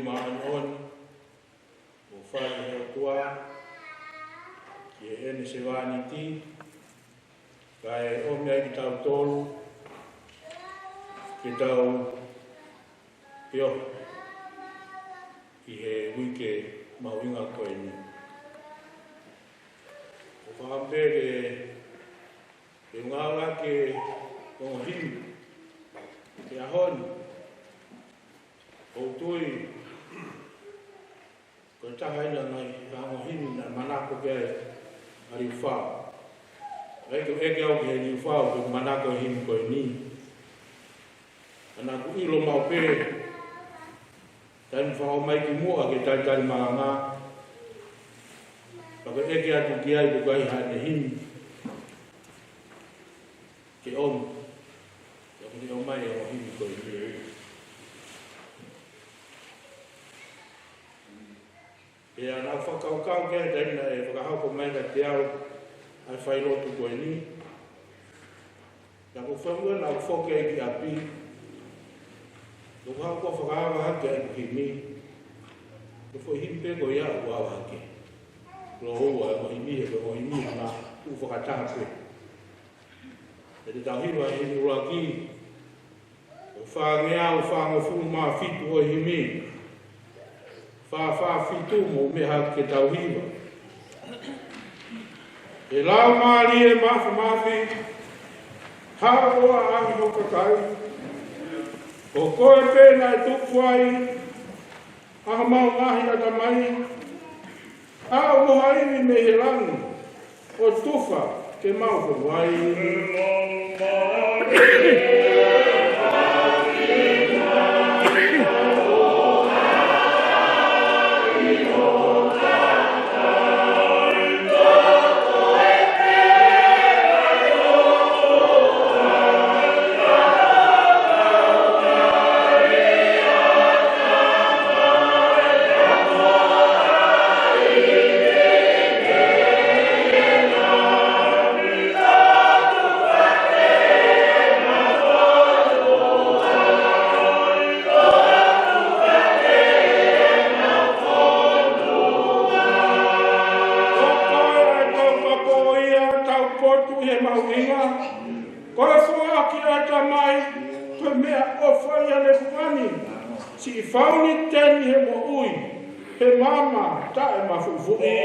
maanon o whai heo tua ki e ene se wani ti kai o mea ki tau tolu ki tau pio i he wike mawinga koe ni o whakampere e ngāra ke o hinu ke ahoni o tui ko tahaina ngai o hinu na manako ke ari whao eke au ke ni whao ke manako hinu koe ni ana ku ilo mau pe tan whao mai ki mua ke tai maranga pake eke atu ki ai ku kai hane hinu ke om ni o mai o hinu koe ni e ana whakaukau ke taina e whakahaupo mai ka te au ai whai lotu koe ni na ko whamua na whoke e ki api ko haupo whakahawa hake ai ki mi ko whoi himpe ko ia o awa hake lo hoa e mohi mi e ko mohi mi na u whakataha koe e te tauhirua e hini uraki o whangea o whangofu maa fitu o himi wha fitu mo meha ke tauhirua e lau maari e mafu mafi haoa ahi hoka kai o koe pēna e tupu ai aha mau ngahi ata mai au mohaini me he rangi o tufa ke mau wai si fauni teni he mo ui he mama ta e mafufu'i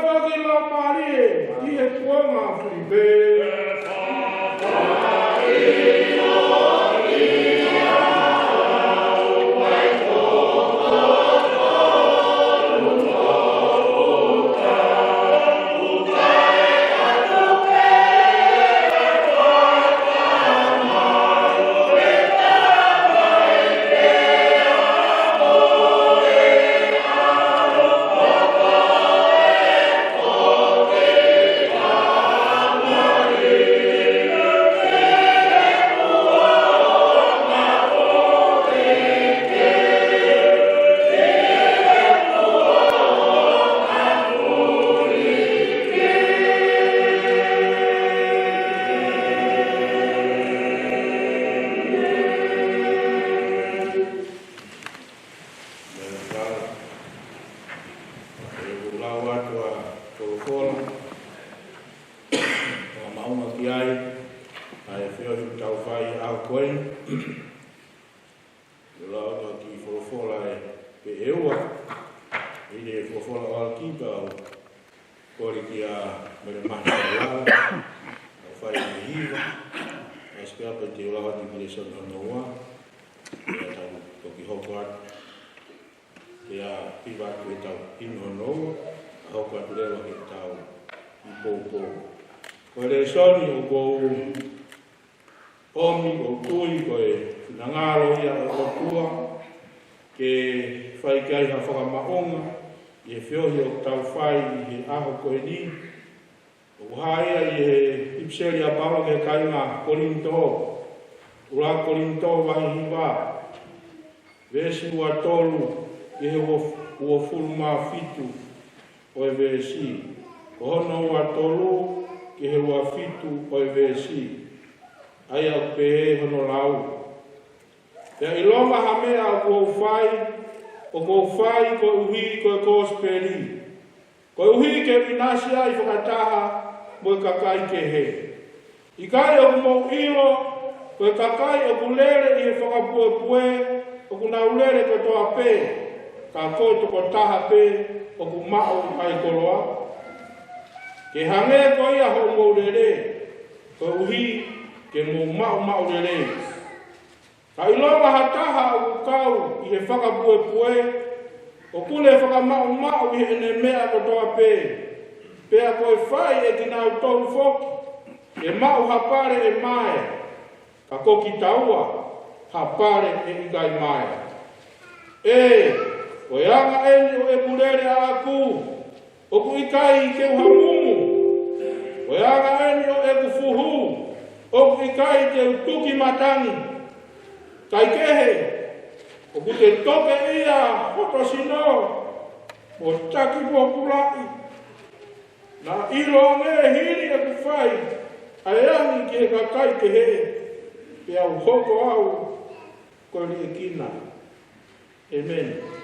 o ki lo marie, ki he kuonga Filipe. Amen.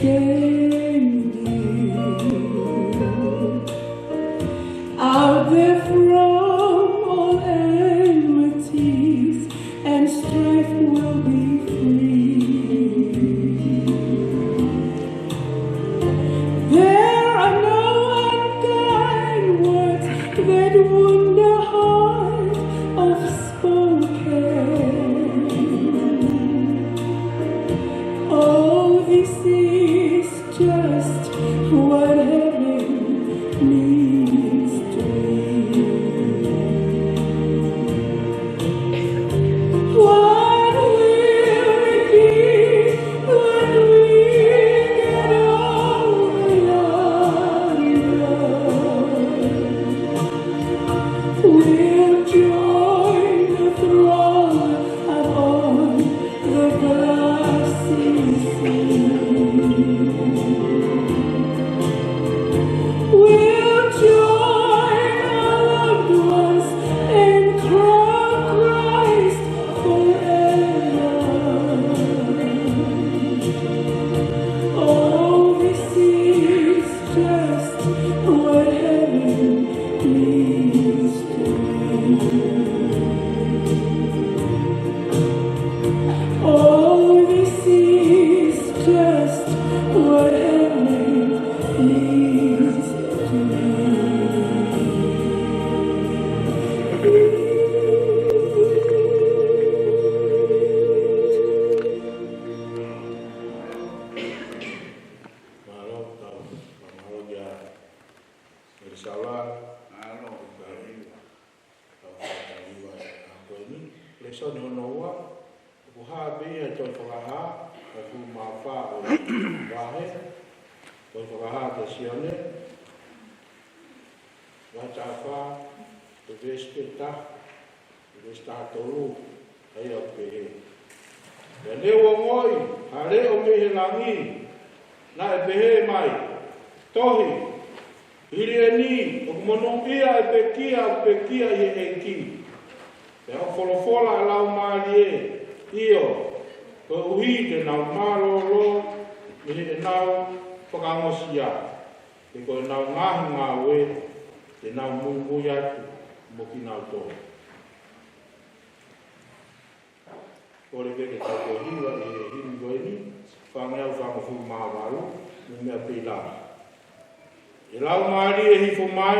can give. Out there from all enmities and strife will be free. There are no unkind words that wound the heart of spoken. Oh, this is just what heaven needs to be. What will it be when we get over yonder? We'll join the throng upon the glassy sea. We'll join our loved ones and crown Christ forever. Oh, this is just what heaven needs to be. Oh, this is just what heaven needs to Malo tau, malo dia bersalah, malo dari tau tadi was aku ini leson honowa, aku habe atau falaha, aku mafa wahe, atau falaha tesione, wacafa, bevespeta tolu, ayo pehe. Dan dewa moi, hare o mehelangi. Na e pehe mai, tohi, hiri e ni, o monong ia e pekia i e enki. Te au folofola e lau maari e, io, ko uhi te nau marolo, e nau whakangosia, te ko e nau ngahu ngā we, te nau mungu atu, mo ki nau tohi. Ore peke tau ko hiwa e hiri goeni, whangeau whangafu māwaru, me mea pila. E lau maari e hifo mai,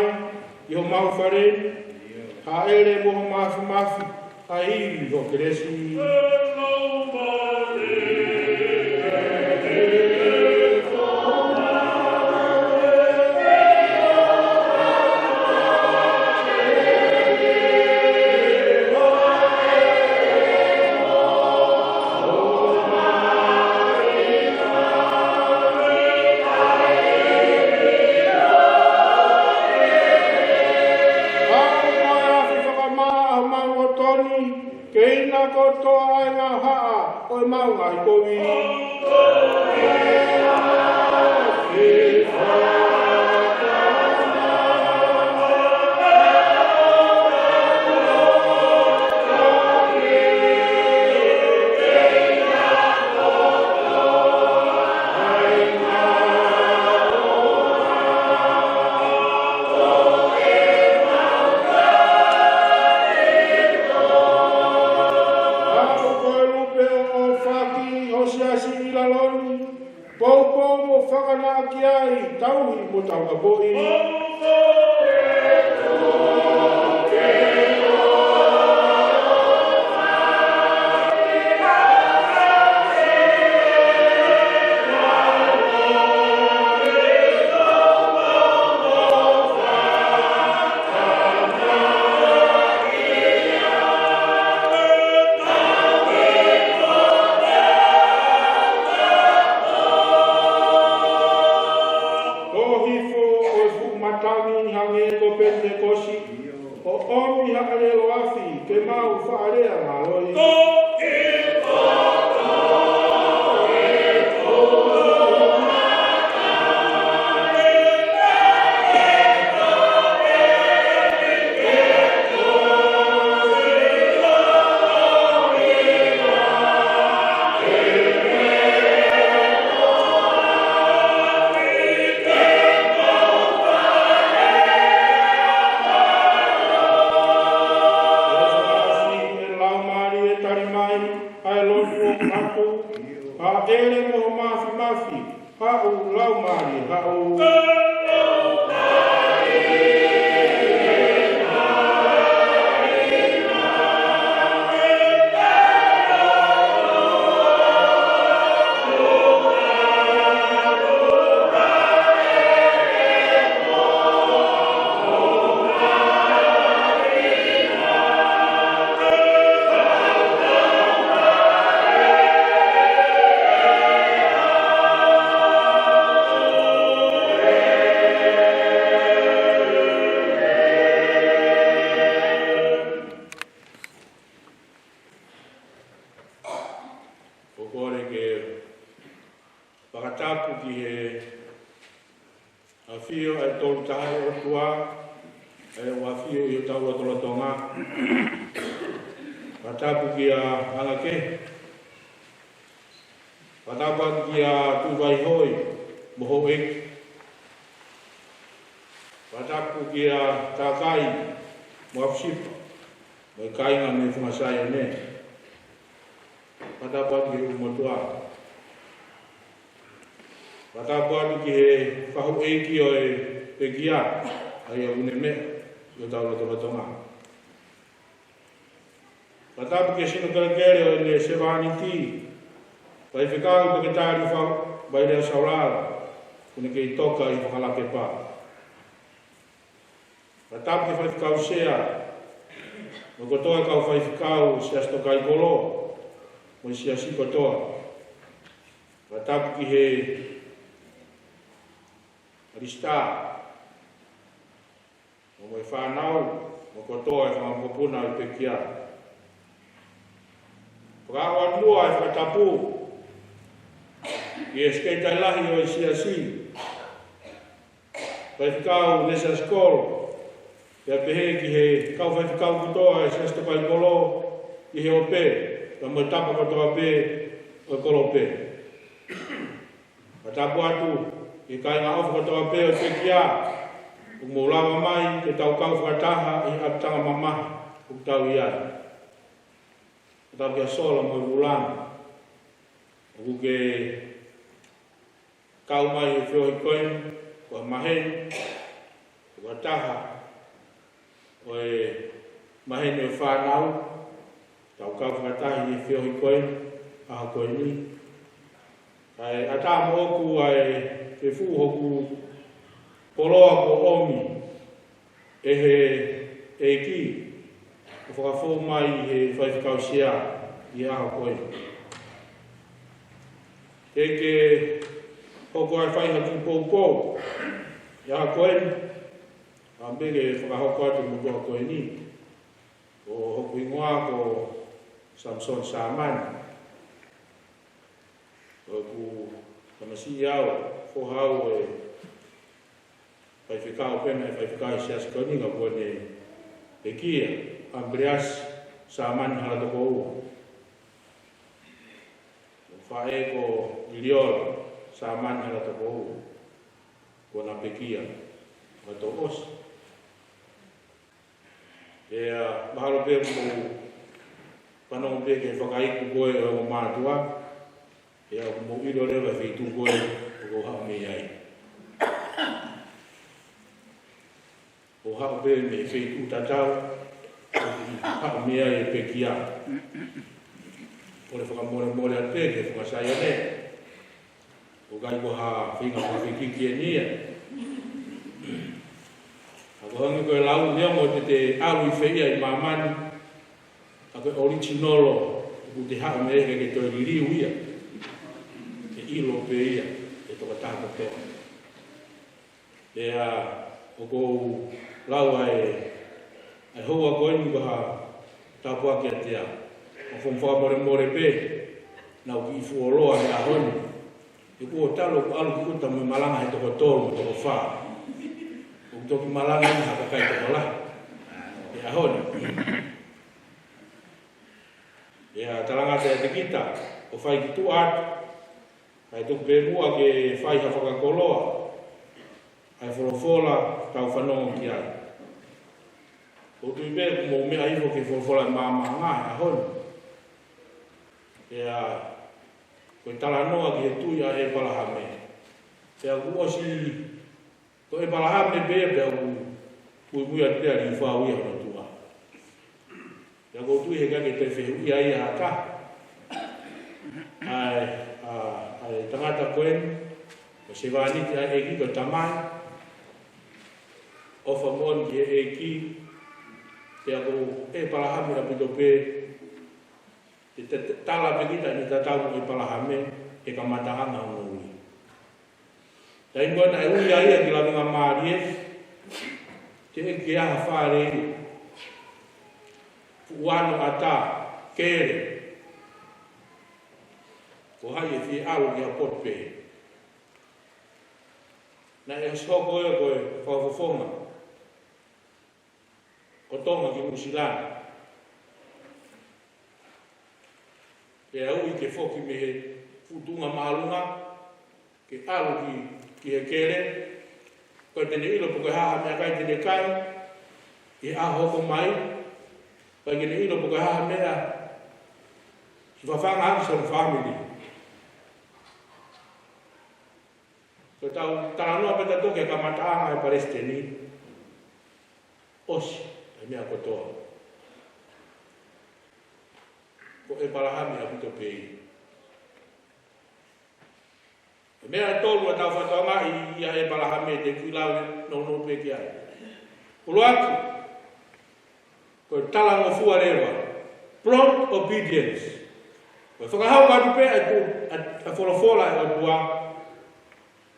i ho mau whareni, ha ere moho mafi, ha iri ho keresi. Keina kotoa e ngā haa, o e maunga i kowi. Popo mo whakana ki ai, tauhi mo tau ka boi. Matangi hange ko Pentekosi Hau lau mari, hau. Samson Saman ku tamasiau fohau pai ficau pena pai ficau sia skoni nga bone pekia Andreas Saman hala to ko fae ko Ilior Saman hala to ko na pekia to os bahalo pe mo panong pe ke fakai ku boe o matua mo ilo le va fitu boe ko ha me ai o ha pe me fitu tatau ha me ai pe kia o le fa mo le te ke fa sa ne o ga ko ha finga fa fiki ki ni ko hangi ko lau dia mo te alu feia I mamani ako originalo ku te ha me ke to liu ia te ilo peia te to ta ko te o ko lau ai ho ko ni ko ha ta po ke te a o fo mo re pe na ki fu lo a hon e ko talo alu ku ta mo malanga he to ko to fa untuk malangan hak kai to lah ya hon ya talanga te kita o fai tu at ai tu be mu ke fai ha fa koloa ai fola tau fano ki ai o tu be mo me ai fo ke fola mama nga hon ya ko talano ke tu ya e pala hame Te au osi ko e palaha me be pe au mui ate ali whāui au tua. Te au tui he kake te whehui ai a ka. Ai tangata koen, o se wāniti ai e ki ko tamai, o whamon ki e ki, te au e palaha me a pito pe, te tala pe kita ni tatau e palaha me, e ka matahanga o ui. Ta ingoa na e ui ai a ki la minga maari e, te e ki aha whare e, uano ata, kere, ko hai e fi alu ki a potpe. Na e soko e koe whawhawhonga, ko tonga ki musilana. E au i ke whoki me he futunga maalunga, ke alu ki he kere, koe tene ilo po koe haha mea kai tene kai, e a hoko mai, koe tene ilo po koe haha mea, si whawhanga haki sa family. Koe tau taranoa peta toke ka mataanga e Palestini, osi, e mea kotoa. Ko e palahami a pito pei. E mea tolu a tau whatonga i a e palahami te kuilau no pe ki ai. Ulu atu, ko e talango fua rewa, prompt obedience. Ko e whakahau katu pe a wholofola e o tua,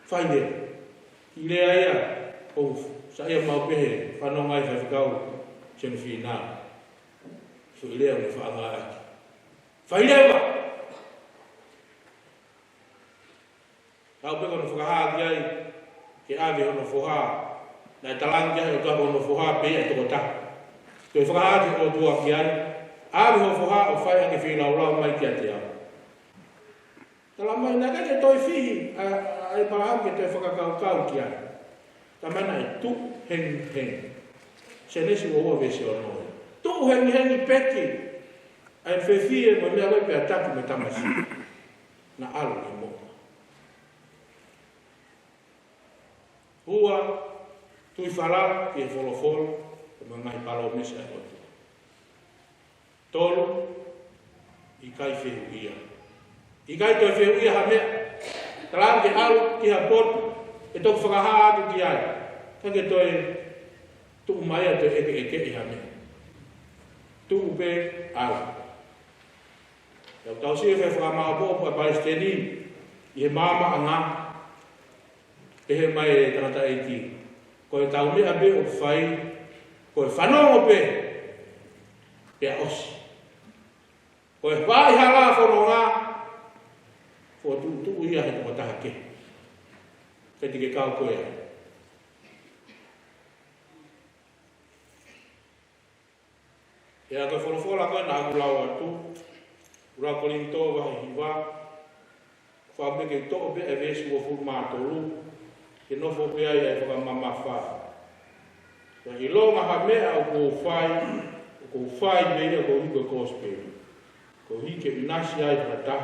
whaine, i lea ia, o sa ia mau pehe, whanonga i whawhikau, sen whina. So i lea me whaanga aki. Whairewa! Tau peko no whakahaa ki ai, ke awe hono whohaa, na talangi ai o tapo hono whohaa pe e toko taha. Toi whakahaa ki o tua ki ai, awe hono whohaa o whai ake whilau mai ki a te au. Tala mai nā kake toi whihi, ai paraha ke toi whakakau ki ai. Ta mana e tu heng. Se nesi o ua vese o noe. Tu heng peki, ai whewhie mo mea wai pe ataki me tamasi. Na alu e mo. Hua, tui whala ki e wholofolo, o me ngai palo mese a hotu. Tolu, i kai whehuia. I kai toi whehuia ha mea. Talang ke alu ki ha potu, e toku whakahaa atu ki ai. Take toi, tu mai a toi eke i ha mea. Tu upe alu. Tau tau si e whakamaha popu a Palestini, i he mama a ngā, e he mai e tangata e ki. Ko e tau mea be o whai, ko e whanongo pe, pe a osi. Ko e whai hala whono ngā, ko tu ia he toko taha ke. Kei tike kau koe ai. E a koe wholofola koe na agulau atu, ura kolinto wahi hiwa, whapeke toko pe e vesu o fu mātoru, ke nofo pe ai e whakamama wha. Ka i longa ha mea o kou whai mei a kou hiko kōsperi. Kou hike inasi ai hata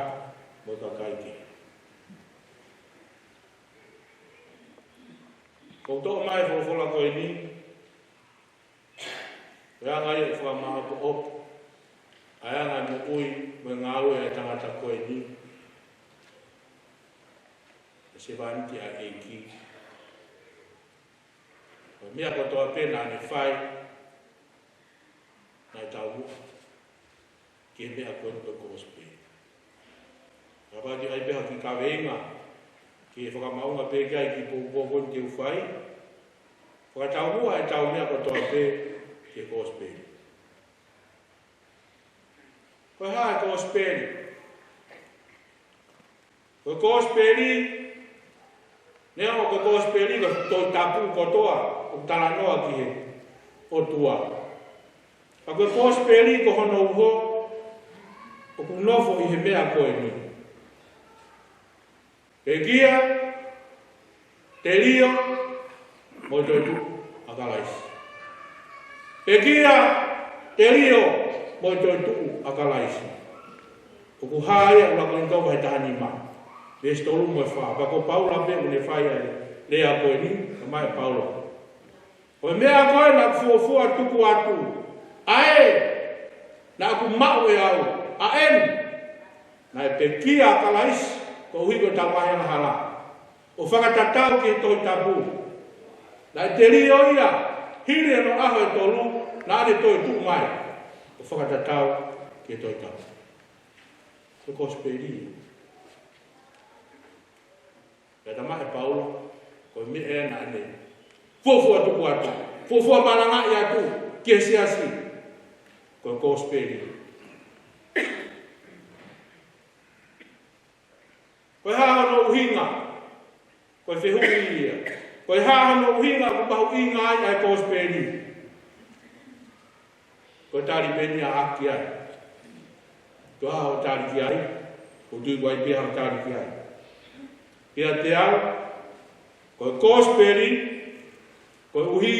mo ka kaike. Kou toko mai wholofola koe ni, rea ngai e whakamaha ko opu, ai anga mo ui mo ngā ue e tangata koe ni. E se wāniti a eiki. O mea kotoa pena ane whai, nai tau mua, ki e mea koe nuka kōspe. Rapati ai peha ki kaweinga, ki e whakamaunga pe kai ki pōpōpon te uwhai, whakatau mua e tau mea kotoa pe ki e kōspe. Koe hae kōsperi. Koe kōsperi, nea o koe kōsperi ko toi tapu kotoa, o talanoa ki he o tua. A koe kōsperi ko hono uho, o ku nofo i he mea koe ni. E kia, te rio, mo toi tu a kalaisi. E kia, te rio, mo toi tu a kalaisi. O ku hae o lako ni tōpa he tahani ma. Ves tolu mo fa, ba ko Paula be ne fa ya le a ko ni, mai Paula. O me a ko na fu atu ku atu. Ai na ku mau e au. A en na pe kia kalais ko hui ko tamai na hala. O whakatatau ki toi tabu. Na te rio ia, hiri no aho e tolu, na ane toi tu mai. O whakatatau ki toi tabu. Ko kosperi. Kata mai Paula, ko mi e na ane. Fofua tu kuatu, fofua malanga ia tu, kiasiasi. Ko kosperi. Ko hao no uhinga. Ko whehungi ia. Ko hao no uhinga ko bahu inga ai ai kosperi. Ko tari peni a haki ai. Ko hao tari ki ai. Ko tui wai pia hao tari ki ai. Ia te au. Ko kosperi. Ko uhi.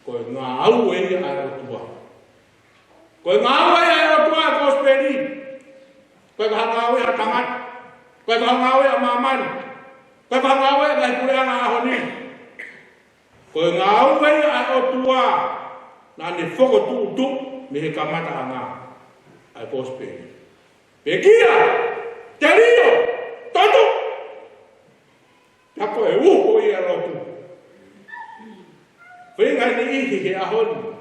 Ko ngā au e ia ai o tua. Ko ngā au e ai o tua kosperi. Ko ngā au e a tamat. Ko ngā au e a mamani. Ko ngā au e a pule ana ahoni. Ko ngā au e ai o tua. Nā ne whoko tu me he kamata a ngā. Ai kosperi. Pe kia. Te rio. Toto. Tako e uho i a rotu. Whenga ni ihi he ahoni.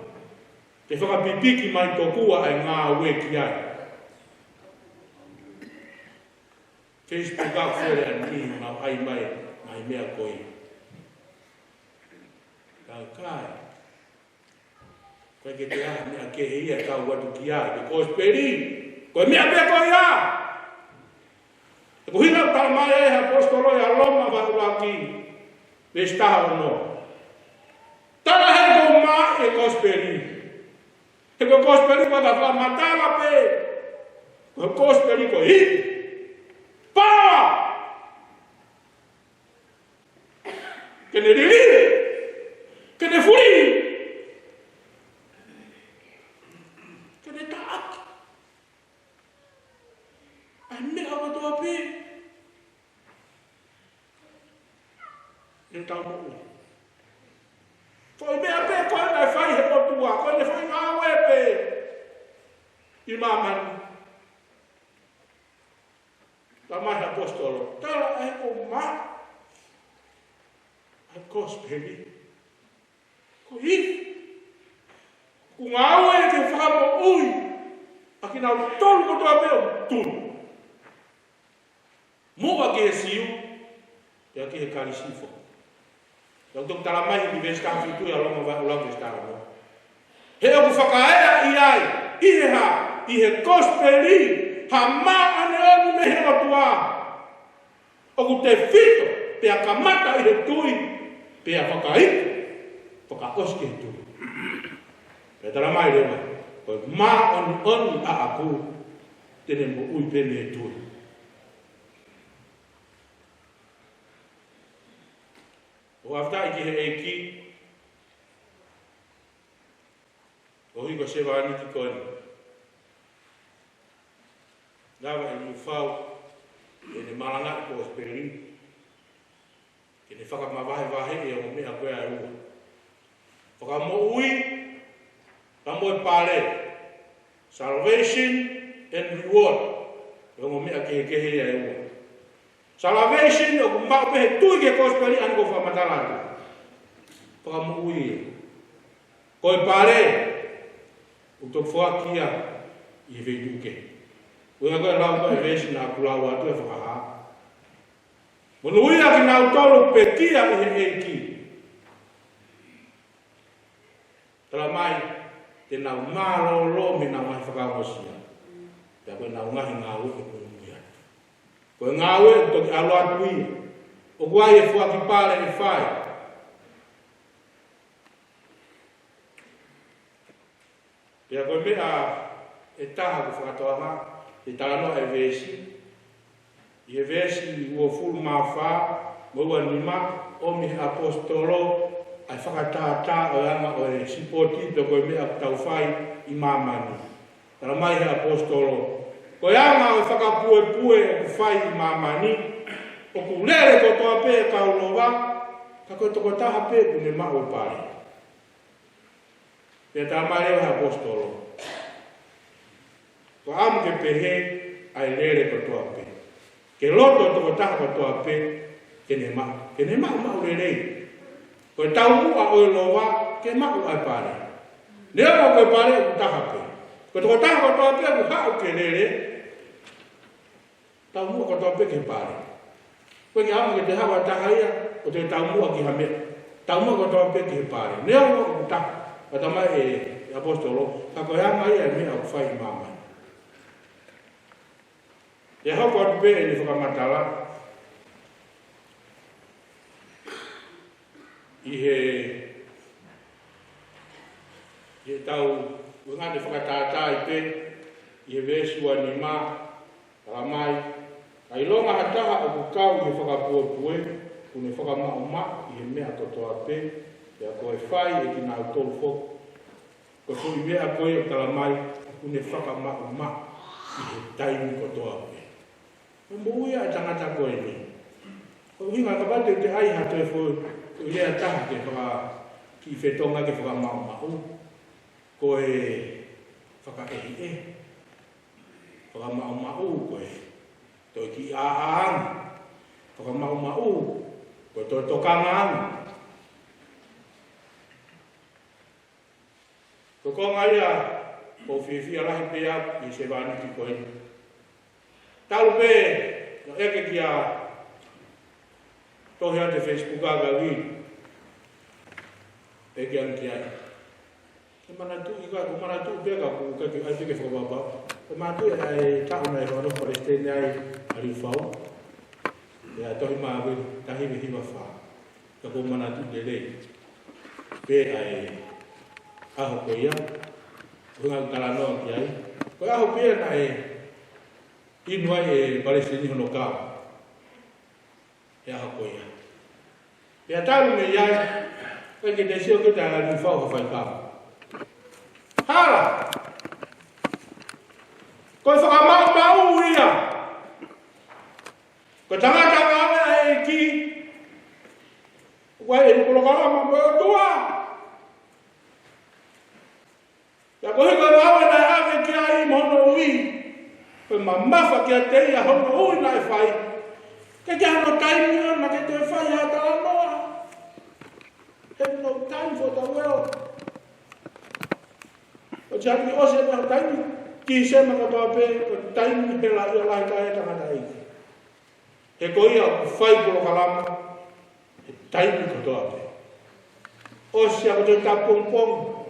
Te whakapipiki mai tokua ai ngā ue ki ai. Facebook a where an ihi mau ai mai ngai mea koi. Kau kai. Koe ke te aha mea ke ia kau watu ki ai. Te kosperi. Koe mea mea koi a. Ko hina tamai e apostolo e aloma whauraki. Vestaha o no. Tala he ko ma e kosperi. He ko kosperi ko ta whamatala pe. Ko kosperi ko hiti. Power! Kene rilire. Kene furi. Kene taak. Ane apa tu api? Ini tahu mu. Kau ini apa? Kau ini fai he tua. Kau ini fai ngawe pe. Imaman. Tamai apostolo. Tala e o ma. A kosperi. Ko i. Ku ngawe ke whakamo ui. Aki nau tolu ko toa peo. Tulu. Mua ke he siu. Te aki he karisifo. Tau tuk talamai ni vestaha fitu ya longa wa ulang vestaha mo. He o ku whakaea i ai. I he ha. I he kosperi. Ha ma ane onu me he o tua. O ku te fito. Pe a kamata i he tui. Pe a whakaiku. Whakaoske he tui. Pe talamai rewa. Ko ma onu a aku. Tene mo ui pene he tui. O aftai ki he eiki. O hiko sewa ani ki koni. Gawa e mufau. E ne malanga ko speri. E ne whakamawahe e o mea koe a ua. Whakamo ui. Kamo e pare. Salvation and reward. E o mea kehe a ua. Salvation o kumbau pehe tui ke kosperi an ko whamatalatu. Whakamu ui. Koe pare. Utok whakia i veiduke. Ua koe lau koe vesi na kulau atu e whakaha. Munu ui aki nau tolu pe kia i he eiki. Tala mai te nau malo lo me nau mai whakamosia. Te koe nau ngahi ngā ue ke kunu. Ko ngawe to alo atui. O guai e fuaki pale e fai. Pea koe mea e taha ku whakatoanga. E talano e vesi. I e vesi ua fulu mawha. Maua nima. O mi apostolo. Ai whakatata o anga o e sipoti. Pea koe mea tau fai i mamani. Tala mai he apostolo. Ko yanga o whakapue-pue o ku whai I mamani, o ku lere ko toa pē kaulowa, ka koe toko taha pē kune mao pare. Pea tā mareo ha apostolo. Ko amu ke pehe ai lere ko toa pē. Ke loto toko taha ko toa pē, kene mao lere. Ko tau mua o lowa, ke mao ai pare. Nea mo koe pare o taha pē. Ko toko taha ko toa pē ku hao ke lere, tau mua ko toa pē ke pare. Koe ki amu ke te hawa taha ia, o te tau mua ki hame. Tau mua ko toa pē ke pare. Nea mo ko taha. Kata mai apostolo, ka koe hanga ia mea o whai mama. E hoko atu pē ni whakamatala, I he tau ngāne whakatātai pē, I he vēsua ni mā, kalamai, ai longa hataha o kukau I he whakapua-pue, kune whakamau-ma I he mea kotoa pē, Ia koe whai ki nā utolu fōku. Ko tui mea koe o kalamai, kune whakamau-ma I he taimi kotoa pē. Ko mouia e tangata koe ni. Ko hinga ka bate te aiha te fōi, ko lea taha te ki whetonga ke whakamau-ma-u. Ko e whakaehi e. Whakamau-ma-u koe. Toi ki āanga. Whakamau-ma-u. Ko toi tokanga. Ko konga ia, ko whiwhia lahi pēa I se wāni ki koe. Talu pē, no eke ki a tohea te Facebook aga wi. Eke an ki ai. Ke manatu I ka, ko manatu pēa ka ku kaki ai peke whakababa. Ko manatu ai tauna e wano Palestine ai ari whau. Ia tohi maa wi, tahi we hiwa wha. Ka ko manatu de lei. Pē ai aho koe ia, hunga kalanoa ki ai. Koe aho pia na inuai e Palestini hono kāo. E aho koe ia. Pea tāru me iai, koe ke te sio ki tā ni whau hawhai kāo. Hara! Koe whakamau ia. Koe tangata ngāme e ki. Koe e nukulokama mo e tua. Ya koe koe awe nai ave ki ai mono ui. Koe mamafa ki a te ia hono ui nai whai. Ke te hano taimi ana ke te whai a tala noa. Have no time for the world. O te hano ki ose na taimi. Ki se maka toa pē, o taimi hela ia lai tae tangata eiki. He koe ia whai kolo kalama. He taimi ko toa pē. Ose ako te tapongpong.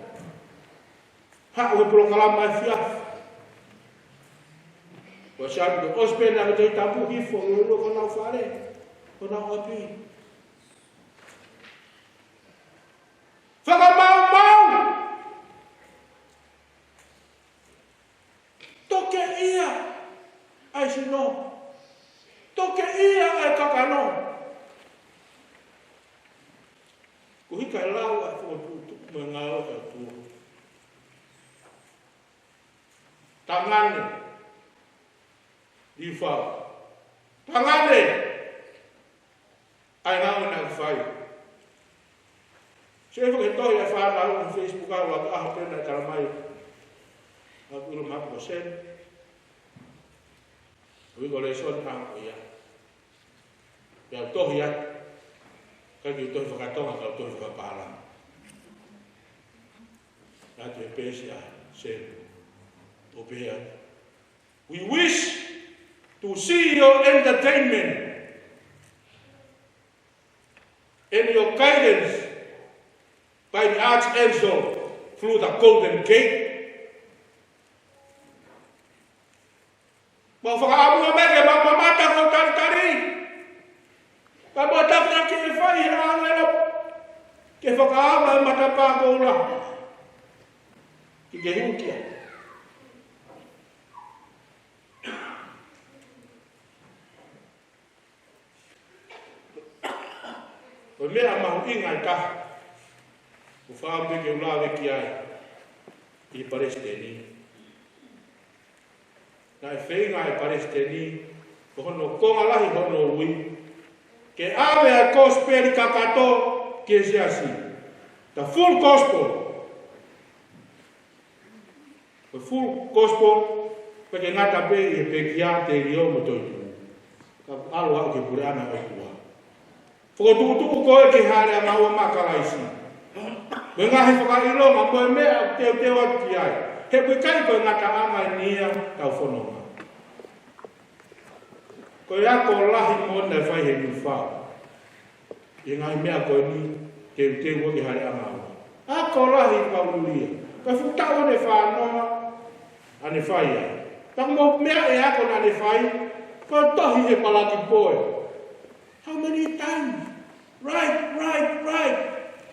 Ha o pro kalama e fiaf. Ko sabe ko ospena ko te tapu hifo o ko na fare. Ko na opi. Faka mau. Toke ia. Ai sino. Toke ia ai kakano. Ko hika lau a fo tu mengao ka tu. Tangane di whau. Tangane ai ngau na whai. Se e whaketohi a whanau on Facebook au a aho pena taramai. A kuru mapu o sen. Wiko le son aho ia. Pea tohi a. Kaki tohi whakatonga kau tohi whakapāra. Nātu e pēsi a sen. We wish to see your entertainment and your guidance by the Archangel through the Golden Gate. Mau whakaamu a meke, mau mamata ko tari. Ka mo tafna ki e whai a angelo. Ke whakaamu e matapā ko ula. Ki ke hukia. O mea mahu inga I taha. O whaampe ke ulawe ki ai. I Palestini. na e whenga e Palestini, ko hono konga lahi hono ui, ke awe a gospel kakato ke se asi. The full gospel. The full gospel, peke ngata pe e pe kia te rio mo toitu. Ka alo hau ke pure ana o kua. Whakatukutuku koe ke hare a maua makalaisi. Me ngahi whakailonga moe mea teo teo atu ki ai. He pui kai koe ngata ama nia tau whanonga. Koe ako lahi mona e whai he ni whao. I ngai mea koe ni teo teo ki hare a maua. Ako lahi paurulia. Ka futau ne whanonga ane whai ai. Tak mo mea e ako na ne whai. Koe tohi he palaki poe. How many times? Right.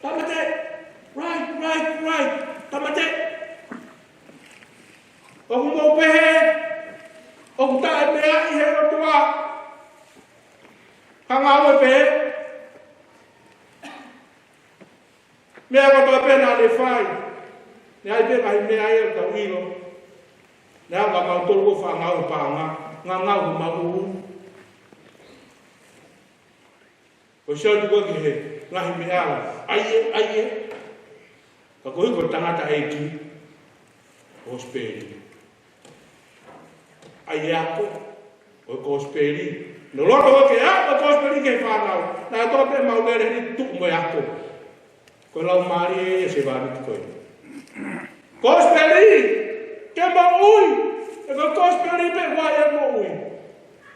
Tamate. Right. Tamate. Oku mo pehe. Oku tae mea I he rotua. Hangawe pehe. Mea kotoa pena le whai. Ne ai pena hi mea e tau ilo. Ne au ka mautolo ko whangau pānga. Ngangau ku mauru. O siau tuko ki he ngahi me ala. Aie. Ka kohi ko tangata eiki. Hosperi. Aie ako. O ko hosperi. No loto ko ke ako ko hosperi ke whanau. Na to pe maulere ni tuk mo ako. Ko lau maari e se wani ki koe. Ko hosperi. Ke mo ui. E ko hosperi pe wai e mo ui.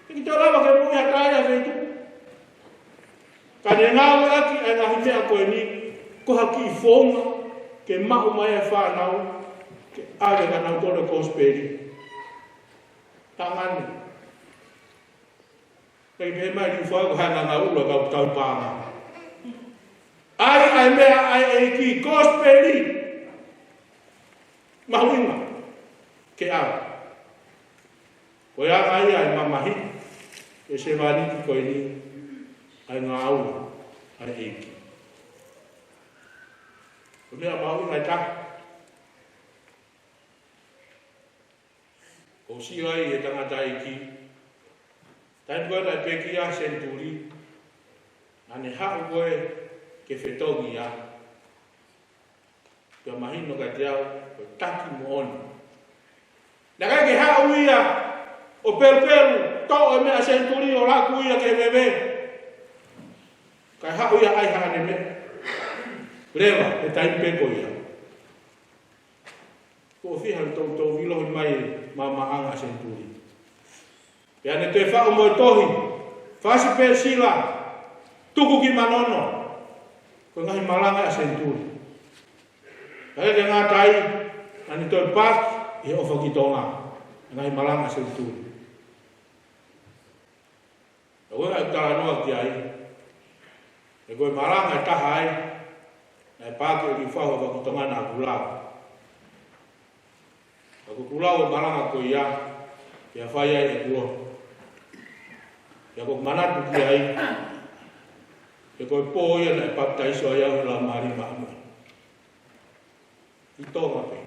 E ki te rawa ke mo ui hataya veitu. Kane ngāwe aki e ngahi mea koe ni, ko haki I whonga, ke mahu mai e whanau, ke awe ka nau tōre kosperi. Tangani. Kei pe mai ki whau hanga ngā ula kau tau pāma. Ai mea ai e ki kosperi. Mahu inga, ke awe. Koe anga ai mamahi, ke se wani ki koe ni, ai ngā au, ai eiki. O mea mau ngai tā. O si ai e tangata eiki. Tai koe tai peki a senturi. Ane hau koe ke whetongi a. Pia mahino ka te au, koe taki mo oni. Nā kai ke hau ia, o peru, tau e mea senturi o laku ia ke bebe. Kai hau ia ai hane me. Rewa, e tai peko ia. Ko whiha tau vilohi mai mama anga senturi. Pea ne te whao mo tohi. Whasi pe sila. Tuku ki manono. Ko ngahi malanga a senturi. Kaya ke ngā tai. Ani toi pak. E ofa ki tonga. Ngahi malanga a senturi. Ko ngai utara noa ki ai. E koe maranga e taha ai, na e pāke o ki whahu wa ki tonga nā kulau. Ako kulau e maranga koe ia, ia whai ai e kua. Ia koe manatu ki ai, e koe pō ia na e papta iso ai au la maari maamu. I tonga pe.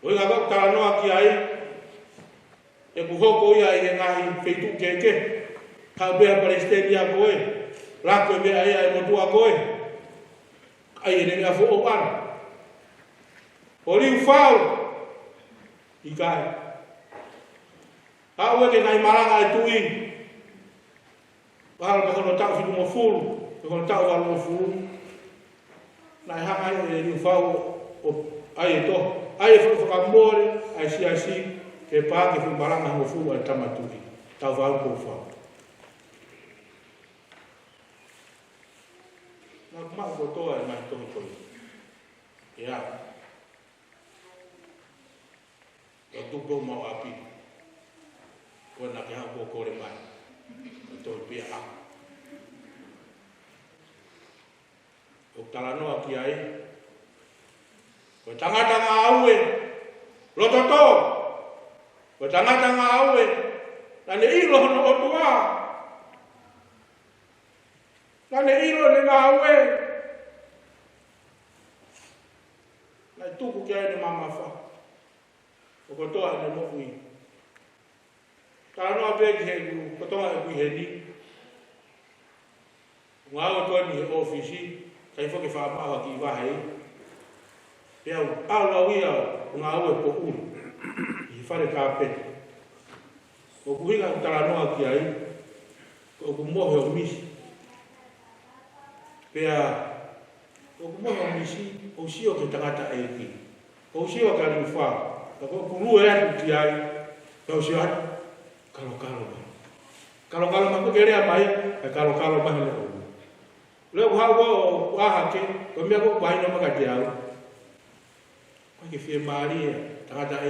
O inga koe tala noa ki ai, e ku hoko ia i e ngahi wheitu keke, Kau bea Palestini a koe, rako e mea ea e motua koe, ai e nenge a fo o ana. O riu whao, I kai. Hau e ke ngai maranga e tui, wahara me kono tau whiku mo fulu, me kono tau walo mo fulu, nai hanga e riu whao, ai e to, ai e whakamore, ai si, ke pāke whiku maranga mo fulu e tamatui, tau whao ko whao. Nā kumau ko toa e mai tohi koe. E a. E tupo mau api. Koe nā ke hau ko kore mai. E tohi pia a. O talanoa ki ai. Koe tangata ngā aue. Rototo. Koe tangata ngā aue. Nane ilo hono o tua. Nane ilo ne ngā ue. Nai tuku ki ai ne mama wha. O kotoa ne mo kui ta no be ki he kotoa kui he ni ngao to ni ofisi kai fo ke fa ma ki va hai ya ala wia ngao e ko u I fa le ka pe o kui ga ta no ki ai o ku mo he o misi pea o ku mo he o misi o si o ke tangata e ki o si o ka ni fa ko ku e tu ti ai o si ai kalau ma ko gere mai kalau ma le le wa wa ha ke ko me ko pai no ma ka dia ko ke fie maria tangata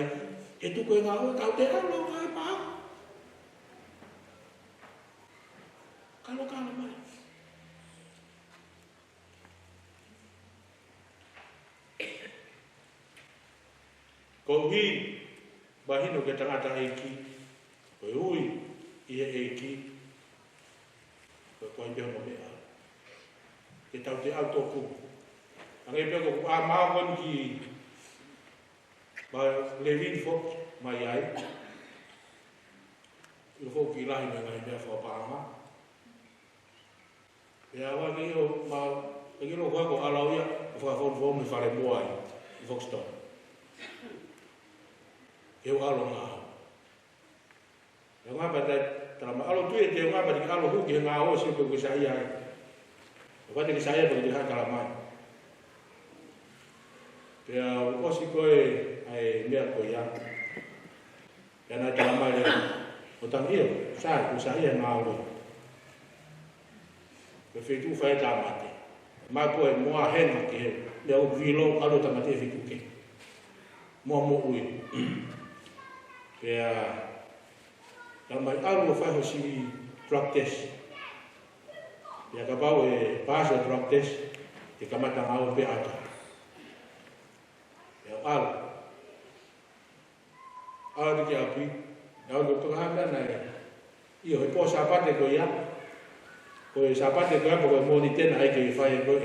e tu ko ngao ka te lo ka pa kalau ma ko hi bahino ke tangata ki ko ui ia ki ko ko ndio no me ke tau te auto ku angai pe ko a ma kon ki ba levin fo mai ai eu vou que lá em minha avó para e agora que eu não vou com a lauia vou me fazer boa vou estar eu alonga eu ngapa da trama alo tu e ngapa di alo hu ke ngao si ko saya eu vou ter que sair para dia kalamai ya o si ko ai me ko ya na kalamai o tanto sai ku saya ngao ke fitu fai tamate ma ko e mo a hen ke le o vilo alo tamate fitu ke mo ui ya tamai alo fai ho si drug test ya ka ba e pasa drug test ke kamata ngao pe ata ya al di api ya o doktor handa na io e po sapate ko ya ko sapate ko ko mo ni ten ai ke fai ko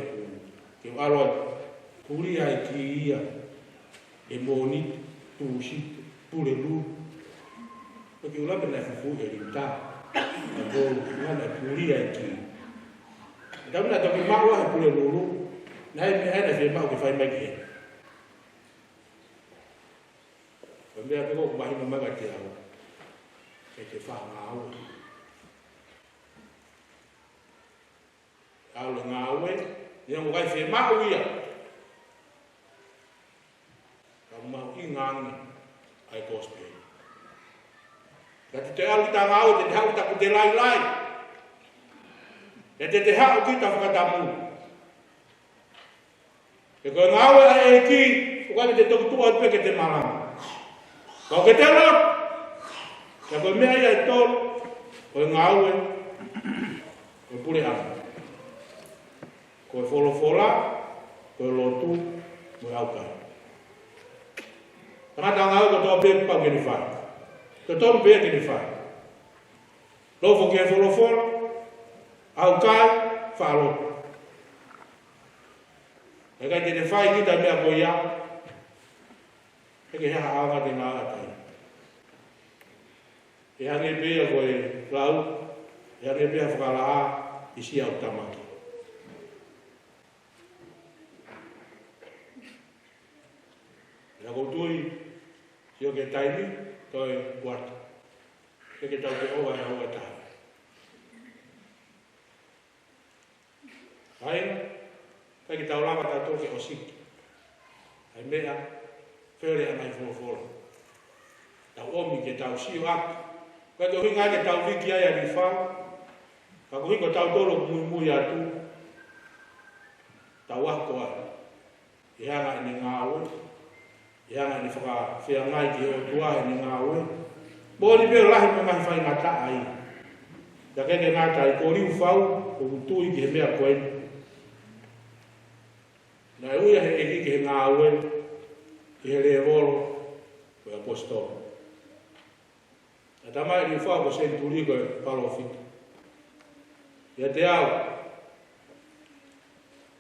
ke alo puri ai ki ia e mo ni tu si pure lu porque ula pena fu e limta ko na puri ai ki da na to ma wa pure lu na e fe ma ke fai mai ke me a ko mai no maga te ao ke fa ngao ao ngao e ni mo kai fe ma uia ka ma ingang ai cospe ka te ao ta ngao te ha ta ku te lai lai te ha ku ta fa ta mu ke ko ngao e ki ko ka te to tu a pe ke te mala kau kata lo, kalau me ayah itu, kau ngau, kau pulih apa? Kau follow, kau lotu, kau auka. Tengah ngau kau tahu apa gini fai, kau tahu apa gini fai. Lo fokus follow, auka, follow. Jika jadi fai kita biar goyang. Ke ha anga de na ata. E ane pe ko e lau, e ane pe fala isi automatic. La gotui yo ke taimi to e quarto. Ke tau ke o ta. Ai, ke tau lava ta to ke osik. Ai mea fere mai fo ta omi ke tau si ak ka to hinga ke tau viki ai ali fa ka ko hinga tau tolo mu ya tu ta wa ko ya ga ni ngao ya ga ni fa fe ngai ki o tua ni ngao bo ni be la hi mai fa ngata ai ya ke ngata ai ko ri fau o tu i ke me a ko na u ya he ke ngao che le volo per apostolo. E tamai di fa ko senturi ko palo fit. E te au.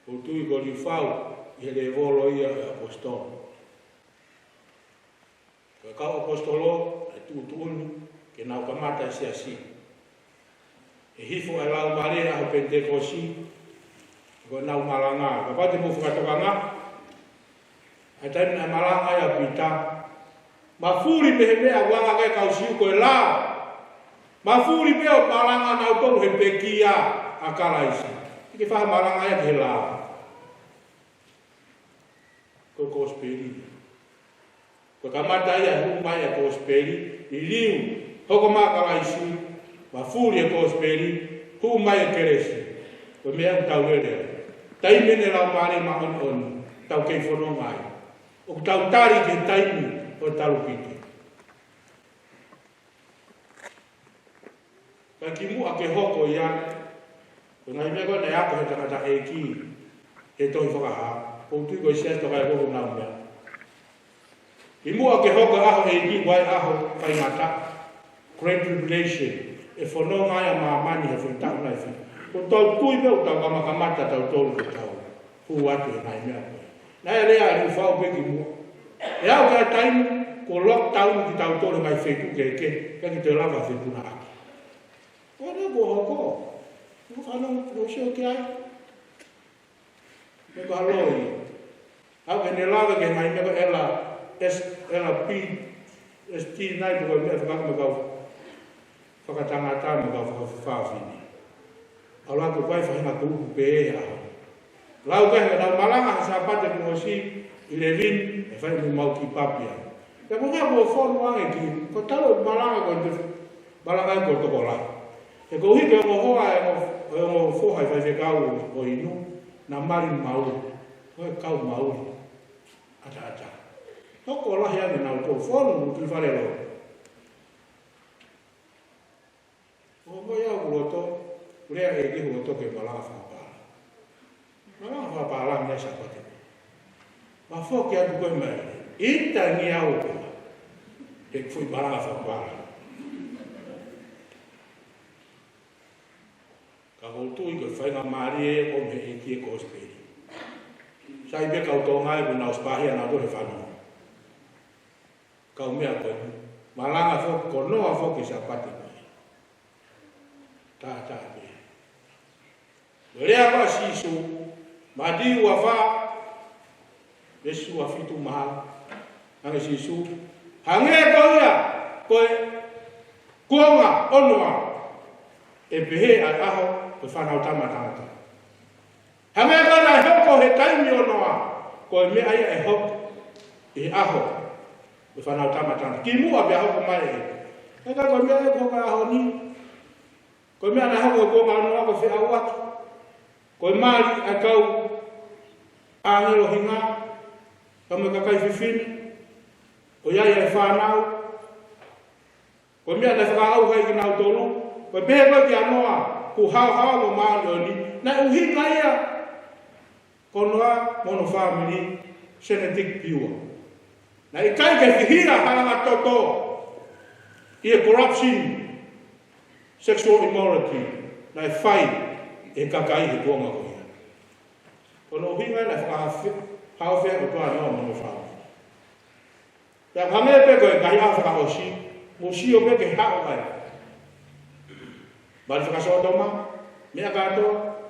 O tu ko di fa e le volo ia apostolo. Ko kau apostolo tu tuun ke nau kamata siasi e hifo e lau mare a pentekosi ko nau malanga ko pate mo fuatokanga atai na malanga ya pita mafuri pehe a wanga ke kausiu ko la mafuri pe o malanga na to he pekia akala isi ke fa malanga ya hela ko speri ko kamata ya huma ya ko speri iliu hoko makala isi mafuri ko speri huma ya keresi ko me ang tawele tai mene la mare ma on tau ke fono mai o tau tari ke tai o talupiti kakimu ake hoko ya ko ngai me ko na ya ko ta eki e to foka o tu ko sia to ka ko na me imu ake hoko aho eki wai aho kai ngata great tribulation e fono ngai ma mani he funta na fi o tau tui pe o tau kamata tau tolu ko tau hu atu ngai me na ele a ru fa o pe ki mu e au ka time ko lockdown ki tau tolu mai fe ku ke ki te lava fe puna aki ora go hoko no fa no sho ki ai me ko aloi au ke ne lava ke mai me ko ela sti nai ko me fa me ko fa tanga ta me ko fa fini ala ko vai fa na ku pe ya lau ka na malanga sa pa te mo si ilevin e fa mo mau ki papia e mo nga mo fo no ai ki ko talo malanga ko te malanga ko to bola e ko hi ke mo ho ai mo fo ai fa se ka o inu na mari mau ko ka mau ata to ko la ya na to fo no tu fa le lo o mo ya ko to ure e ki ho to ke malanga fa Malang fa palang na sa pati. Ma fo kia du ko mai. Ita ni au ko. Te fui palang fa palang. Ka ho tu ko fa na mari o me e ki ko speri. Sai be ka to mai ko na spahia na do he fa no. Ka me a ko. Malang fa ko no fo ki sa pati. Ta. Rea ba si su Madi wafa Yesu wafitu mahal Hange sisu Hange kau ya Koe Kuonga onwa E pehe ai aho Koe whanau tamatangata Hange kau na hoko he taimi onwa Koe me ai e hoko E aho Koe whanau tamatangata Kimu abe hoko mai e Eka koe me ai koka aho ni Koe me ana hoko kuonga onwa Koe whi awak Koe mari a kau Angelo hinga, kame kakai fifini, o yai e whanau, ko mea na whakau hai ki nau tolu, ko pehe koe ki anoa, ku hau mo maani o ni, na uhinga ia, ko noa mono family, genetic pure. Na i kai ke whihira haranga toto, i e corruption, sexual immorality, na e whai e kakai he kuonga koe. Kono hinga na whakahafe, hawhe o toa noa mono whao. Pea kame pe koe kai a whakahosi, mo si o pe ke hao ai. Mari whakasoto ma, mea katoa,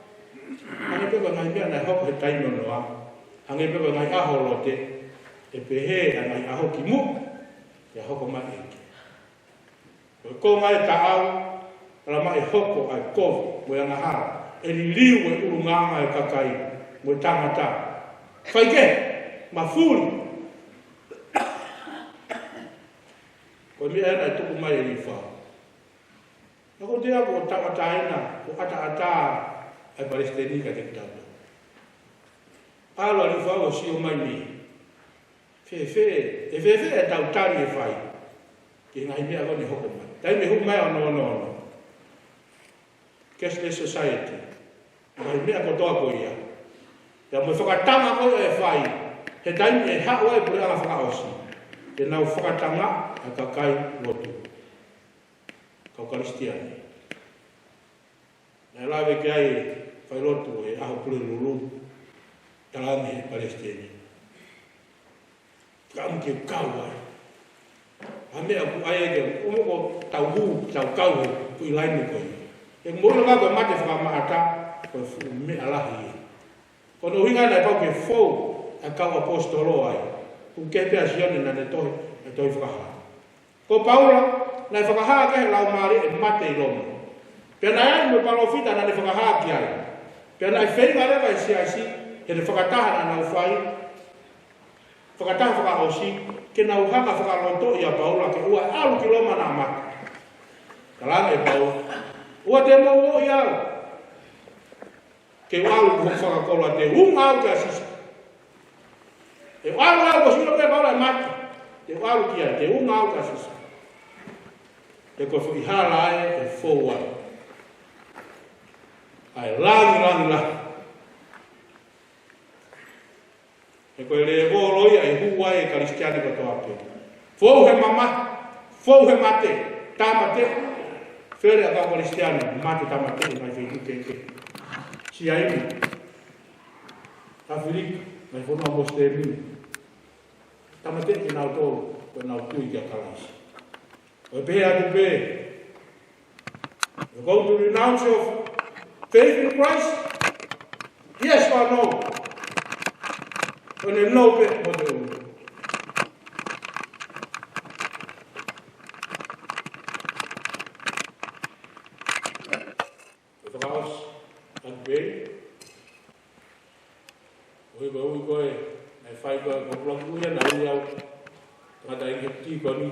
hange pe koe ngai mea na hoko he taino noa, hange pe koe ngai aho lote, e pehe a ngai aho ki mu, e hoko mai eke. Koe ko ngai ta au, ala mai hoko ai kovo, mo ia ngahara, e li liu e urunganga e kakai, mo tangata faike mafuri ko mi ana tu mai ri fa ko dia ko tangata ina ko ata ai palestini ka te tau alo ri fa o si o mai mi fe e tau tari e fai ki ngai mi ago ni hoko mai dai me hu mai no cashless society ngai mi ago to ko ia ya mo whakatanga ko e whai, he taimi e hao e pure ala whakaosi, e nau whakatanga a kakai lotu, kau karistiani. Na lawe ke ai whai lotu e aho pure lulu, talami e palestini. Kamu ke kau ai, ame aku ai ke o mo tau hu tau kau ku ilai ni ko e mo lo ko mate fa ma ata ko me ala hi ko no hinga na pa ke fo a kau apostolo ai ku ke pe asione na ne to fa ko Paula na fa ha ke la mari e mate lo pe na ai mo pa lo fita na ne fa ha ki ai pe na fe ga le vai si asi e ne fa ta na fai whakataha whakaosi, ke nau hanga whakalonto i a Paula ke ua alu ki loma nā mata. Ka langa e Paula. Ua te mo o i alu. Ke alu kuhong whakakola te hunga au te asisa. E alu ko sino pe Paula e mata. Te alu ki ai, te hunga au te asisa. Te koe whakihara ai e fōua. Ai langi. E koe le vōroi ai hua e karistiani ko toa pe. Fou he mama, fou he mate, tamate. Fere a kau karistiani, mate tamate, mai whi ke. Si aimi. Ta Filip, mai whono a moste e mini. Tamate ki nau tōru, koe nau tui kia kalasi. Koe pe atu pe. You're going to renounce your faith in Christ? Yes or no? When you know it, what do you do? With the house at bay, we go, I fight go block we and I out. But I get tea for me.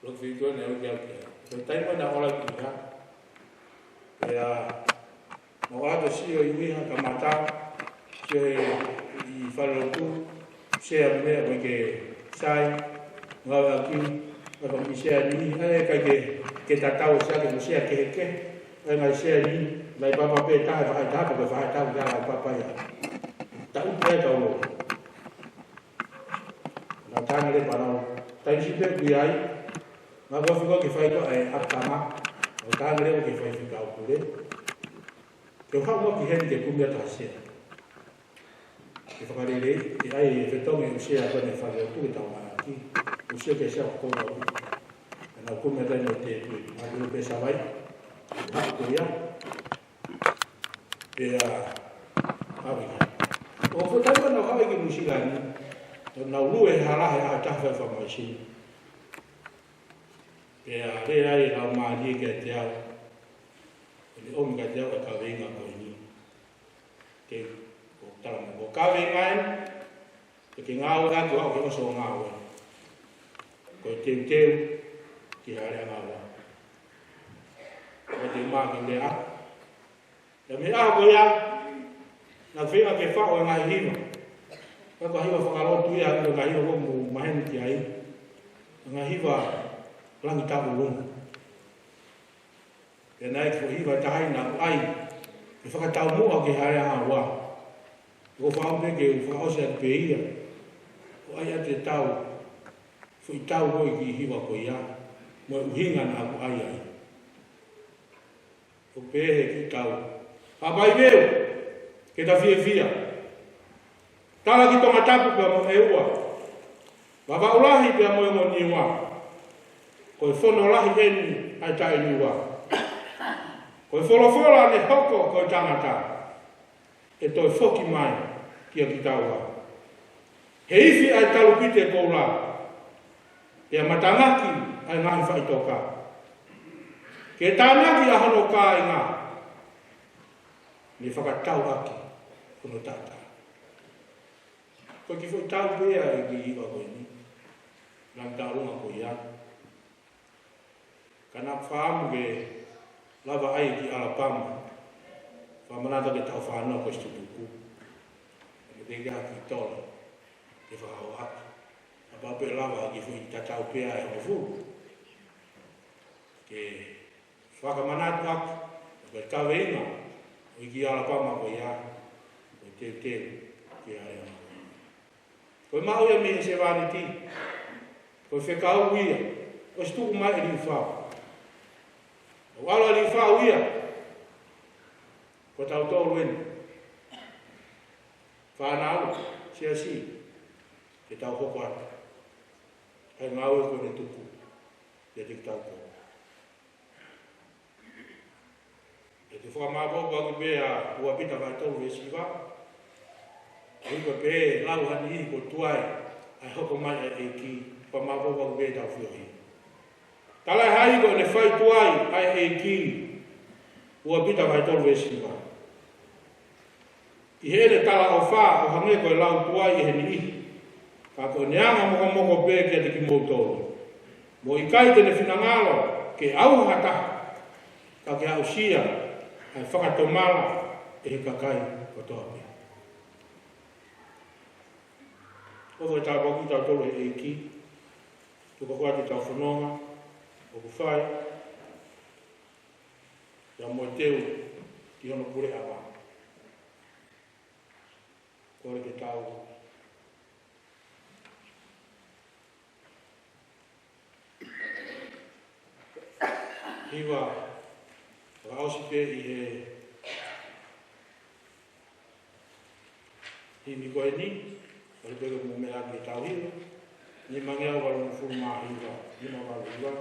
Look, we go never get there. The time when I all like they are more to see you have come out. Che I whalotu, se a mea koe ke sai, ngau aki, a koe ki se a ni, e ke tatau sa ke se a ke, e ngai se a ni, lai papa pe tae whai tape, koe whai tape gara papa ia. Tau pe tau lo. Nā tāna le parau, tai si pe kui ai, ngā koe whiko ke whai koe ai aptama, o tāna le o ke whai whika au kure. Ke whau mo ki heni ke kumia ta sea. E whakarere, e ai e whetongi usea kone whare o tui tau mana ki, usea ke sea kukona o e nau kume reno te tui, a kuru pe sa vai, haku kuria, e a hawika. O whutaiwa nau hawiki musika ni, nau lue harahe a tawhai whamaisi. E a rea e nau maari ke te au, e le omi ka te au e ka weinga koe ni. Ke o kawe ngai, e ke ngāo rā tu au ke oso ngāo e. Ko e teu, ki hare ngāo. Ko te mā ki mea. E me aho ko ia, nā whenga ke whao e ngai hiwa. Ka ko hiwa whakarotu ia, ko ngai hiwa romu maheni ki ai. Ngai hiwa langi tapu rungu. E nai ko hiwa tahai nā ai, e whakatau mua ki hare ngāo. Ko whao me ke whao se at peia, ko ai ate tau, fui tau hoi ki hiwa ko ia, mo uhinga na aku ai ai. Ko pehe ki tau. Hapai meu, ke ta fia. Tala ki tonga tapu pia mo eua. Waka ulahi pia mo mo niwa. Ko e whono lahi eni ai tae niwa. Ko e wholofola ne hoko ko tangata. E toi whoki mai ki a ki taua. He iwi ai talupite kou la. E a matangaki ai ngahi whaitoka. Ke tānaki a hono kā i ngā. Ni whakatau aki kono tātā. Ko ki whai tau pēa e ki iwa koe ni. Nang tāunga koe ia. Ka nā whaamu ke lava ai ki Alabama. Whamanata ke tau whanau ko istutuku. E te kia ki tola. Te whakau atu. A pape lawa ki hui tatau pia e ho fu. Ke whakamanatu aku. Ko e kawe inga. O i ki Alabama ko ia. Ko te ki are ana. Ko e mau ia me se wani ti. Ko e whekau ia. O istuku mai e li whau. O ala li whau ia. Ko tau tōru eni. Whanau, sia si, ke tau hoko atu. Ai ngau e kone tuku. E te tau ko. E te whamabo pa ki bea ua pita kai tolu e siwa. Ai ko pe lau hani i ko tuai. Ai hoko mai e ki whamabo pa ki bea tau whiohi. Talai hai ko ne whai tuai ai e ki ua pita kai tolu e siwa. I here tala o wha o hange koe lau tuai i he ni ihi. Ka ko neanga moko moko pē kia te ki mōtoro. Mo i kai tene whinangalo ke au hata. Ka ke au sia ai whakatomala e he kakai o toa pē. Ovo e tā paku tau tolo e ki. Tuka kua te tau whanonga o ku whai. Ia mo teu ki hono pure awa. Kore ke tau. Hiwa, rausi pe i he himi koe ni, wale peke mo mea ki tau hiwa, ni mangea wale mo furu maa hiwa, hima wale hiwa.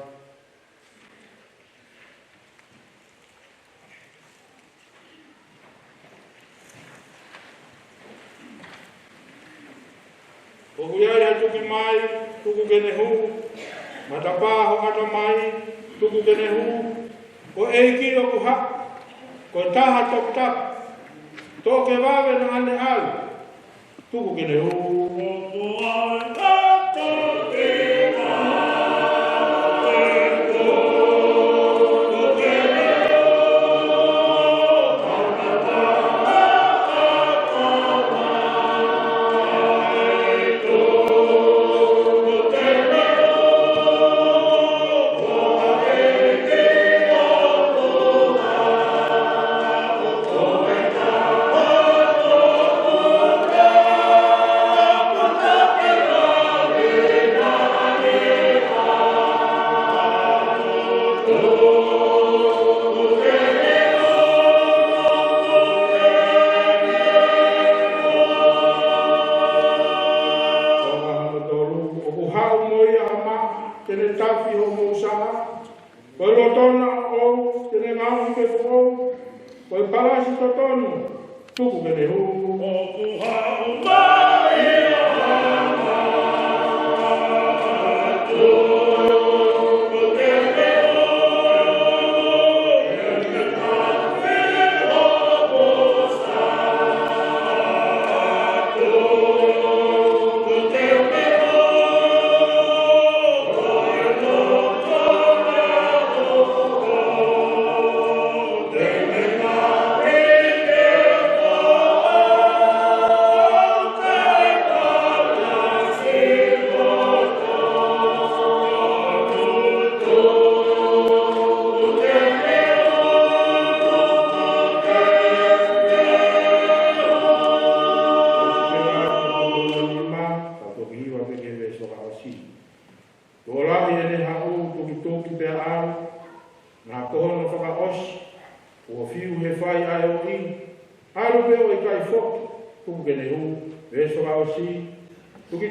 Oku iai a tuki mai, tuku kene hu, matapā ho kata mai, tuku kene hu, ko eiki o ku ha, ko taha tok tak, toke wawe na ane alu, tuku kene hu. Oku ai tato ke tuku kene hu. Oku hau mai a hama, tuku kene hu. Kene kawe o posta, tuku kene hu. Koe no tona tuku, kene kawe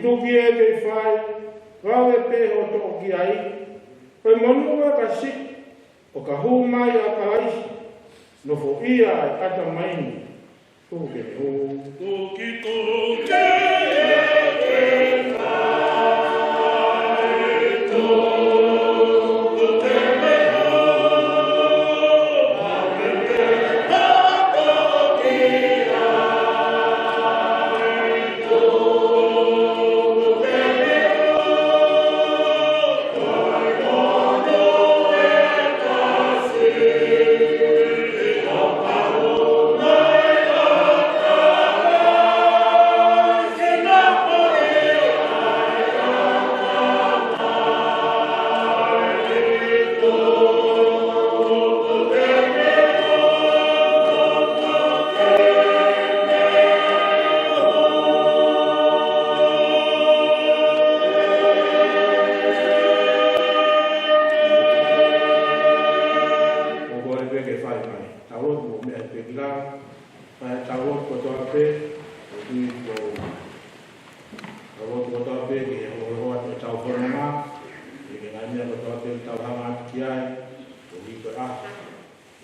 tuki e ke whai, rawe pe o to ki ai, koe monua ka si, o ka hu mai a ka aisi, no fo ia e kata maini, tuki e hu. Tuki tuki e ke whai, tuku kene hu, rawe pe o to ki ai. Kalau ko toa te tau hanga atu ki ai, o i koe a,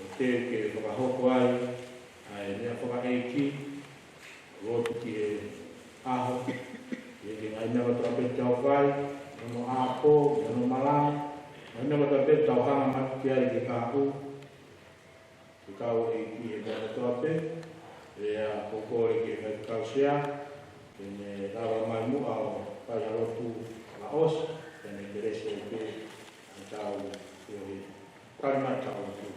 o te ke whakahoko ai, ai nea whaka eiki, rotu ki e aho, e ke ngai nea ko toa te tau whai, no apo, no malai, ngai nea ko toa te tau hanga atu ki ai ki kāhu, ki kāu eiki e nea ko toa te, e a kokore ke ngai kau sea, e ne rawa mai mua o pai harotu la os, tēnei te rese o te tau o he karima tau o te.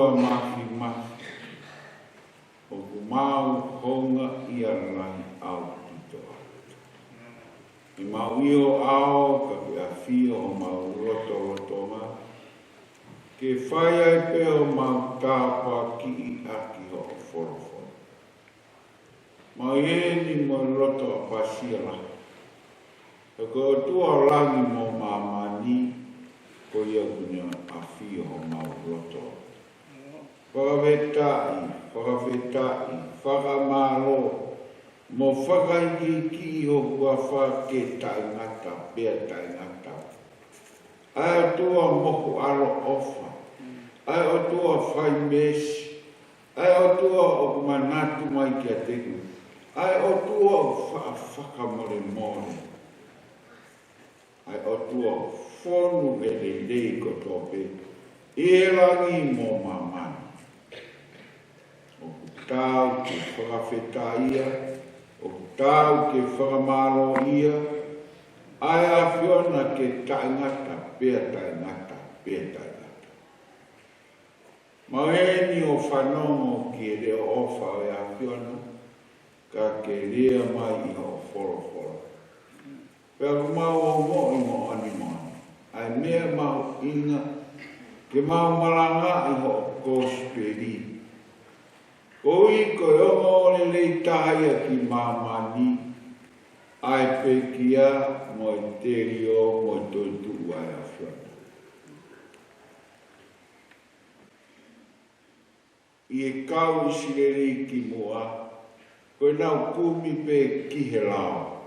tua mahi o ku mau honga ia rai au tito. I mau io ao ka ki a fio o mau roto ma. Ke whai ai pe o mau tāpua ki i aki ho o whorofo. Mau ni mo roto a pasiala. E ko o tua langi mo mamani ko ia kunia a fio o mau roto. Whakawetai, whakamaro, mo whakaiki ho kua whake taingata, pia taingata. Ai o tua moku aro ofa, ai o tua whai mesi, ai o tua o manatu mai kia teku, ai o tua o whakamore more, ai o tua whonu lei ko tope, e rangi mo mamani. Tau ke whakawheta ia, o tau ke whakamaro ia, ai a whiona ke taingata, pia taingata. Maeni o whanongo ki reo ofa o a whiona, ka ke rea mai i ho whoroforo. Pea mau o mo i mo animoni, ai mea mau inga, ke mau malanga i ho kosperi. Oi ko ongo le le taia ki mamani ai pekia mo terio mo totu ai afana. I kau sireri ki moa ko nau kumi pe ki he lao.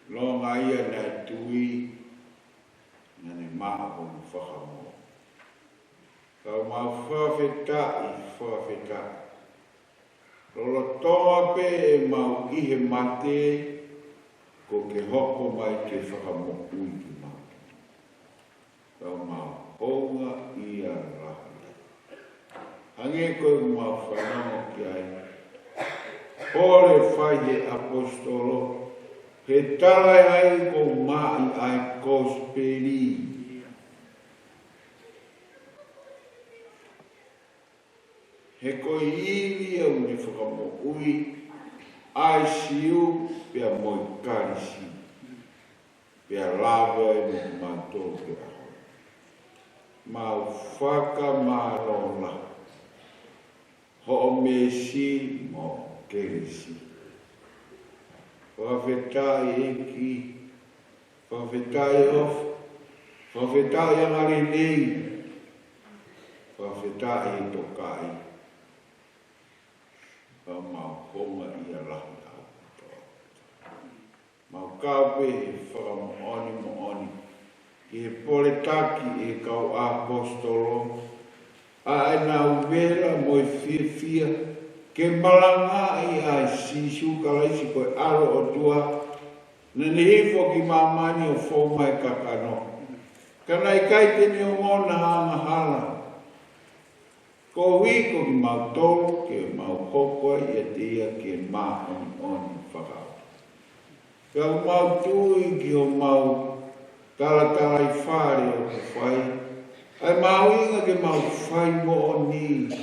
Longa ia na tui nane maa o mwhakamo. Kau mau whawhetai. Lolo toa pe e mau ihe mate ko ke hoko mai ke whakamokui ki mate. Kau mau honga ia rahi. Hange koe mau whanongo ki ai. Pore whai he apostolo, he talai ai ko mai ai kosperi. He koe iwi au ni whakamo ui, ai siu pia moi karisi, pia lawa e mo mantou pia hoi. Mau whakamarona, ho o mesi mo kerisi. Whawhetai eki, whawhetai of, whawhetai angari nei, whawhetai tokai. Kau mau honga ia lahi au toa. Mau kawe he whakamooni mooni. Ki he pole taki e kau apostolo. A e nā uvera mo e fia ke malanga i a sisu kalaisi koe aro o tua. Na nehifo ki mamani o fōmai kakano. Kana i kaiteni o ngona hanga hala. Ko hui ko ki mau tolu ke mau kokoa i a tia ke maa oni whakao. Kau mau tui ki o mau talatala i whare o te whai. Ai mau inga ke mau whai mo oni.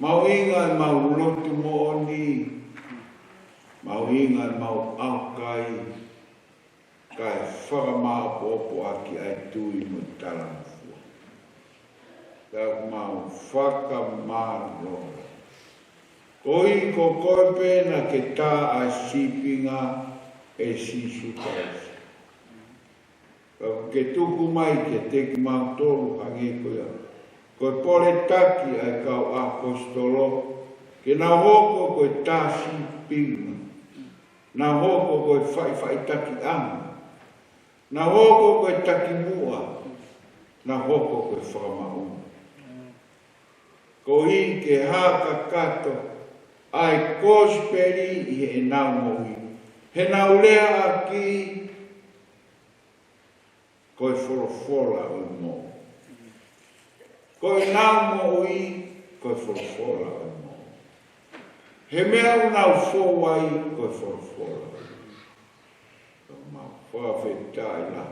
Mau inga e mau lotu mo oni. Mau inga e mau aukai. Kai whakamaa popo aki ai tui mo talangu. Kau mau whakamaro. Koi ko koe pēna ke tā a sipinga e sisu kaisi. Kau ke tuku mai ke teki mau tolu hange koea. Koe pole taki ai kau apostolo. Ke nā hoko koe tā sipinga. Nā hoko koe whai taki anga. Nā hoko koe taki mua. Nā hoko koe whakamaunga. Ko hi ke haka kato, ai kosperi i he nau mohi. He nau lea aki, koe whorofora o mo. Koe nau mohi, koe whorofora o mo. He mea o nau whowai, koe whorofora o mo. Ko mau whawhetai la.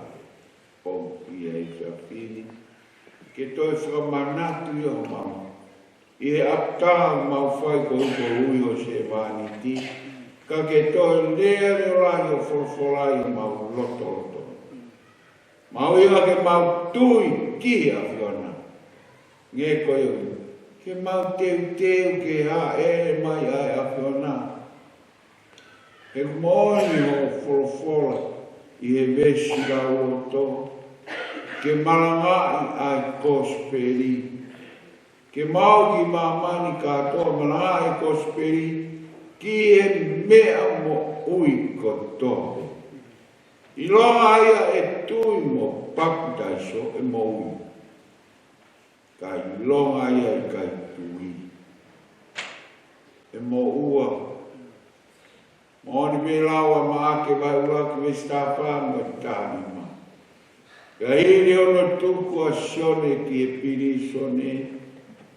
o ia i whiawhiri. Ke toi whamanatu i o mau. I he aptaha mau whai ko ui o se vani ti. Ka ke toi lea leo lai o wholwholai mau loto loto. Mau iwa ke mau tui ki a whiona. Nge koe ui. Ke mau teu teu ke ha ere mai ai a whiona. He moni o wholwhola i he vesi la uoto. Ke marangai ai kosperi. Ke mau ki mamani katoa marangai kosperi. Ki e mea mo ui kotohe. I longa ia e tui mo pakutaiso e mo ui. Ka i longa ia i kai tui. E mo ua. Mo ni me lawa ma ake vai ua ki me stapa mo i tāni ma. Ka hiri ono tuku a sione ki e piri sone.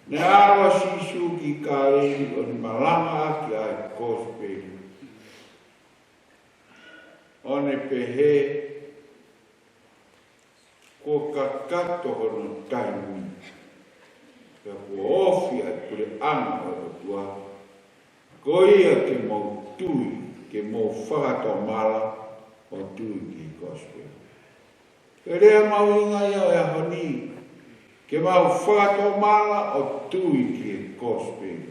Ne awa sisu ki kāri o ni malanga ake ai kosperi. One pehe ko kakato hono taimi. Ka kua ofi ai kure anga o tua. Ko ia ke mau tui, ke mau whakato mala o tui ki kosperi. Ke rea mau inga ia e honi. Ke mau whakato mala o tui ki kosperi.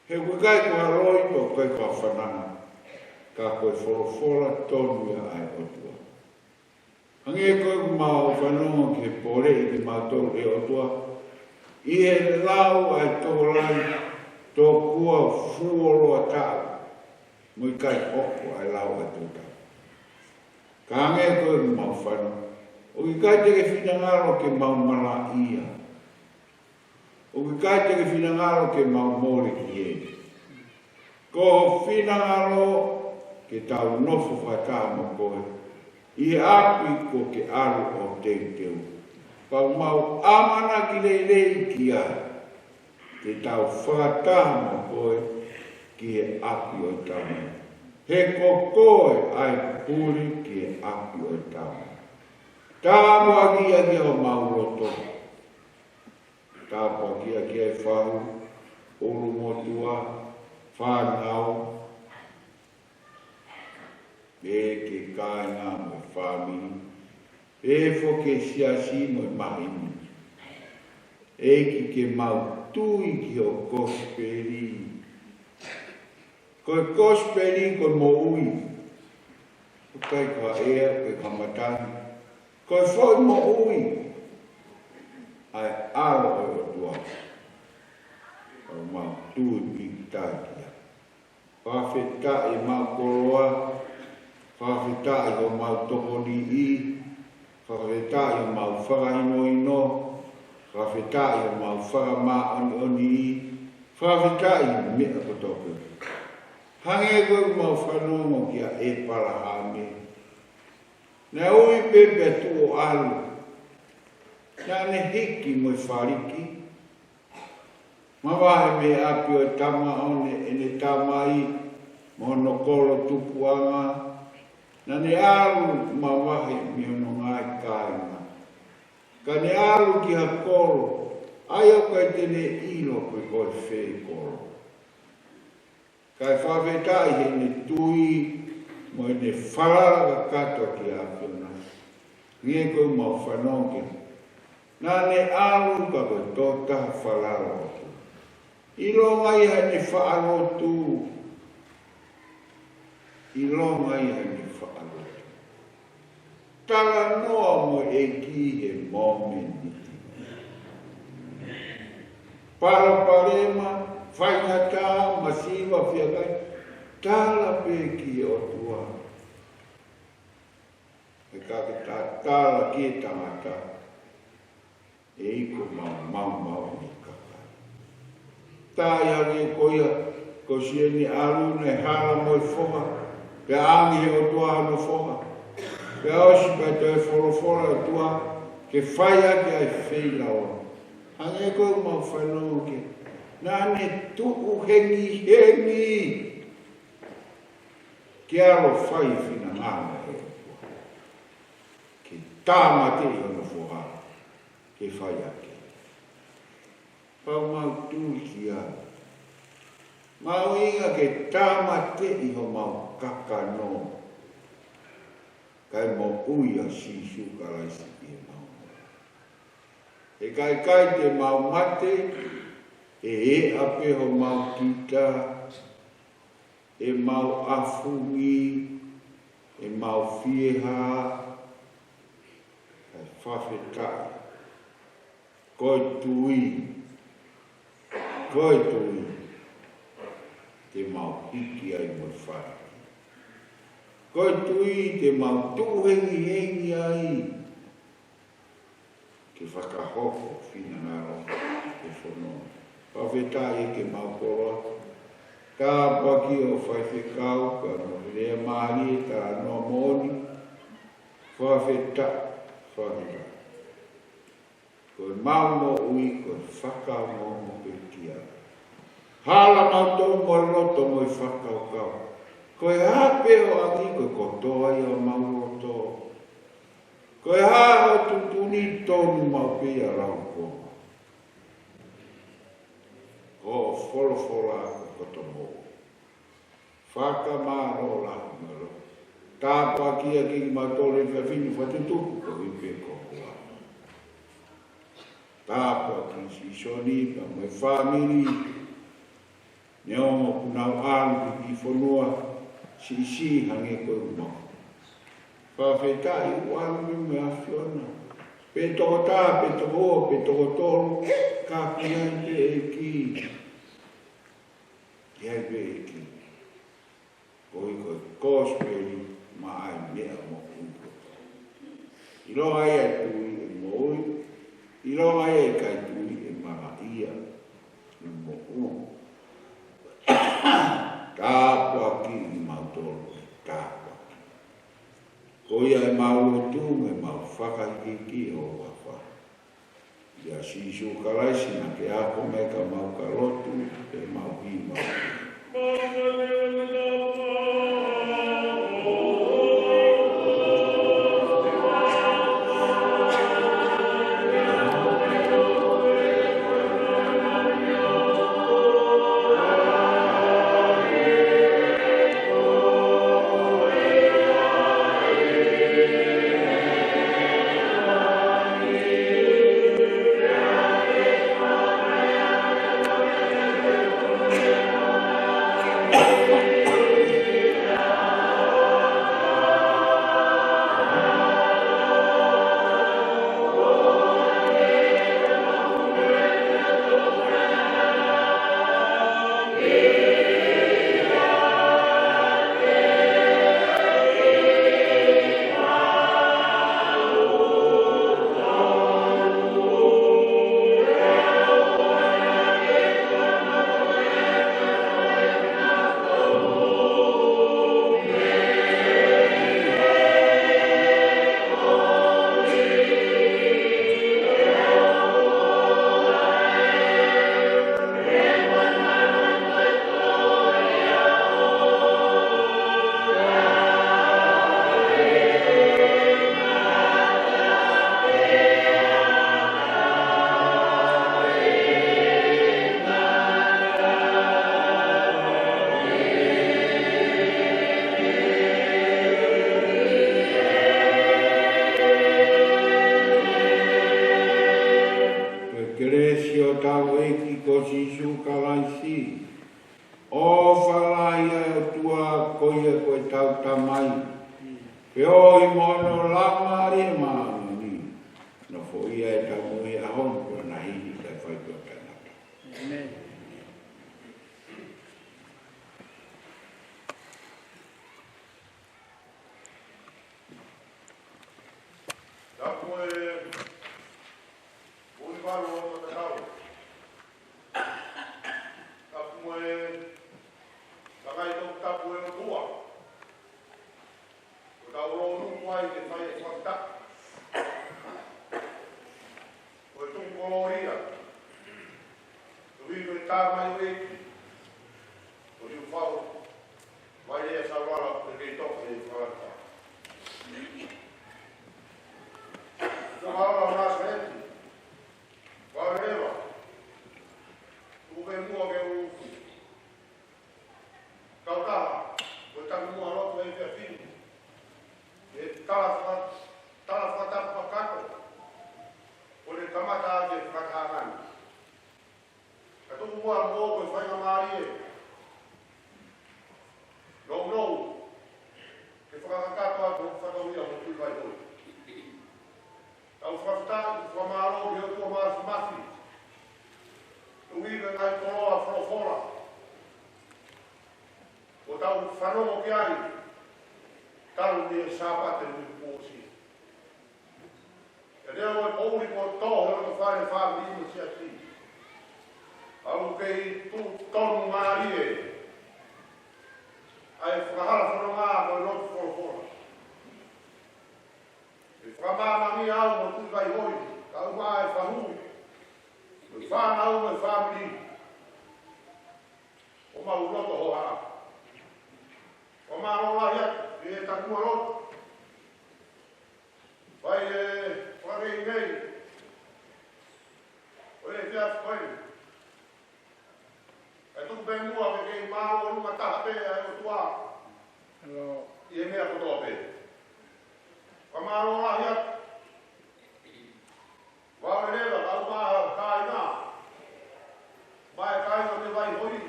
He kua kai kua roi o kai kua whananga. Ka koe wholofola tonu ia ai o tua. Hange koe mau whanonga ke pore i te mātou e o tua. I he lau ai tōlai tō kua fuoloa tāu. Mui kai oko ai lau ai tō tāu. Ka hange koe mau whanonga. O ki kai teke whinangaro ke mau mala ia. O ki kai teke whinangaro ke mau mōre ki e. Ko whinangaro ke tau nofo whata mo koe. I api ko ke aru o teu. Pau mau amana ki leilei ki ai. Ke tau whata mo koe ki e api o tau. He ko koe ai puri ki e api o tau. Tāmo aki aki o mau roto. Tāpo aki aki e whahu. Uru motua. Whanau. E ke kāinga mo whāmini. E fo ke siasi mo mahini. E ki ke mau tui ki o kosperi. Koe kosperi koe mo ui. Kai kua ea, koe kamatani. Koe foi mo ui. Ai alo o tua. Koe mau tui ki tākia. Whawheta e mau koroa. Whawhetai o mau tohoni i, whawhetai o mau whakaino ino, whawhetai o mau whakamā oni i, whawhetai mea kotoku. Hange koe mau whanongo kia e parahame. Nā ui pepe tu o alu, nā ne hiki mo i whariki. Mawahe me api o tama one e ne tamai, mono kolo tupuanga, na ne alu mawahe mi ono ngai kāinga. Ka ne alu ki ha koro, ai o kai tene ilo koe koe whee koro. Kai whawhetai he ne tui, mo ne wharara kato ki a whina. Ngie koe mau whanonge. Nā ne alu ka koe tōta wharara o tu. Ilo ngai ha ne whaarotu. Ilo ngai ha ne whaalotu. Tala noa mo e ki he momenti. Paraparema, whaingata, masiva, whiakai, tala pe ki o tua. E kake tā tala ki e tangata. E iko mau ni kakai. Tā iangi koia, ko sieni alu ne hala mo e whoha. Pe angi he o tua hano whoha. Pe osi pe te wholofora o tua, ke whaia ki ai whila o. Hange koe mau whanau ke. Nāne tuku hengi. Ke aro whai whina ngāna e o tua. tāma te i ono fuhara, ke whai ake. Pau mau tū ki a. Mau inga ke tāma te i ho mau kakano. Kai mo uia si su karaisi i mau. E kai te mau mate, e ape ho mau kita, e mau afungi, e mau fieha, kai whawhetai. Koi tui, te mau hiki ai mo whai. Koi tui te mau tuhengi ai, ke whakahoko whina ngaro e whono. Whawhetai e ke mau koroa, ka paki o whaiwhekau, ka no rea mahi, ka no moni, whawhetai. Koe mau mo ui, koe whakau mo koe kia. Hala mau tō mo roto mo i whakau kau. Koe hape o angi, koe kotoa i o mau roto. Koe ha o tutuni tonu mau pia rauko. Ko wholofola koe kotomo. Whakamaro la maro. Tāpua kia ki matore whiawhinu whatutuku koe ipe kokua. Tāpua ki si soni pa mai whamiri. Ne ongo punau alu ki whanua si hange koe umau. Whawhetai ualu me awhiona. Pe toko tā, pe toko o, pe toko tolu, ka piai pe e ki. Kiai pe e ki. Koe koe kōsperi ma ai mea mo kuko. I roa ai ai tui e moi, i roa ai ai kai tui e mara ia. I mo kuko. Tāpua ki i mautoro e tāpua ki. Koia e mau tū me mau whakahiki o wawha. Ia sisu karaisi na ke ako me ka mau karotu e mau hi mau ki. tala whakatapa kato. O le kamata ke whakatangan. Ka tuku mua mō koe whainga maari e. No. Ke whakakato atu whakawia mo tui vai hoi. Tau whakataki whamaro ki o tua maasi mafi. Tuiga ngai koroa whorofora. O tau whanongo ki ari. Taru ni e sāpate ni pōsi. E reo e pōri ko tō heo to whare whāmi ino si ati. Au kei tū tonu maari e. Ai whakahara whanonga ko e lotu whorofora. E whamama mi au mo tui vai hoi. Kau maa e whahui. Me whanau me whamiri. O mau roto ho haa. O maa rola hiatu. E takua roto. Vai e wharei nei. O e te afu koe. E tuku pe mua pe kei maa o runga taha pe e o tua. I e mea kotoa pe. Wa maa rola hiatu. Wa o rewa kau maa kai ngā. Mai kai ngā me vai hoi.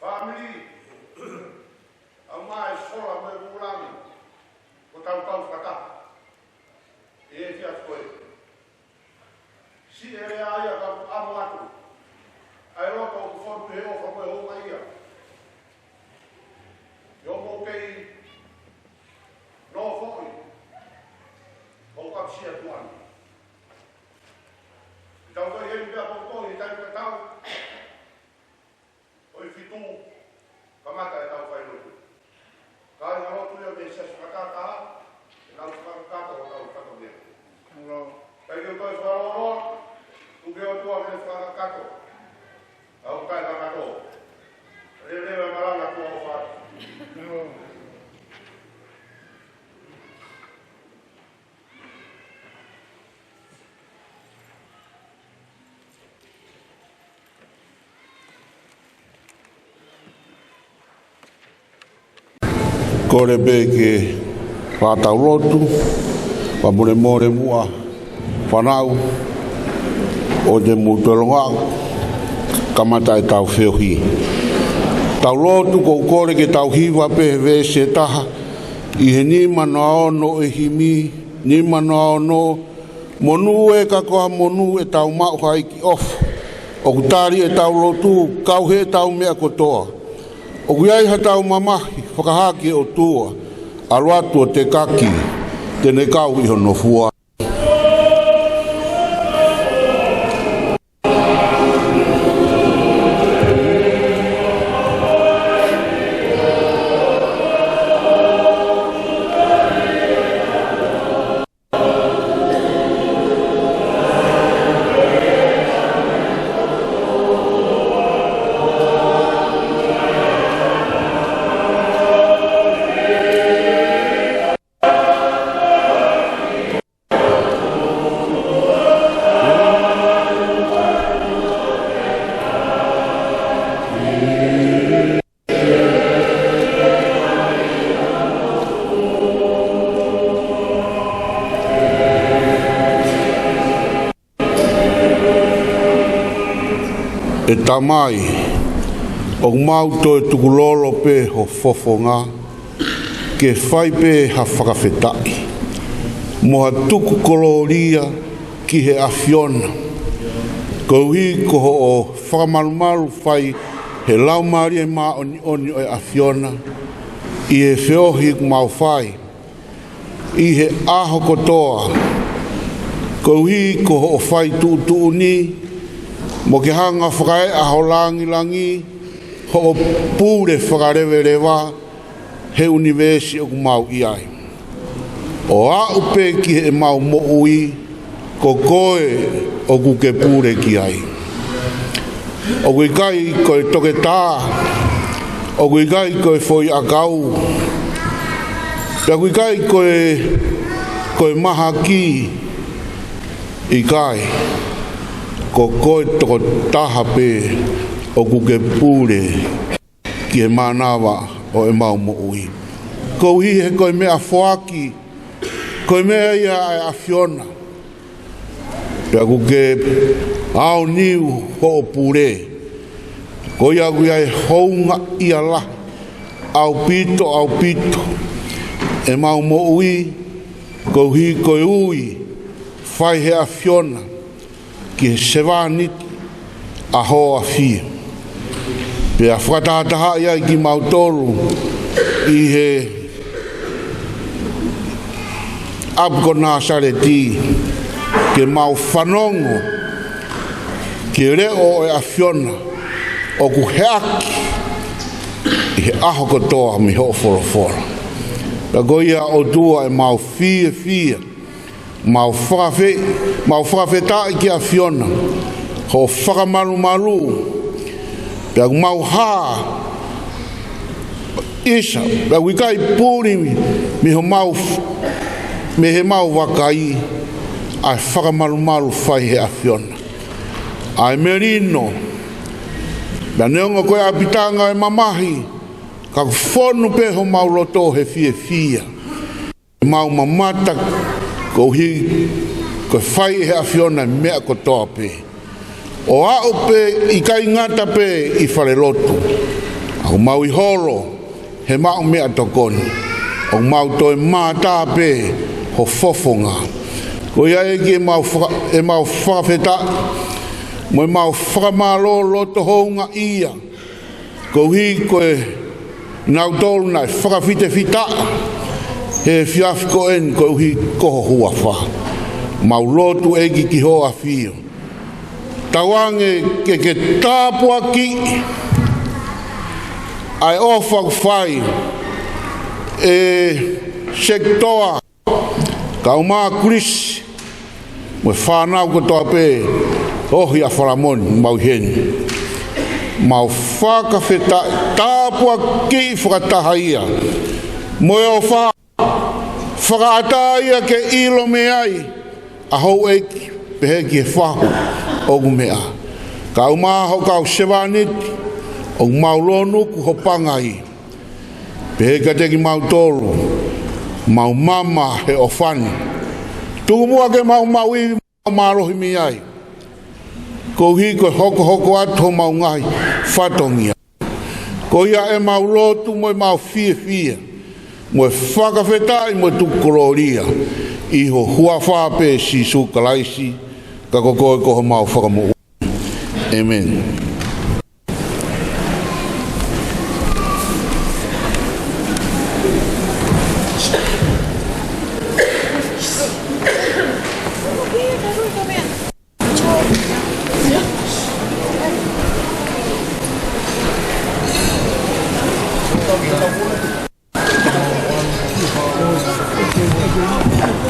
Family. Au mai sola mo e bulangi. Ko tau whakata. E te atu koe. Si e rea ia ka amu atu. Ai roto o whonu he ofa mo e honga ia. Yo mo kei no whoi. O kapsia tuani. Tau koe hei mea pokoi e tai katau. O i fitu. Kamata e tau whainotu. Kai ngā rotu ia me se whakata, e nau whakata o tau whakamea. Kai ki o toi wharoa, tu ke o tua me whakakato. Au kai whakato. Rewe maranga tua o whare. Kore be ke whātau rotu, whamure more mua whanau, o te mūtuelonga, kamata e tau whiohi. Tau rotu ko kore ke tau hiwa pe ve se taha, i he ni mana ono e himi, ni mana ono, monu e kakoa monu e tau mau hai ki off, o kutari e tau rotu, kau he tau mea kotoa. O kuiai ha tau mamahi, whakahaki o tua, aruatu o te kaki, tene kau iho no fua. E tamai, o mau to e tukulolo pe ho fofonga, ke whai pe ha whakawhetai. Moha tuku koloria ki he awhiona. Kouhi ko ho o whakamarumaru whai he laumari e maa oni oni o e awhiona. I he whiohi mau whai. I he aho kotoa. Kouhi ko ho o whai tu ni. Mo ke hanga whakae aho langi, ho o pūre whakarewe rewa, he universi o ku mau iai. O a upe ki he mau mo ui, ko koe o ku ke pūre ki ai. O kui kai koe toke tā, o kui kai koe foi a kau, o kui kai koe maha ki i kai. Ko koe toko taha pe o ku ke pūre ki e manawa o e mau mo ui. Ko kou hi he koe mea whoaki, koe mea ia e a Fiona. Pea ku ke au niu ho o pure. Ko ia ku ia e hounga ia la. Au pito. E mau mo ui, kou hi koe ui, whai he a Fiona, ki he sewaniti, a ho a fia. Pea whakatataha ia ki mau tolu, i he Abkona Sareti, ke mau whanongo, ke reo e a Fiona, o ku heaki, i he aho kotoa mi ho whorofora. Ka goia o tua e mau fia, mau whakawheta i ki a Fiona, ho whakamaru, pea mau haa, isa, pea wikai pūri mi ho mau, me he mau wakai, ai whakamaru whai he a Fiona. Ai merino, pea neonga koe a pitanga e mamahi, ka whonu pe ho mau roto he fia. Mau mamata ko hi ko whai he a Fiona mea kotoa pe. O au pe i kai ngata pe i whare roto. Au mau i horo he mau mea tokoni. O mau toi mata pe ho fofonga. Ko ia e ki e mau whakawheta. Mo e mau whakamalo roto hounga ia. Ko hi koe nau tolu nai whakawhite whita he whiafiko en ko uhi koho hua wha. Mau lotu egi ki hoa whio. Tawange ke tāpua ki ai ofa whai e sektoa ka umā Chris mo whanau ko toa pe ohi a wharamoni mau heni. Mau whakawheta tāpua ki whakataha ia. Moe o whakaata ia ke ilo me ai. A hou eki pehe ki e whahu o mea. Ka umaho kau sewaniti o mau lonuku ho pangai. Pehe ka teki mau tolu. Mau mama he o whani. Tukumua ke mau i mau marohi mi ai. Ko hi ko hoko ato mau ngai whatongia. Ko ia e mau lotu mo e mau fia. Mo e whakawhetai mo e tukororia. Iho hua whape si sukalaisi. Ka kokoe koho mau whakamu. Amen.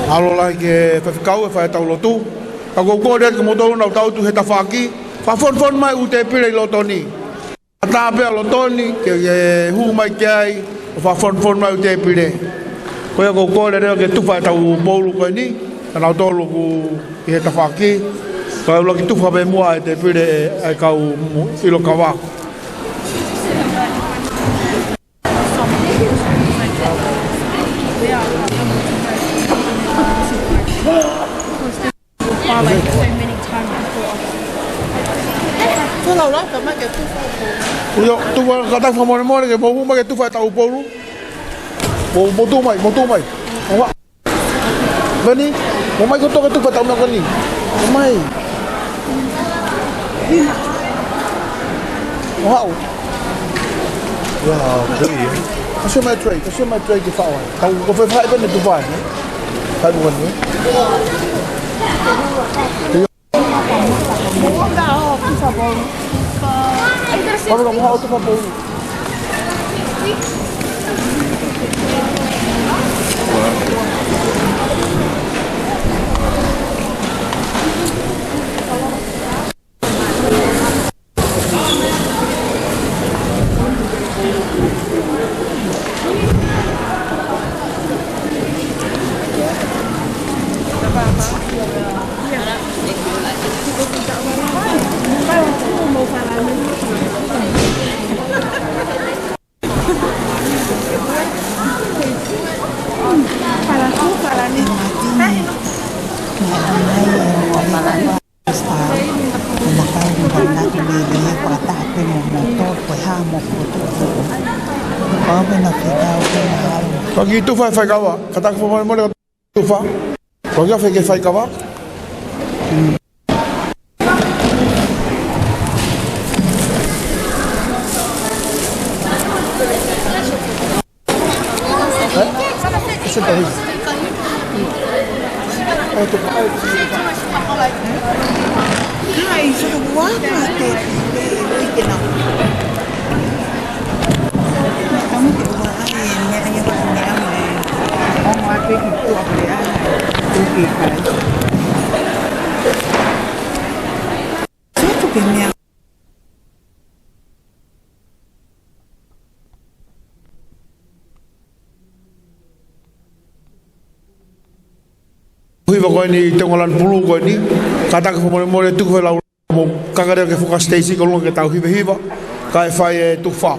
Alo lai ke whawhikau e whae tau lotu. Ka koukou rea ke motoru nau tau tu he tawhaki. Whawhon mai u te pire i lotoni. A tāpea lotoni ke hu mai ke ai. Whawhon mai u te pire. Koea koukou rea ke tuwha e tau moulu koe ni. Ka nau tolu ku i he tawhaki. Ka ula ki tuwha pe mua e te pire e kau ilo kawako. Like so many times before. Kalau lah, kami ke tu. Uyo, tu kata famone ke mau mai tu fa tau polu. Mau tu mai. Awak. Bani, mau mai ko to tu fa tau nak ni. Mai. Wow. Wow, beri. Kasih mai tray ke fa. Tau ko fa fa ben tu fa. Fa bukan ni. Vamos lá, vamos outro vapor. Pagi tu fai kawa. Kata ko mo tu fa. Pagi fai kawa. Hui va koe ni tengolan pulu koe ni kata ke more tu koe lau mo kagare ke foka station ko longa ke tau hiva kai fai tu fa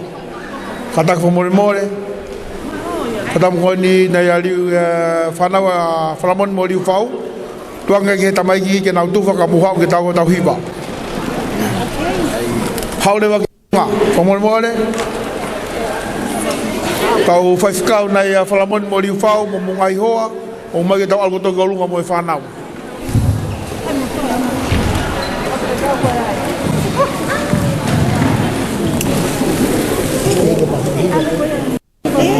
kata ke more kata mo ni na yali fana wa flamon mo liu fau tuanga ke tamai ki ke nau tu fa ka buha ke tau hiva hau le wa ka more tau fai kau na ya flamon mo liu fau mo ngai hoa o mai tau algo to golunga mo fanau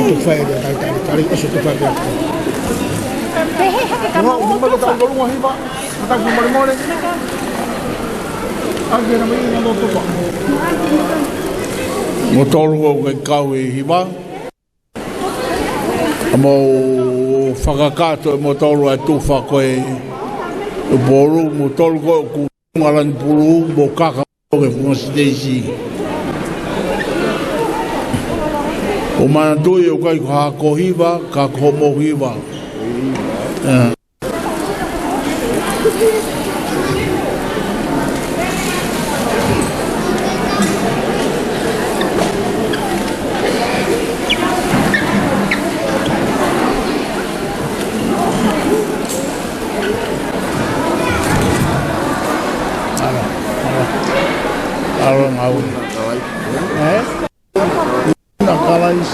tu fai dia tari o tu fai dia mo mai tau golunga hiba tak mo age na mai no to pa mo tolu ke kau hiba mo whakakato e mo tolu e tuwha koe e boru mo tolu koe ku ngalan pulu mo kaka koe whangasitesi o mana tui o kai ka kohiwa ka komohiwa Arang awal. Nak kalais.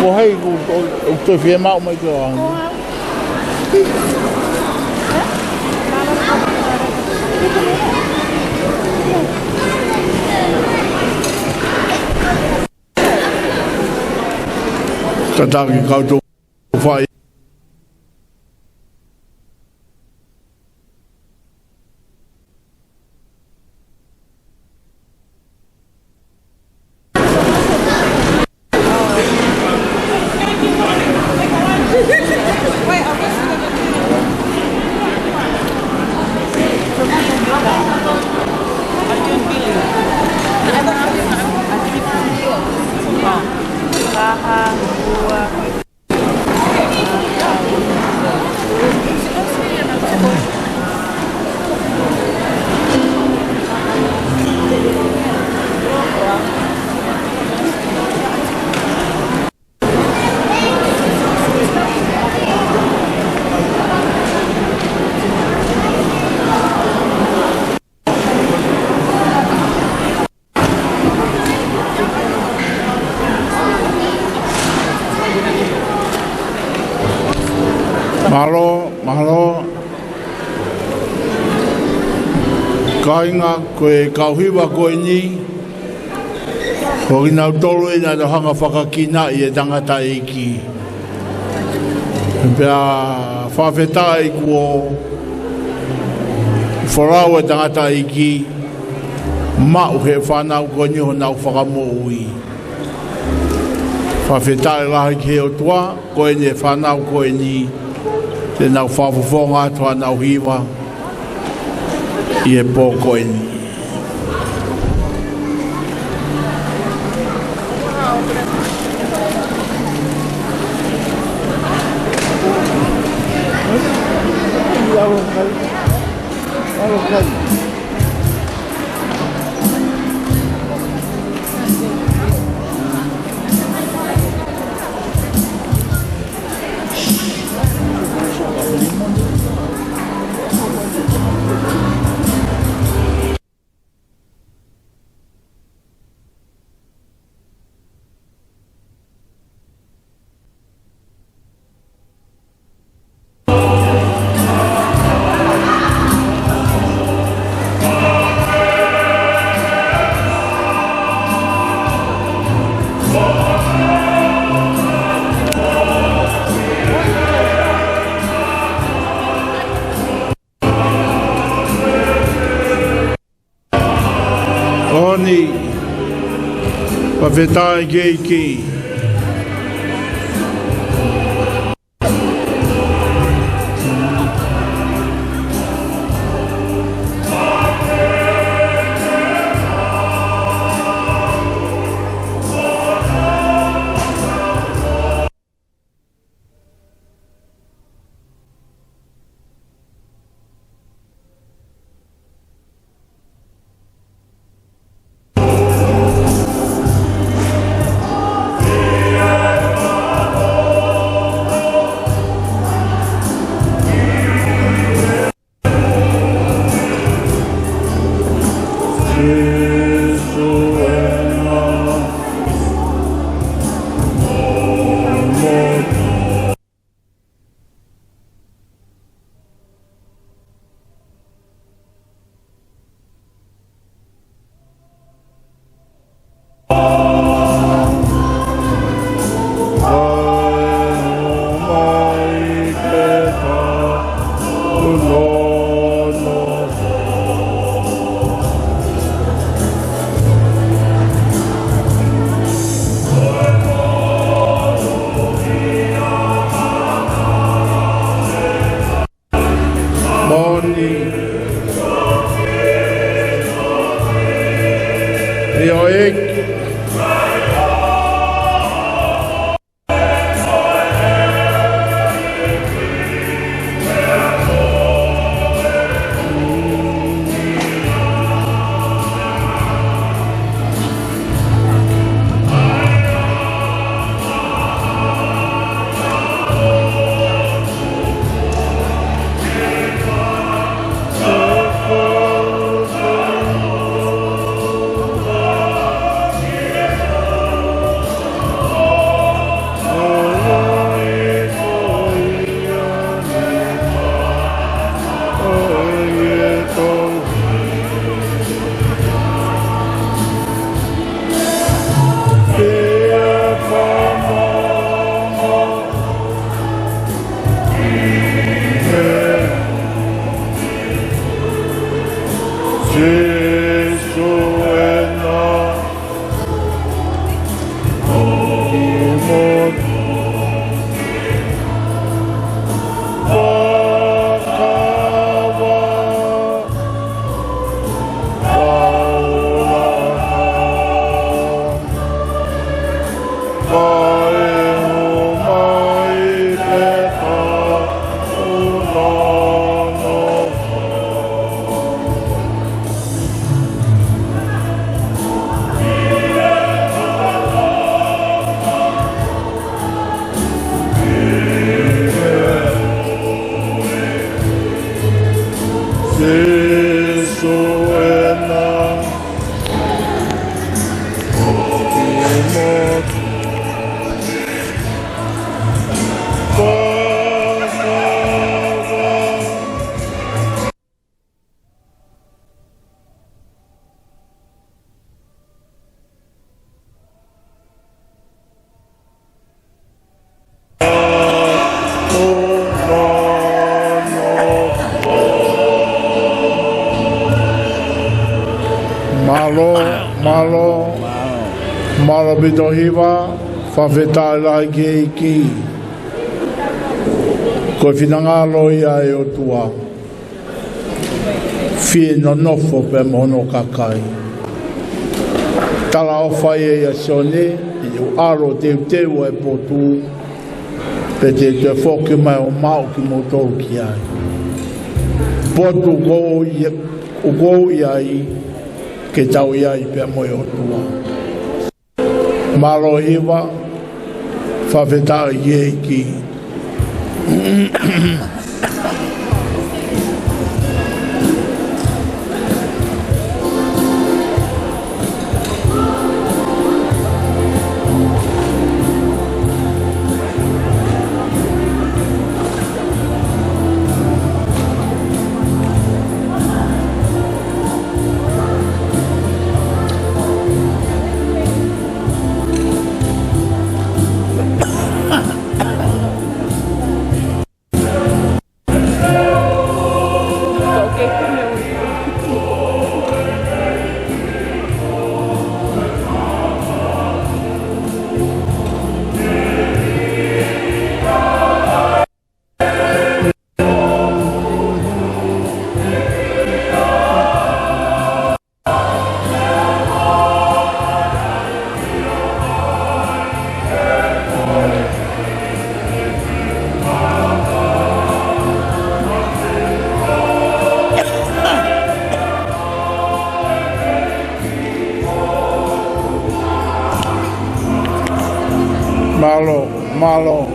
Ko hai o te fie mau mai ko ang. Tataki kau tu fai. Mahalo. Kainga koe kauhiwa koe ni. Ko ina tolu e na hanga whakakina i e tangata e ki. Pea whawheta i kua wharau e tangata i ki. Mau he whanau ko ni ho nau whakamo ui. Whawhetare lahi ke o tua, ko e ne whanau ko e ni, te nau whawhawhonga toa nau hiwa, i e pō ko e ni. Oni, whawhetai geiki. Malo. Malo bitohiwa. Whawheta lai ke iki. Koe whinangalo ia e o tua. Fie no nofo pe mono kakai. Tala o whai e a sione, i o aro te teu e potu, pe te whoke mai o mau ki motoru ki ai. Potu o kou i ai, ke tau i ai pe moe o tua. Malo hiwa, whawheta i e ki. Malo.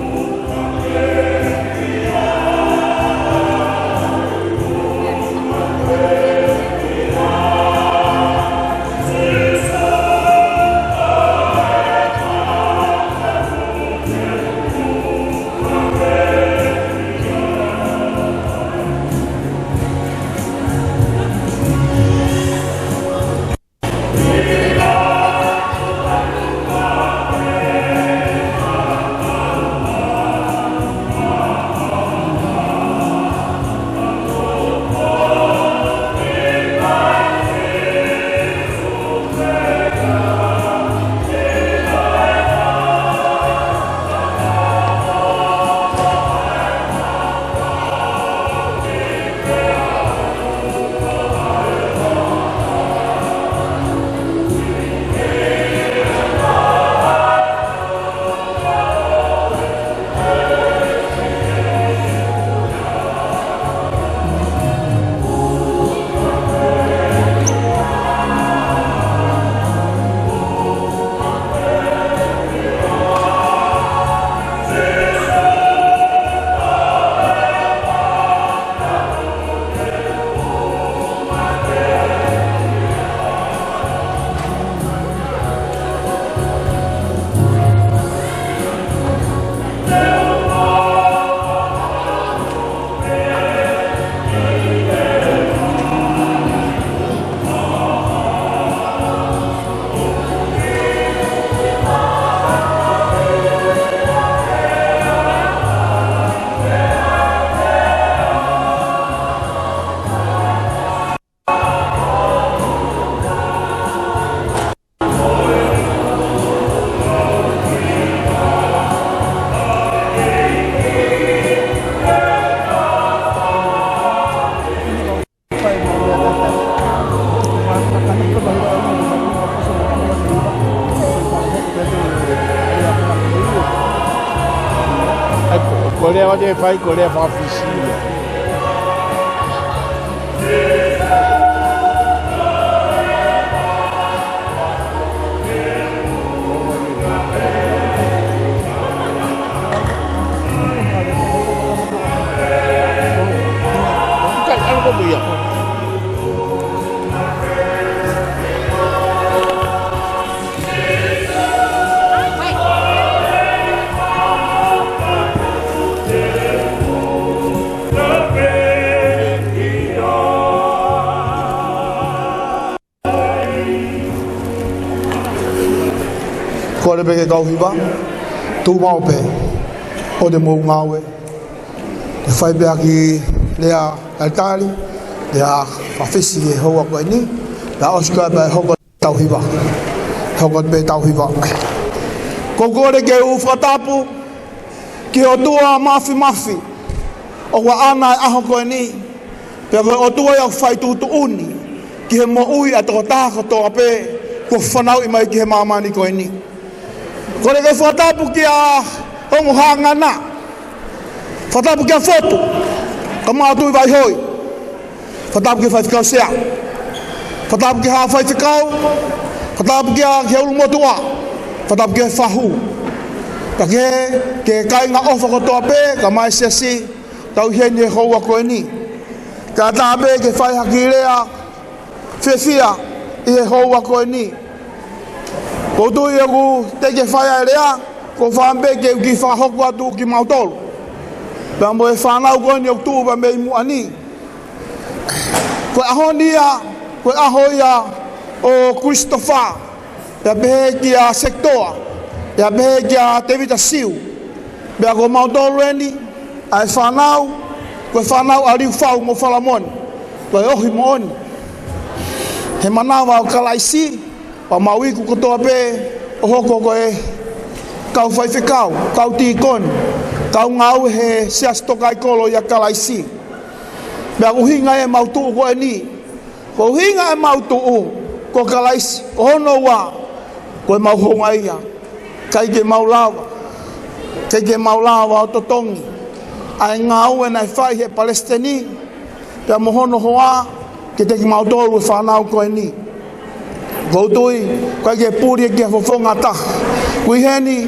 Korea de fai Korea fa oficina. Kore pe ke kauhiwa, tu mau pe, o de mo ngawe, te whai pe aki lea altari, lea whawhisi e hoa koe ni, la oskua pe hoko kauhiwa. Hokot be tau hiwa. Kokore ke u whatapu, ki o tua mafi. O wa ana aho koe ni, pia koe o tua iau whai tūtu uni, ki he mo ui a toko taha kotoa pe, ko whanau i mai ki he mamani koe ni. Kore ke whatapu ki a hongo hanga na, whatapu ki a whotu, ka mātui vai hoi, whatapu ki whaifikau sea, whatapu ki haa whaifikau, whatapu ki a ke ulu motua, whatapu ki a whahu, ka ke kai ngā ofa kotoa pe, ka mai siasi, tau heni e houa koe ni. Ka tāpe ke whai haki rea, whiawhia i he houa koe ni. Ko tui e ku te ke whai ai rea, ko whambe ke uki whahoku atu ki mautolu. Pea mo e whanau koe ni oktuba me i mua ni. Koe aho nia, koe aho ia o Christopher, pea pehe ki a Sektoa, pea pehe ki a Tevita Siu, pea ko mautolu eni, ai whanau, koe whanau a riu whau mo whalamoni, koe ohi mo oni. He manawa o kalaisi, pa mauiku kotoa pe, o hoko koe kau whaiwhikau, kau tīkoni, kau ngau he sias tokai kolo ia kalaisi. Mea uhinga e mautuu koe ni, ko uhinga e mautuu, ko kalaisi, ko hono wā, koe mauhonga ia, kai ke maulawa o totongi, ai ngau e nai whai he Palestini, pia mohono hoa, ke te ki mautolu e whanau koe ni. Koutui, koe ke pūri e kia whawhonga taha. Kui heni,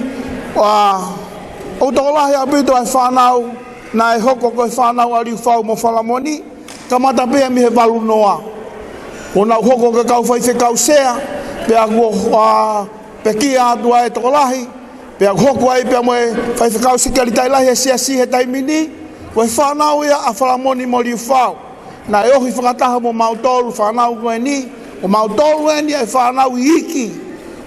o tokolahi a pito ai whanau, na e hoko koe whanau a riu whau mo whalamoni, ka matapea mi he walu noa. O nau hoko ke kau whaiwhekau sea, pia kua pekia atua e tokolahi, pea hoko ai pea moe whaiwhekau sikari tailahi e siasi he taimini, koe whanau ia a whalamoni mo riu whau. Na e ohi whakataha mo mautolu whanau koe ni, o mautolu e ni e whanau i iki,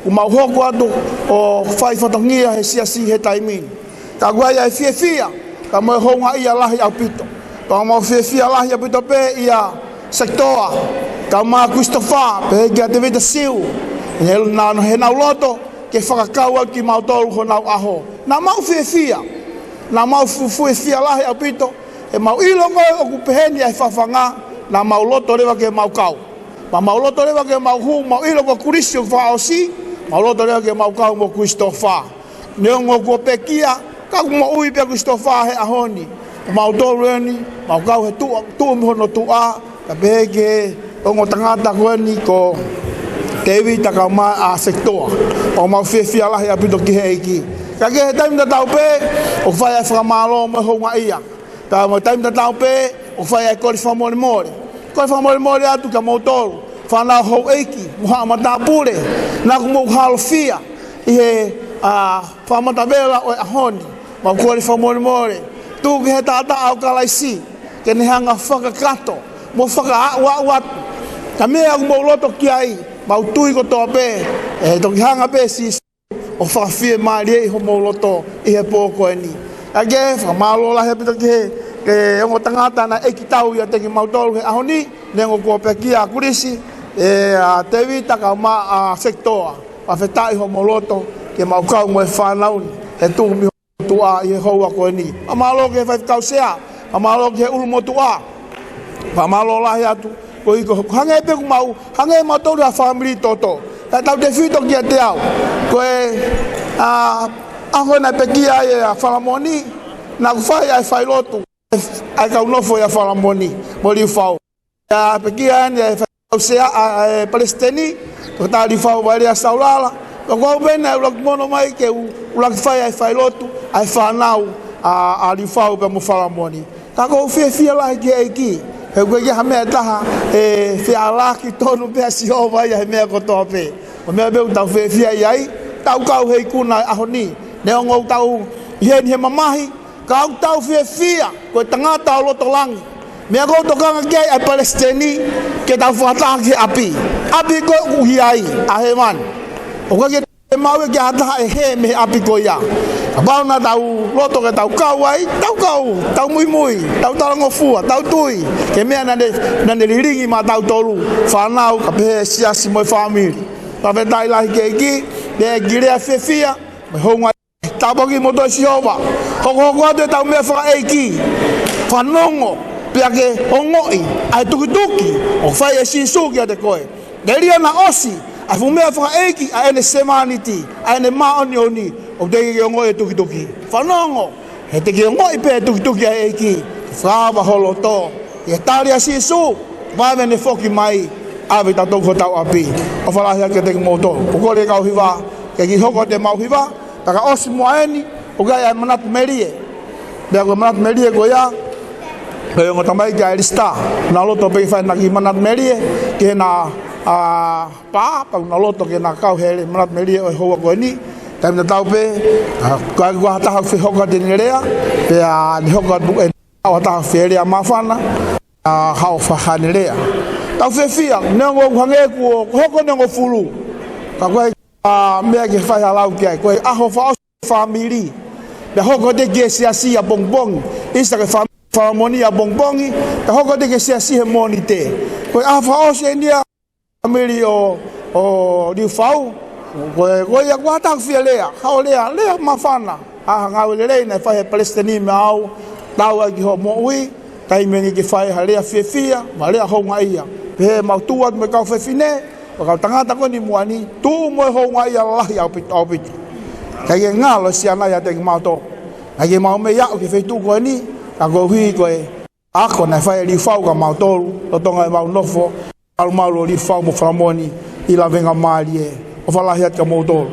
o mauhoko atu o whaiwhatongia he siasi he taimini. Ka guai ai whiawhia, ka moe honga ia lahi au pito. Ka mo whiawhia lahi au pito pe ia Sektoa, ka ma Christopher, pe he kia te vita siu, he nau loto, ke whakakau au ki mautolu ho nau aho. Na mau whiawhia, na mau whiawhia lahi au pito, e mau ilongo o kupeheni ai whawhanga, na mau loto rewa ke mau kau. Ma mau loto rewa ke mau hu, mau ilongo kurisi o whaosi, mau loto rewa ke mau kau mo Christopher. Neongo kua pekia, ka kuma ui pia Christopher he ahoni. Mau tolu eni, mau kau he tua mihono tua, ka pehe ke ongo tangata kueni ko tewi taka ma a Sektoa. O mau whiawhia lahi a pito ki he iki. Ka ke he taimita tau pe, o whai ai whakamalo me honga ia. Ta mo taimita tau pe, o whai ai kori whamore. Kori whamore atu ka mautolu. Whanau hou eiki, muha matapure, na kumo halofia, i he whamatawela o ahoni, mau kori whamore. Tu ke he tata au kalaisi, ke ne hanga whakakato, mo whakaawatu. Ka mea kumo loto ki ai, mau tui ko toa pe, e toki hanga pe si o whakawhie maari e homo loto i he pōko e ni. Ake, whakamalola he pita ki he, ke ongo tangata na eki tau ia teki mautolu he ahoni, nengo kua pekia kurisi, e tewi taka ma a Sektoa, a whetai homo loto, ke maukau mo e whanauni, e tumi homo tua i he houa koe ni. A malo ke whaikau sea, a malo ke ulu mo tua, a malo lahi atu, ko iko hange pe ku mau, hange mau tau da family toto, e tau te whito ki a te au, ko e aho na pekia e a whalamoni, na ku whai ai whailotu, ai kau nofo e a whalamoni, mo riu whau. A pekia e whaikau sea a Palestini, ko ta riu whau waere a saulala, ko kau bena e ulak mono mai ke ulak whai ai whailotu, ai whanau a riu whau pe mo whalamoni. Ka kou whiawhia lahi ki eiki, he koe kia hamea taha e whialaki tonu pia si hova ia he mea kotoa pe. O mea beu tau whiawhia iai, tau kau hei kuna ahoni, ne ongo tau hien he mamahi, kau tau whiawhia, koe tangata o loto langi. Mea kou tokanga kiai ai Palestini, ke tau whataha ki api. Api koe uhi ai, a he man. O koe kia e maue kia hataha e he me api koe ia. Apau na tau loto ke tau kau ai, tau mui, tau talangofua, tau tui. Ke mea nane liringi ma tau tolu, whanau ka pehe siasi moi whamiri. Papetai lahi ke iki, le girea fefia, me honga taboki moto siova. Hoko ate tau mea whaka eiki, whanongo, pia ke hongoi, ai tuki, o whai e sisu ki a te koe. Geria na osi, ai fu mea whaka eiki, ai ene semaniti, ai ene maoni oni, o te ki hongoi e tuki. Whanongo, he te ki hongoi pe tuki a eiki, whawa holo to, e tari a sisu, wawe ne foki mai, awe tatou kotau api. O whalahia ke te moto, o kore kau hiwa, ke ki hoko te mau hiwa, taka osi moaeni, o gai ai manat merie. Bea koe manat merie koe ia, koe o tamai ki ai lista, na loto pei whai naki manat merie, ke na paa, pau na loto ke na kau hele manat merie o hoa koe ni, taim na tau pe, koe kua hataha whi hoka te nirea, pea ni hoka buke au hataha whi erea mawhana, hao whahane rea. Tau whiwhia, neongo uhangeku o hoko neongo fulu, ka koe mea ke whai halau ki ai, koe aho whaosu family, bea hoko te ke siasia bongbong, isa ke whamonia bongbongi, bea hoko te ke siasia moni te. Koe aho whaosu e nia, family o riu whau, koe ia kua hataku whia lea, hao lea mawhana, aha ngau le rei, nei whai he Palestini me au, tau ai ki ho mo ui, tai mengi ki whai ha lea whiwhia, ma lea honga ia. He mautua me kau whewhine, o kau tangata koni muani, tu mo honga ia lahi au pitu. Kai e ngalo si ana ya te mato. Ai e mau me ya o ke feitu ko ni, ka go hui ko e ako na fai li fau ka mato, lo tonga e mau nofo, al mau li fau mo framoni, ila venga mali e. O fala hiat ka motor.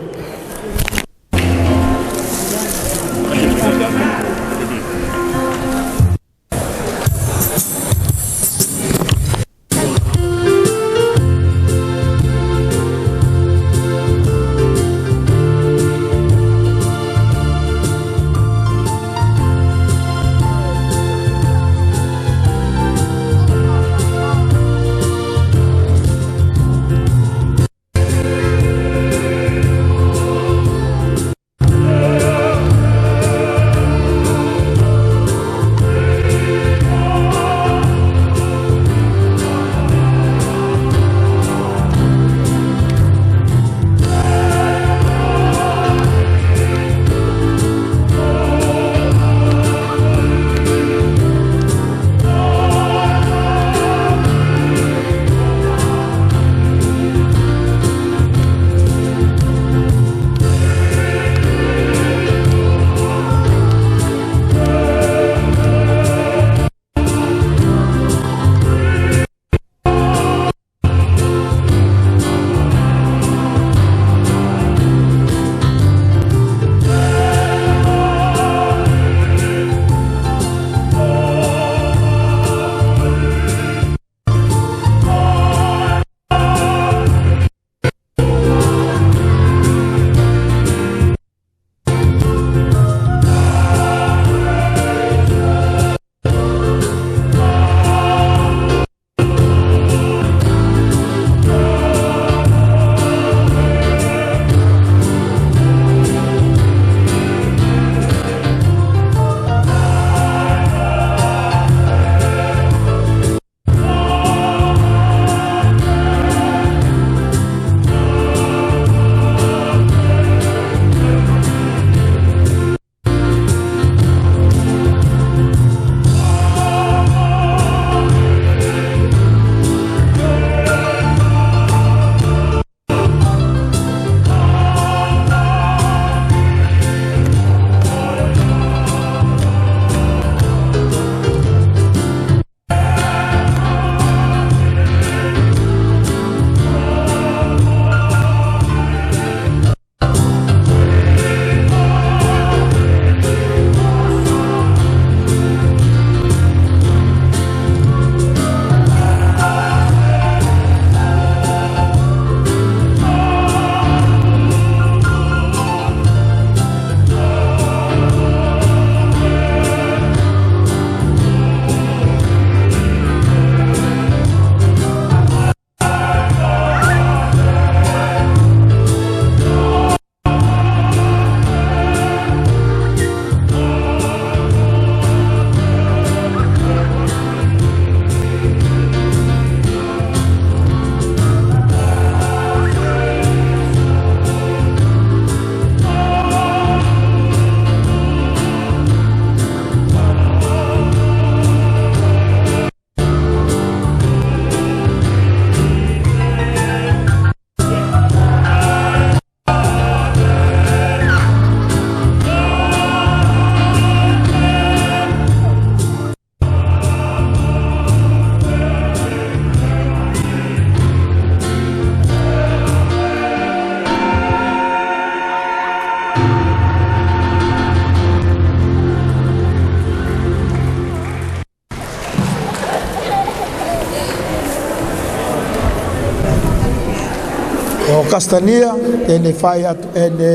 Castania, ene whai atu, ene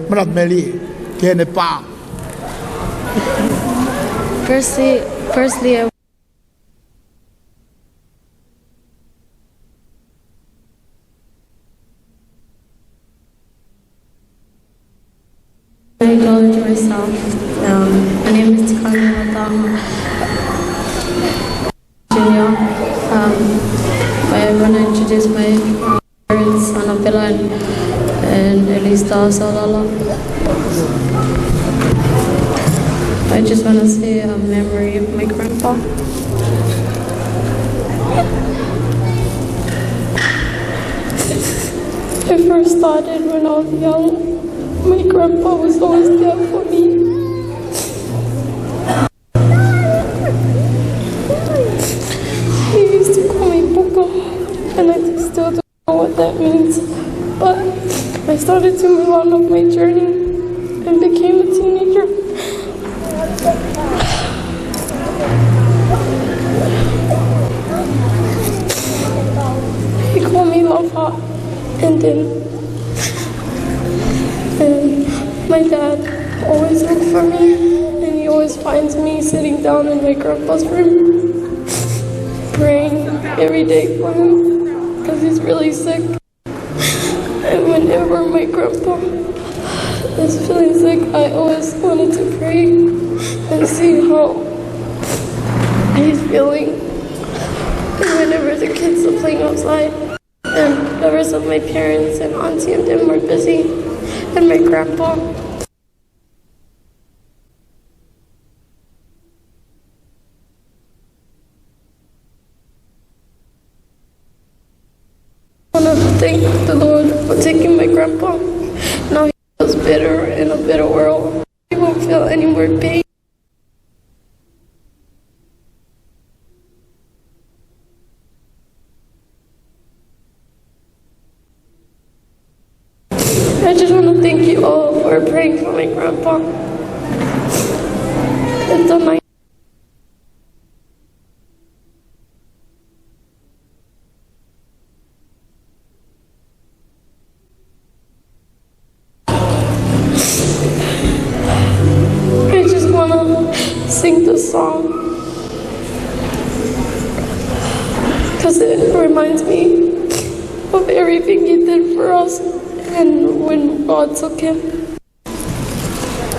Maratmeli, ke ene pā. Firstly, I acknowledge myself. My name is Tikani Wataha Junior. I want to introduce my parents, Anabella and Elista Salala. I just want to say a memory of my grandpa. I first started when I was young. My grandpa was always there for me. He used to call me Puka, and I still don't know what that means. But I started to move on with my journey and became a teenager. He called me Lava, and then my dad always looked for me, and he always finds me sitting down in my grandpa's room, praying every day for him, because he's really sick. And whenever my grandpa is feeling sick, I always wanted to pray and see how he's feeling. And whenever the kids are playing outside, and the rest of my parents and auntie and them were busy, and my grandpa. I want to thank the Lord for taking my grandpa. Now he feels better in a better world. He won't feel any more pain. I just want to thank you all for praying for my grandpa. It's a nice. I just want to sing the song because it reminds me of everything he did for us. And when God took him,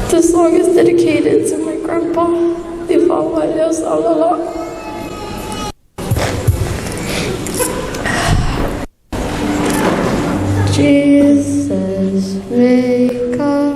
this song is dedicated to my grandpa, Jesus may come.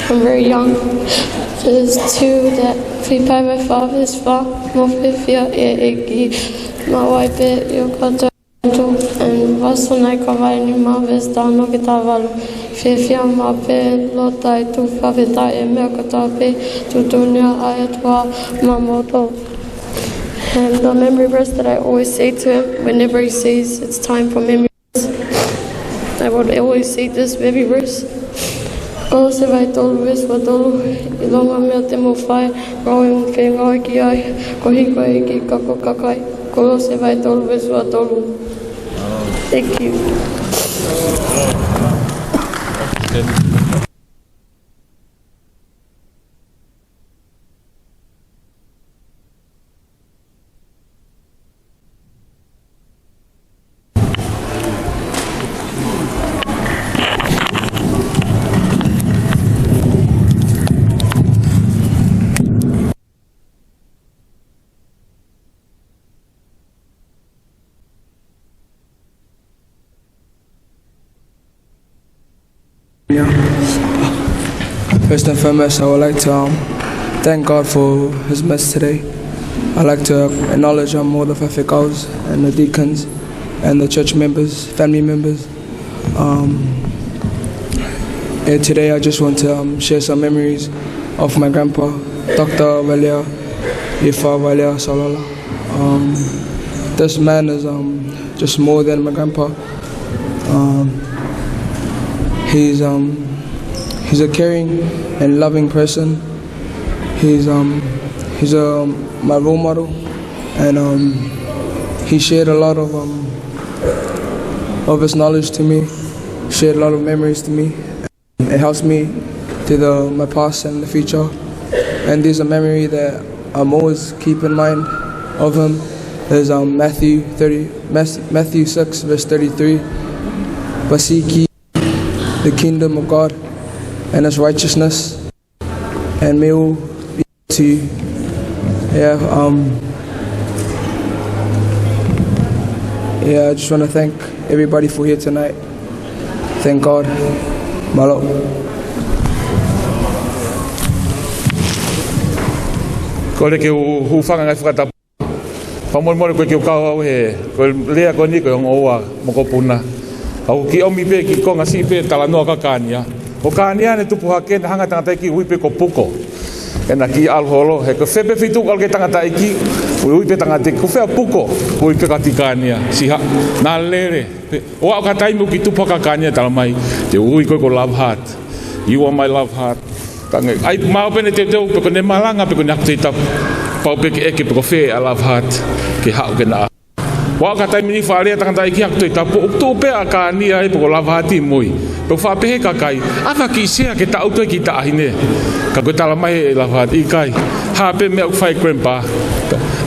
I'm very young. There's two that flipai my father's farm, Mofifia Egi, Mawaipe, Yokata, and Vasonai Kavani Mavis, Dano Kitavalu, Fifia Mape, Lotai, Tufavita, Emerkatape, Tutunia, Ayatwa, Mamoto. And the memory verse that I always say to him whenever he says it's time for memory verse, I would always say this memory verse. Kolo se vai tolu vesua tolu, I longa mea te mo whai, ngawe mo whengai ki ai, ko hiko e ki kako kakai. Kolo se vai tolu vesua tolu. Thank you. First and foremost, I would like to thank God for His mess today. I'd like to acknowledge all the Fafikaus and the deacons and the church members, family members. And today I just want to share some memories of my grandpa, Dr. Valia, Ifa Valia Salala. This man is just more than my grandpa. He's a caring and loving person. He's my role model, and he shared a lot of his knowledge to me, shared a lot of memories to me. It helps me to my past and the future, and there's a memory that I'm always keep in mind of him. There's Matthew 6 verse 33. But seek ye the kingdom of God and His righteousness, and may all be to you. I just want to thank everybody for here tonight. Thank God. Malo. Ko le ke hufanga ngai whakatapu. Pamoi koe ke ukau au he. Ko lea ko ni ko oa moko puna. Au ki omi pe ki konga si pe talanoa ka kania. O kania ne tupu hake na hanga tangata iki uipe ko puko. E na ki alholo he ko fepe fitu alke tangata iki uipe tangata ko fea puko uipe ka tikania. Siha na lere. O au ka taimu ki tupu ka kania talamai. Te ui ko love heart. You are my love heart. Tangai ai mau pene te teu pe ko ne malanga pe ko nak te tap. Pau pe ke eke pe ko fe a love heart ke hau ke na. Wa ka tai mini fare tanga tai ki ak toi tapu tu pe aka ni ai po la vati moi to fa pe ka kai aka ki se ke ta auto ki ta hine ka ko tala mai la vati kai ha pe me fai grandpa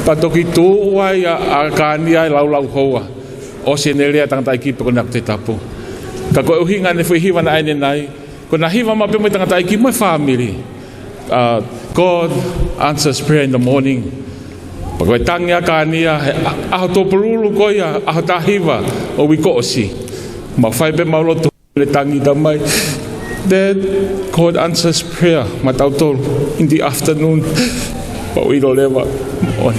pa to ki tu wa ya aka ni ai lau hoa o se ne le tanga tai ki po nak toi tapu ka ko hinga ne foi hiwa na ai nai ko na hiwa ma pe mo tanga tai ki mo family God answers prayer in the morning. Pagwai tangia kania aho to perulu koia aho tahiwa o wikosi ma fai be mauloto le tangi damai. Then God answers prayer matautol in the afternoon but we don't ever on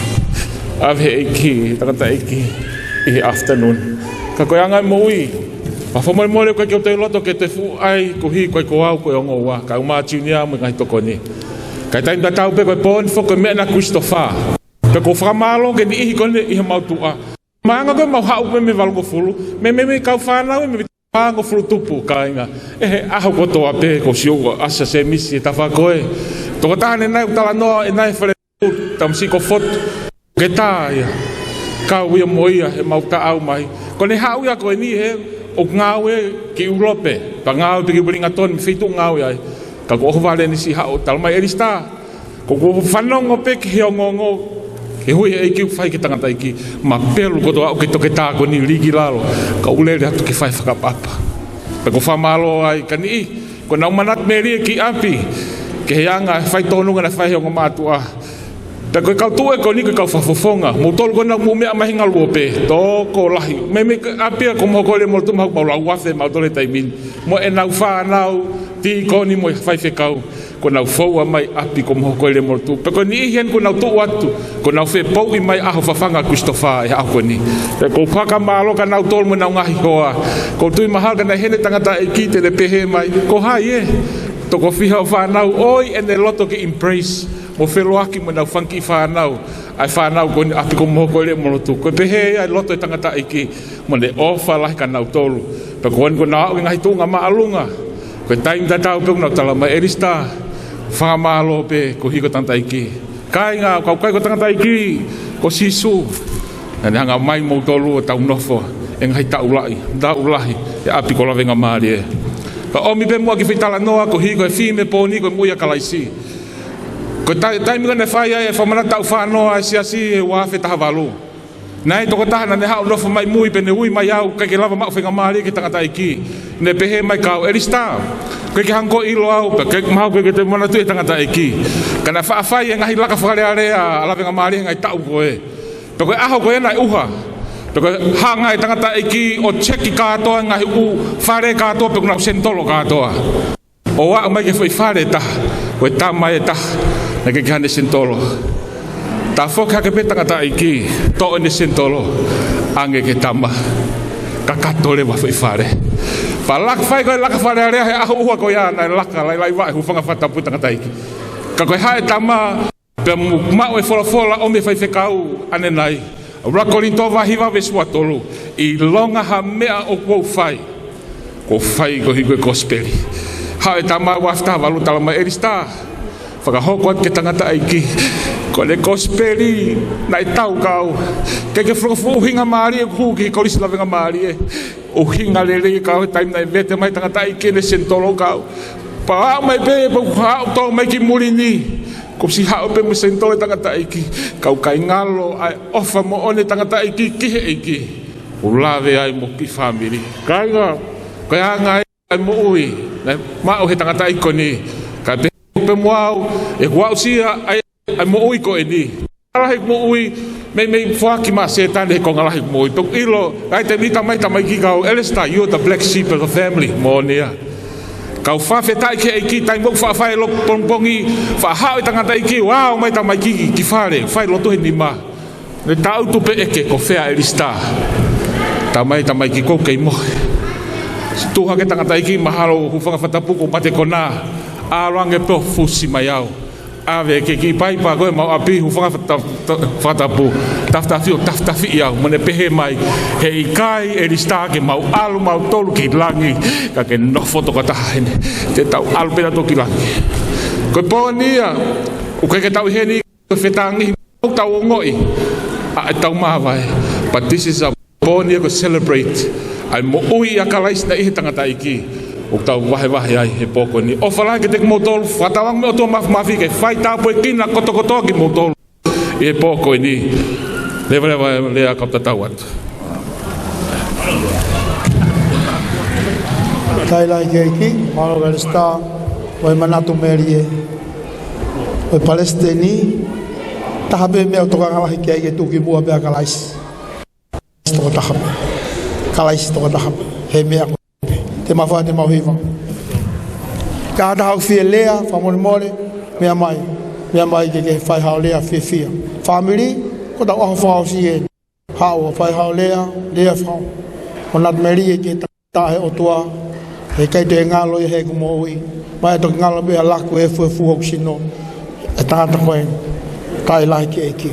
ave eki takata eki in afternoon ka koanga moi pa fo mo ko ke te loto ke te fu ai ko hi ko au ko ngo wa ka ma chinia mo ngai to koni ka tai da tau pe ko pon fo ko me na Christopher. Ko whakamalo ke ni ihi kone ihi mautua. Maanga koe mau hau me valgo fulu. Me kau whanau me whango fulu tupu ka inga. Aho kotoa pe ko siuwa asa se misi e tawha koe. Toko tahane nai utala noa e nai whare tamsi ko fot. Ke tāia. Kau ia moia he mauta au mai. Kone hau ia koe ni he o ngawe ki urope. Pa ngawe pe ki buringa toni me whitu ngawe ai. Ka ko oho vale ni si hau talmai erista. Ko whanongo pe ki heo ngongo. Ke hui e ki whai ki tangata iki ma pelu koto au ki toke tāko ni rigi lalo ka ulele hatu ki whai whakapapa pe ko whamalo ai ka ni ko nau manat meri ki api ke heanga whai tonunga na whai hongo mātua pe ko kau tue ko ni ko kau whafofonga mo tolu ko nau mumea mahinga luope toko lahi me api ko mohoko le moltu mahuk maula wafe mautole taimin mo e nau whanau ti ko ni mo whai whekau ko nau fau mai api ko mohoko le moltu pe ko ni hien ko nau tu watu ko nau fe pau i mai aho whawhanga Christopher e ako ni pe ko whaka malo ka nau tol mo nau ngahi hoa ko tui mahal ka na hene tangata e ki te le pehe mai ko hai e to ko whiha whanau oi e ne loto ki embrace mo wheloaki mo nau whanki whanau ai whanau ko ni api ko mohoko le moltu ko pehe ai loto e tangata e ki mo ne ofa lahi ka nau tolu pe ko nau ngahi tunga maalunga ko Ko taim tatau pe na tala mai erista whamalo pe ko hiko tantaiki. Kai ngā kau kai ko tantaiki ko sisu. Nani hanga mai mo tolu tau nofo engai taulahi e api ko lavenga mari e. Ka omi pe mua ki whitala noa ko hiko e whime pōni ko muia kalaisi. Ko taimi ka ne whai e whamana tau whanoa e siasi e wafe taha walu. Nai toko taha ne hao nofo mai mui pe ne ui mai au kai ke lava mau whenga mari ke tangatai ne pehe mai kau erista. Koe ke hanko ilo au pe ke mau ke te mana tu e tangatai kana whaafai e ngahi laka whakarea alavenga mari ngai tau koe. Pe koe aho koe nai uha. Pe koe hanga e tangata iki o cheki katoa ngahi u whare katoa pe kuna sentolo katoa. O wa mai ke whare ta. Koe ta mai ta. Na ke hane sentolo. Ta whoka ke pe tangata iki. To ne sentolo. Ange ke tama. Kakatole wa whare. Pa lak whai koe laka whare area he aho uha koe ana. Laka lai wae hufanga whatapu tangata iki. Ka koe hae tama. Pe mau e fola o me whai whekau ane nai. Rakolinto wahiwa vesua tolu. I longa ha mea o kou whai. Ko whai ko hiko e gospeli. Hae tama wafta walu talama erista. Whakahoko at ke tangata aiki. Ko le gospeli nai tau kau. Ke whakafu uhinga maari e kuki korisi lavenga maari e. Uhinga lele kau e taim nai vete mai tangata aiki ne sentolo kau. Pa mai pe pa to mai ki murini. Ko si hao pe mo sentole tangata iki kau kai ngalo ai ofa mo one tangata iki ki iki ulave ai mo ki family kai nga kai anga ai mo ui na ma o he tangata ikoni ka pe mo au e kwa usia ai mo ui ko eni ala he mo ui me fuaki ma se tane ko ngala he mo to ilo ai te mita mai ki kau elesta you the black sheep of the family mo nia kau whawhe tai ke eiki, tai mok whawhai lok pongpongi, whahau i tangata iki, wow, mai tamai ki whare, whai loto he ni ma. Ne tau tupe eke ko whea erista. Tamai ki kou kei mohe. Tuha ke tangata iki, mahalo hufanga whatapuko mate kona, arange po fusi mai au. Ave ke ki pai pa koe mau api hufanga whatapu, taftafi iau, mone pehe mai, he ikai erista ke mau alu mau tolu ki langi, ka ke nofo toka tahene, te tau alu pena toki langi. Koe poa nia, uke ke tau heni, koe whetangi, tau ngoi, a tau mawai, but this is a poa nia ko celebrate, ai mo ui a kalais na ihe tangata iki, o tau wahe ai he poko ni o whalai ke te motolu whatawang me o tō mafi ke whai tāpo e kina kotokoto ki motolu i he poko ni lewa lea kau tatau atu Tai lai ke iki Maro Versta Wai manatu meri e Wai Palestini Tahabe mea toka ngalahi ke aike tuki mua bea kalais Toka tahabe Kalais toka tahabe He mea te mawha te mauhiwa. Ka hata hau fia lea, whamone mea mai ke whai hao lea fia. Family, ko tau aho whao si e. Hao whai hao lea whao. Ko nat meri e ke tahe o tua, he kei te ngalo i he kumoui. Mai toki ngalo bea laku e fu hok sino. E tangata koe, tai lai ke eki.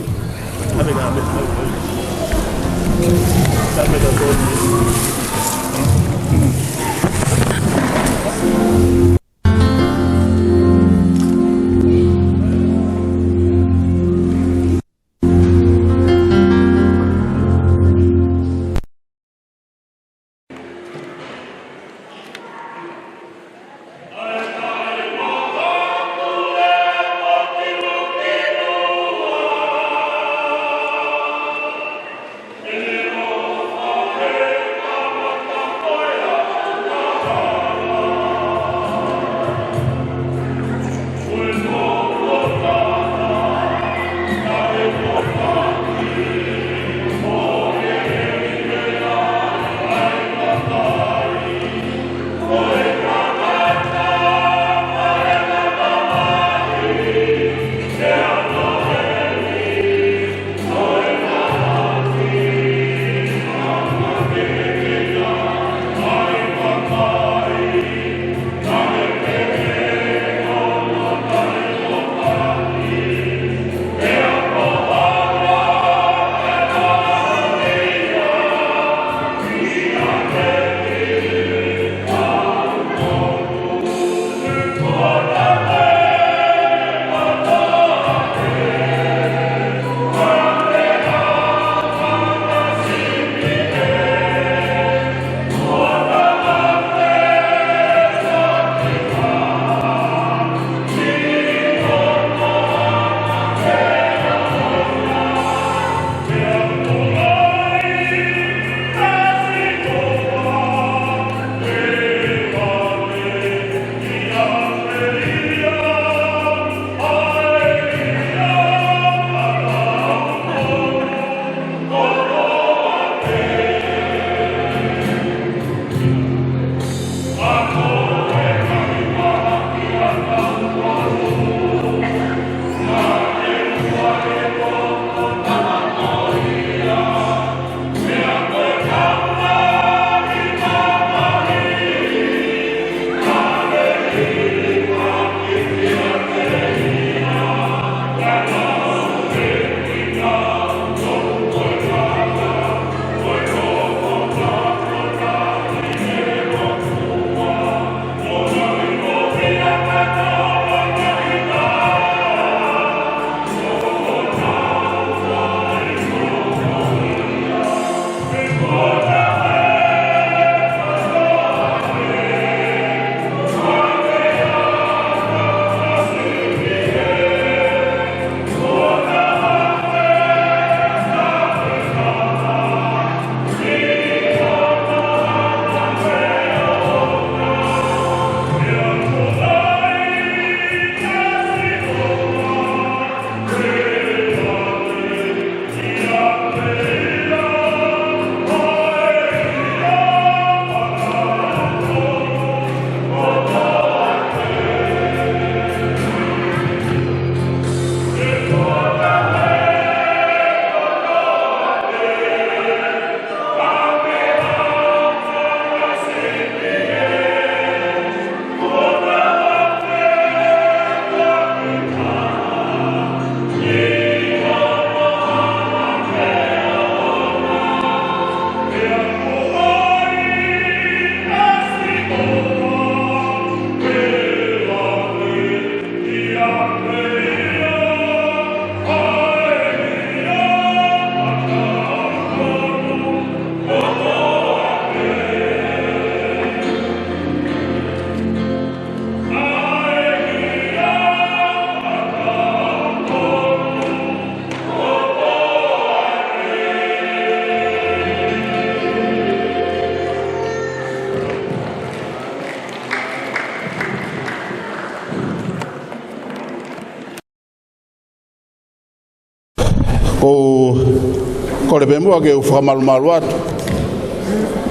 ko le be mo ke fa mal maluat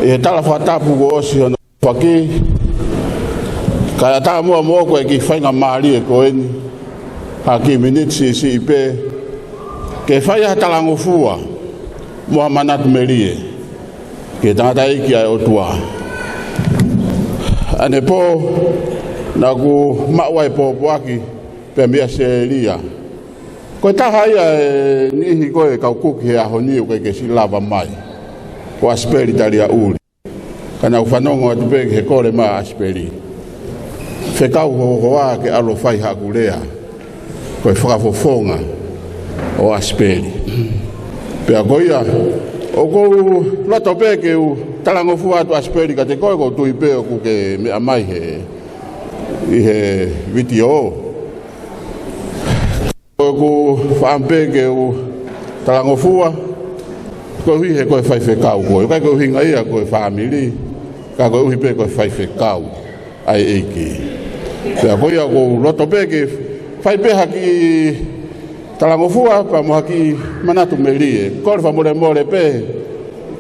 e tala fa tapu go osi no faki ka ta mo ko ki fa nga mali ko en ha ki minute si pe ke fa ya tala ngo fua mo manat melie ke ta ki ai o tua ane po na ku ma wai po aki pe mia se lia ko ta hai ni hi ko e ka ku ki a honi ko ke si lava mai ko asperi talia uli kana ufanongo atu pe ke kore ma asperi fe ka ho wa ke alo fai ha kulea ko fa fofonga o asperi pe agoia o ko la tope ke u talango fu atu asperi ka te ko tu ipe ku ke me amai he video ko fampe ke u talango fu ko hi he ko fai fe ka ko ko hinga ia ko family ka ko hi pe ko fai fe ka ai eki pe ko ia ko lo tope ke fai pe haki talango fu pa mo haki manatu melie ko fa more pe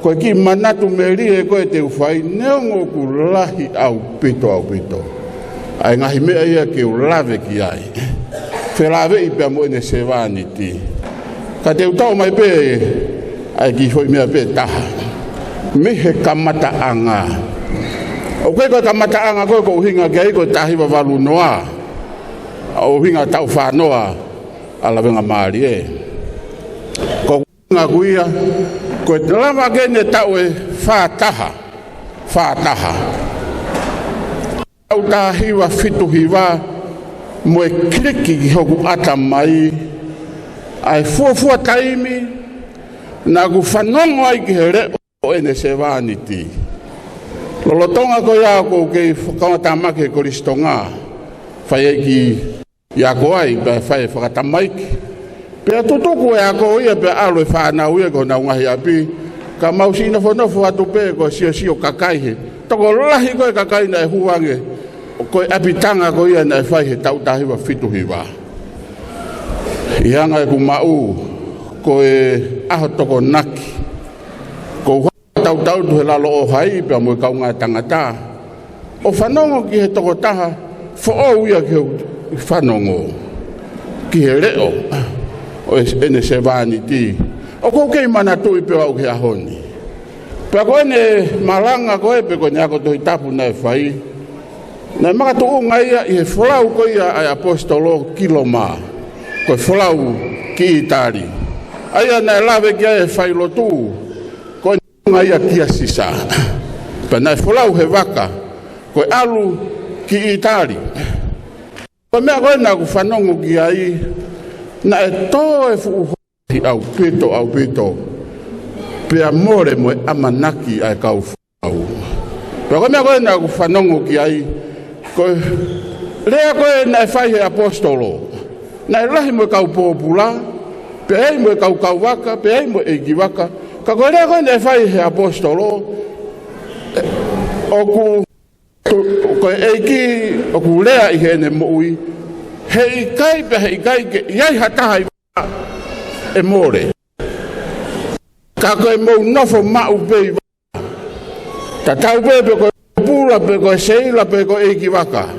ko ki manatu melie ko te ufai neongo ku lahi au pito ai ngahi me ia ke ulave ki ai fe lave i pe mo ne sevaniti ka te utau mai pe ai ki foi me pe ta me he kamata anga o ko kamata anga ko hinga ke ko tahi va valu noa o hinga tau fa noa ala venga mali ko nga kuia ko lava ke ne tau e fa taha au ta hiwa fitu hiwa mo e kliki ki hoku ata mai ai fuafua taimi na ku whanongo ai ki here o ene se vaniti lolotonga ko ia ko ke whakawatamake ko ristonga whai ki ia ko ai pe whai whakatamaiki pe tutuku e ako ia pe alo e whanau ia ko na ungahi api ka mausi ina whanofo atu pe ko sio kakaihe toko lahi ko e kakai na e huange ko apitanga ko ia na fai he tau tahiwa fitu hiwa ianga ku mau ko e aho toko naki ko tau tu lalo o hai pe mo ka unga tangata o fanongo ki he toko taha fo o ia ke fanongo ki he leo o ene se vaniti o ko ke mana tu pe o ke ahoni pe ko ne malanga ko e pe ko nya ko to tapu na fai na maka tu ngai e flau ko ia ai apostolo kiloma ko flau ki itali ai na lave ki e failo tu ko ngai ki asisa pa na flau he vaka ko alu ki itali ko me ko na ku fanongo ki ai na e to e fu au pito pe amore mo amanaki ai kau au ko me ko na ku fanongo ki ai ko lea ko na fai he apostolo na lahi mo kau popula pe ai mo kau waka pe ai mo egi waka ka ko lea ko na fai he apostolo o ku ko egi o ku lea i he ne moi he kai ke yai hata hai e more ka ko mo nofo ma u pe ta tau pe ko pura pe ko seila pe ko eki waka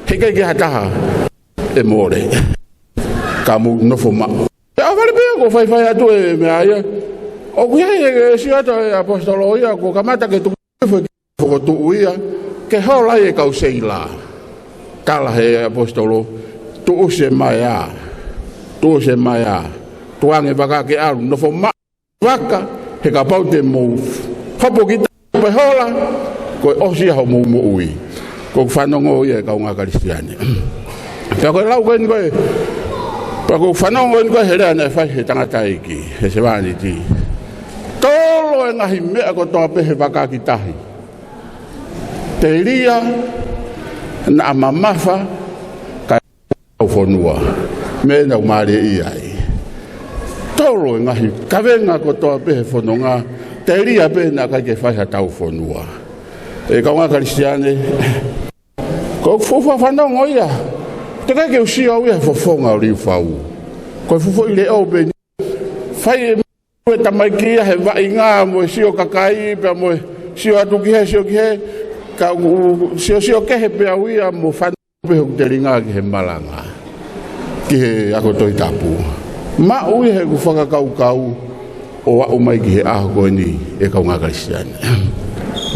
heke ki hataha e more kamu nofo ma a vale pe ko fai atu e me aia o ku ye si ata apostolo ia ko kamata ke tu fo tu ia ke hola e ka seila tala he apostolo tu se maya tuange baka ke alu nofo ma waka he ka pau te mo hopo ki pe hola ko osi ho mo ui ko fanongo ia ka unga kristiane ka ko lau ko ngo pa ko fanongo ngo hele na fa he tangata iki he se vani ti tolo na hime ko to pe he baka ki tahi teria na mamafa ka fonua me na mare ia tolo na hi ka venga ko to pe he fononga teria pe na ka ke fa tau fonua e ka unga kristiane ko fufa fanongo ia te ka ke usia ia fofonga ri fau ko fufo ile o be fai Koe tamaikia he vainga mo sio kakai pe mo sio atuki he sio ke ka sio ke he pe awia mo fan pe ho telinga ke he malanga ke ako toi tapu ma ui he ku faka kau o wa umai ki he aho ni e ka nga kristiani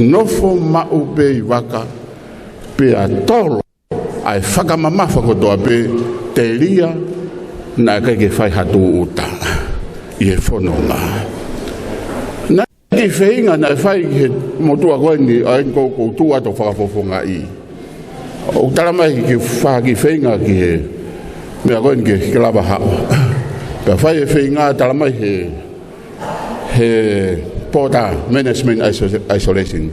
nofo ma upe waka pe atolo ai faka mama fako to pe telia na ke fai hatu uta e fononga na ki feinga na fai ke motua ko ni ai ko tua to fa fofonga i o talama ki fa ki feinga ki me ko ni ke lava ha pa fai feinga talama he pota management isolation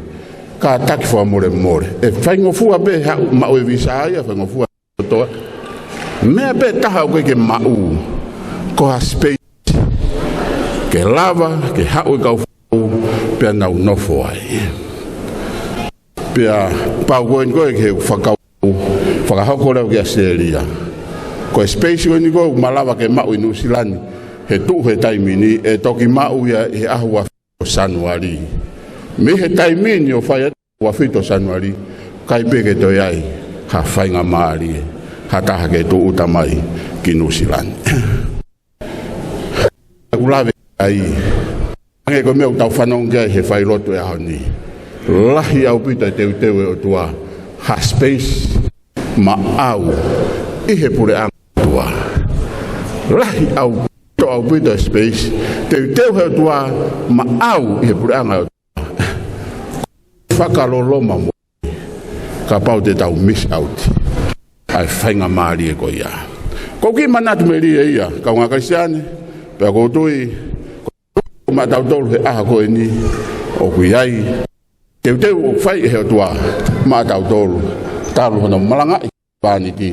ka tak fo more e fai ngofu abe ha ma o visa ya fa ngofu to me be ta ha ko ke ma u ko space ke lava ke hau kau pe nau no foi pe pa goen go ke fakau fakau ko le ke seria ko space ni go malava ke mau New Zealand he tu he taimini e toki mau ya e ahua sanuari me he taimini o fai wa fito sanuari kai pe ke to yai ha fai nga mari hata ha ke tu utamai ki New Zealand ulave ai ange ko meu tau fanong ge he fai loto ya ni lahi au pita te o tua ha space ma au i he pure ang tua lahi au to au pita space te he tua ma au i he pure ang fakalolo ma mo ka pau te tau miss out ai fainga mari e ko ya ko ki manat meri ia ka nga kristiani pe ko tui ma tau tolu he aha ko ni o kuiai te o fai he tua ma tau tolu talu hono malanga pani ki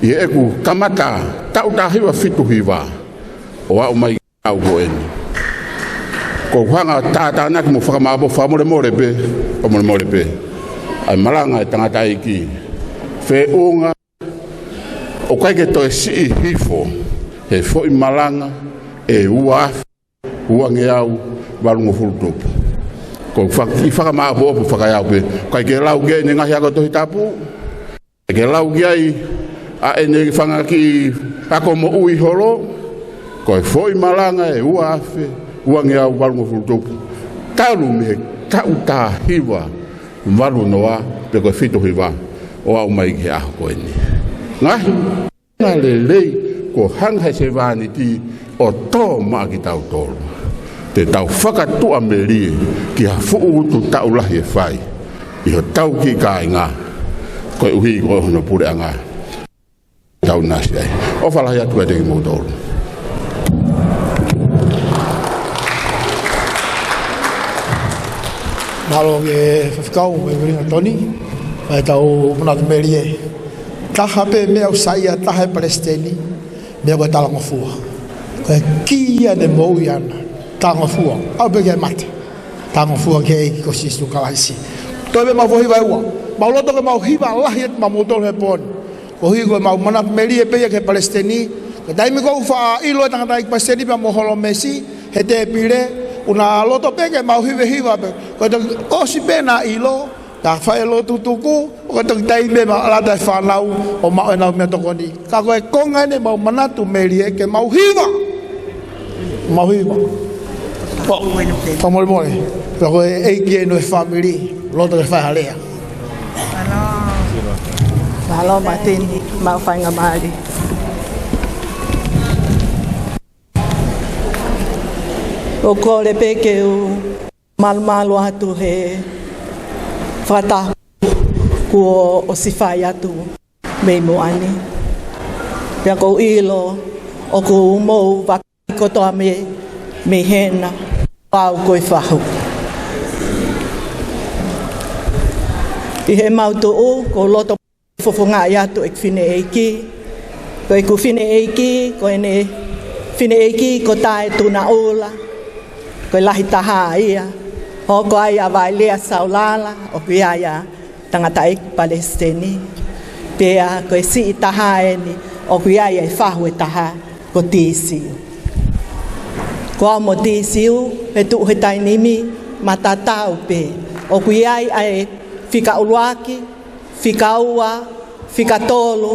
i eku kamata tau ta hiwa fitu hiwa o wa mai au ko en ko hanga ta na mo fa ma bo fa mo le pe o mo le pe ai malanga tanga tai ki fe unga o kai ke to si hifo he fo i malanga e ua uange au balungo fultopu ko fa ma bo fa ya pe kai ke lau ge ni ngahi to hitapu ke lau ge ai a ene fanga ki ako mo ui holo ko foi malanga e uafe uange au balungo fultopu talu me tauta hiwa malu noa pe ko fito hiwa o au mai ke a ko ni ngahi na le ko hanga se vani ti o to ma ki tau tolu te tau whakatu a merie ki ha fuutu tau lahi e whai i ho tau ki ka inga koe uhi koe hono pure anga tau nasi ai o whalahi atu e teki mōtoro Malo ke whakau me wiringa Tony mai tau punatu merie taha pe mea usaia taha e Palestini mea koe talango fua koe kia de mou iana tango fua au bege mate tango fua ke ko sisu kalaisi to be ma vohi vai wa ma loto ke ma hiba lahiet ma motor he pon ko hi ko ma mana meli e pe ke Palestini ko dai mi ko fa ilo tanga dai Palestini ba mo holo Messi he te pire una loto pe ke ma hiba ko to o si pena ilo ta fa ilo tutuku ko to dai be ma ala dai fa lau o ma na me to koni ka ko konga ne ma mana tu meli e ke ma hiba po famol mole pero e que no es family lo que fa alea Halo Martin mau fai ngamari o kole peke o mal atu he fata ko o sifai atu me mo ani pe ko ilo o ko mo va ko to me hena pau koi whahu. I he mauto o, ko loto fofonga i atu ek whine eiki. Ko eku whine eiki, ko ene whine eiki ko tae tuna ola. Ko lahi taha ia. Hoko ai a vai lea saulala, o kui ai a tangata ek Palestini. Pea ko e si i taha eni, o kui ai e whahu e taha ko tisi. Ko Ko mo ti siu he tu he tai nimi matatau pe. O kuiai ai fika uluaki, fika ua, fika tolu,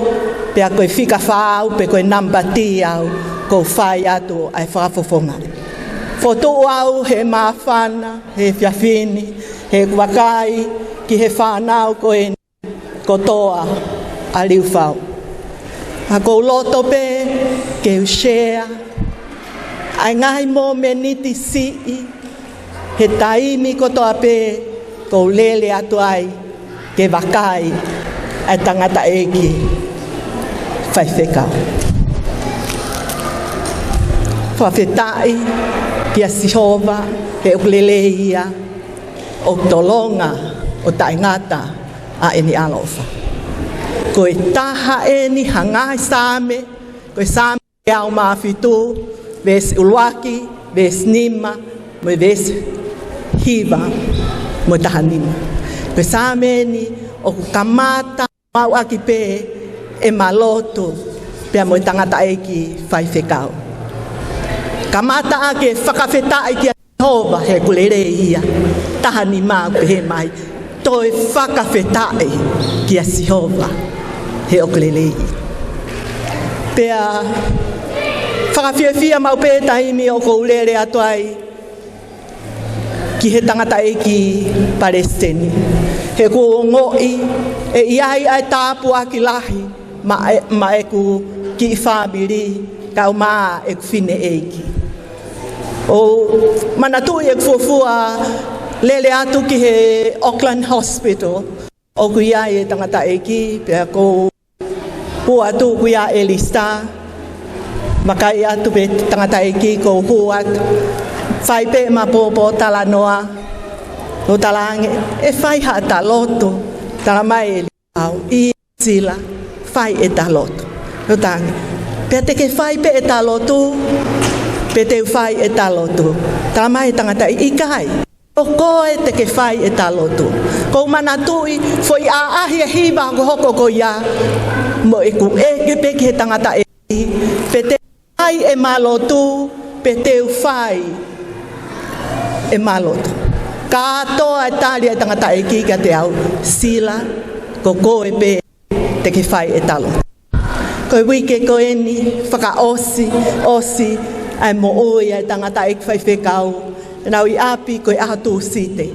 pe a koe fika whaau, pe koe nambati au, ko whai atu ai whakafofonga. Fotu au he mawhana, he whiawhini, he wakai, ki he whanau koe kotoa a liu whau. A kou loto pe, ke u share, ai ngai mō me niti sii, he taimi kotoa pe, kou lele atu ai, ke wakai, ai tangata eki, whaiwhekau. Whawhetai, ki a Sihova, he ukulele ia, o tolonga, o taingata, a eni alofa. Ko e taha e ni hangai same, ko e same e au mawhitu, ves uluaki, ves nima, mo ves hiva, mo taha nima. Ko e same ni o kamata mau aki pe e maloto, pea mo tangata eki whaiwhekau. Kamata ake whakawhetai ki a Jehova he kulere ia, taha ni mau he mai, toi whakawhetai ki a Jehova. He okulelei. Pea whakawhiawhia mau pe taimi o kou lere atu ai ki he tangata eki Palestini. He ku ngoi e iai ai tāpu aki lahi ma e ku ki whabiri kau maa e ku whine eki. O manatui e ku fuafua lele atu ki he Auckland Hospital o ku iai e tangata eki pea kou hua tu kuia Elista, makai atu pe tangata eki ko hua fai pe ma popo talanoa, o talange e fai ha taloto, talamai Elisau, I sila fai e taloto, o tange, pe te ke fai pe e taloto, pe te fai e taloto, talamai tangata ikai. O koe te ke whai e talotu. Ko manatui, foi a ahi e hiba ko hoko ko ia. Mo e ku e pe ke tangata e. Pe te whai e malotu, pe te whai e malotu. Katoa e tali e tangata e ki ka te au. Sila, ko koe pe te ke whai e talotu. Ko wike ko eni, whaka osi, ai mo oi e tangata e whai whekau. Nau I api koe ahatu site.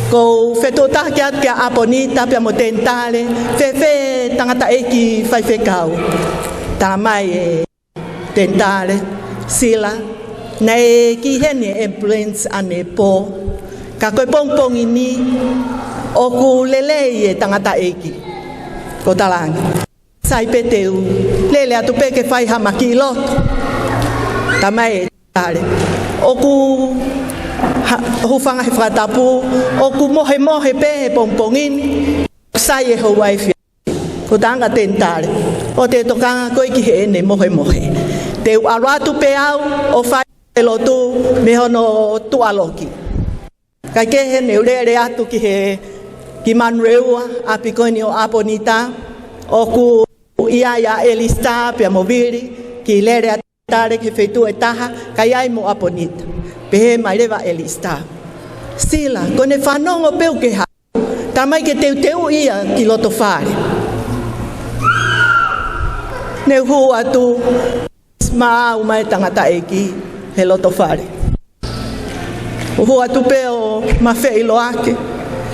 Ko whetota ki atu kia aponita pia mo tentale, whewhe tangata eki whaiwhekau. Tā mai e tentale, sila, na e ki hene ambulance ane po. Ka koe pongpongi ni, o ku lelei e tangata eki. Ko talangi. Sai peteu, lele atu peke whai hamaki loto. Tā mai e tentale. O ku hufanga he whakatapu, o ku mohe pe he pongpongini, sai e hawai whia. Ko tanga tentare, o te tokanga koe ki he ene mohe. Te aruatu pe au, o whai e lotu, me hono tualoki. Kai ke he neurere atu ki Manreua, api koe ni o Aponita, o ku ia Elista pe moviri, ki lere atu. Tare ke fetu e taha, kai ai mo Aponita. Pehe mai rewa Elista. Sila, kone whanongo peu ke ha. Tamai ke teu ia ki loto whare. Ne hu atu, smaa umai tangata eki, he loto whare. Hu atu peo ma whei loake.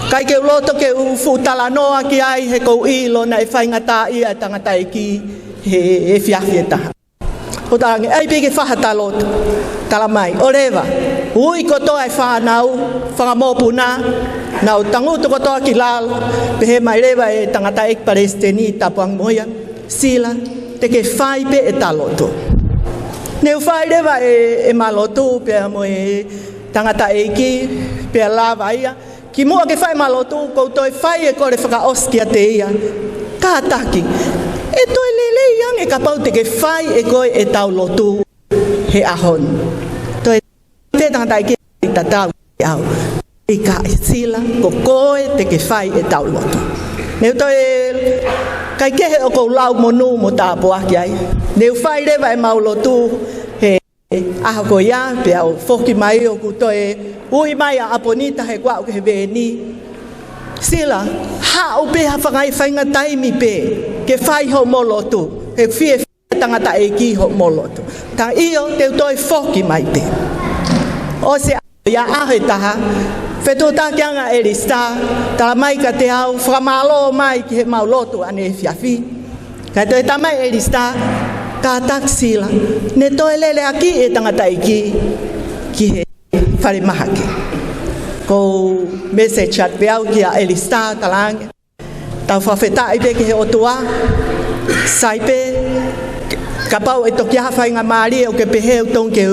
Kai ke loto ke ufu talanoa ki ai he kou ilo na e whaingata ia tangata eki, he whiawhi e taha. O tangi, ai peke whahata loto, talamai, o rewa, ui kotoa e whanau, whangamopuna, nau tangutu kotoa ki lalo, pehe mai rewa e tangata ek Palestini, tapuang moia, sila, teke whai pe e taloto. Neu whai rewa e malotu, pea mo e tangata eki, pea lava ia, ki mua ke whai malotu, koutou e whai e kore whakaoski a te ia, kātaki, e toi lele yang e kapau te ke whai e koe e tau lotu he ahon. Toi te tangata i ke tatau i au. I ka sila ko koe te ke whai e tau lotu. Neu toi kai kehe o kou lau monu mo tāpua ki ai. Neu whai rewa e mau lotu he aha ko ia pe au foki mai o ku toe ui mai a aponita he kwa ke veni sila ha o pe ha fangai fainga taimi pe ke fai ho molotu ke fie tangata e ki ho molotu ta io te toi foki mai pe o se ia ahe taha feto ta kianga elista ta mai ka te au framalo mai ki he maulotu ane fiafi ka te tamai elista ka taksila ne toi lele aki e tangata e ki he fare mahake ko message chat beau ki a elista talang ta fa feta i pe ki he otua sai pe kapau e tokia fai nga mari o ke pehe o tong ke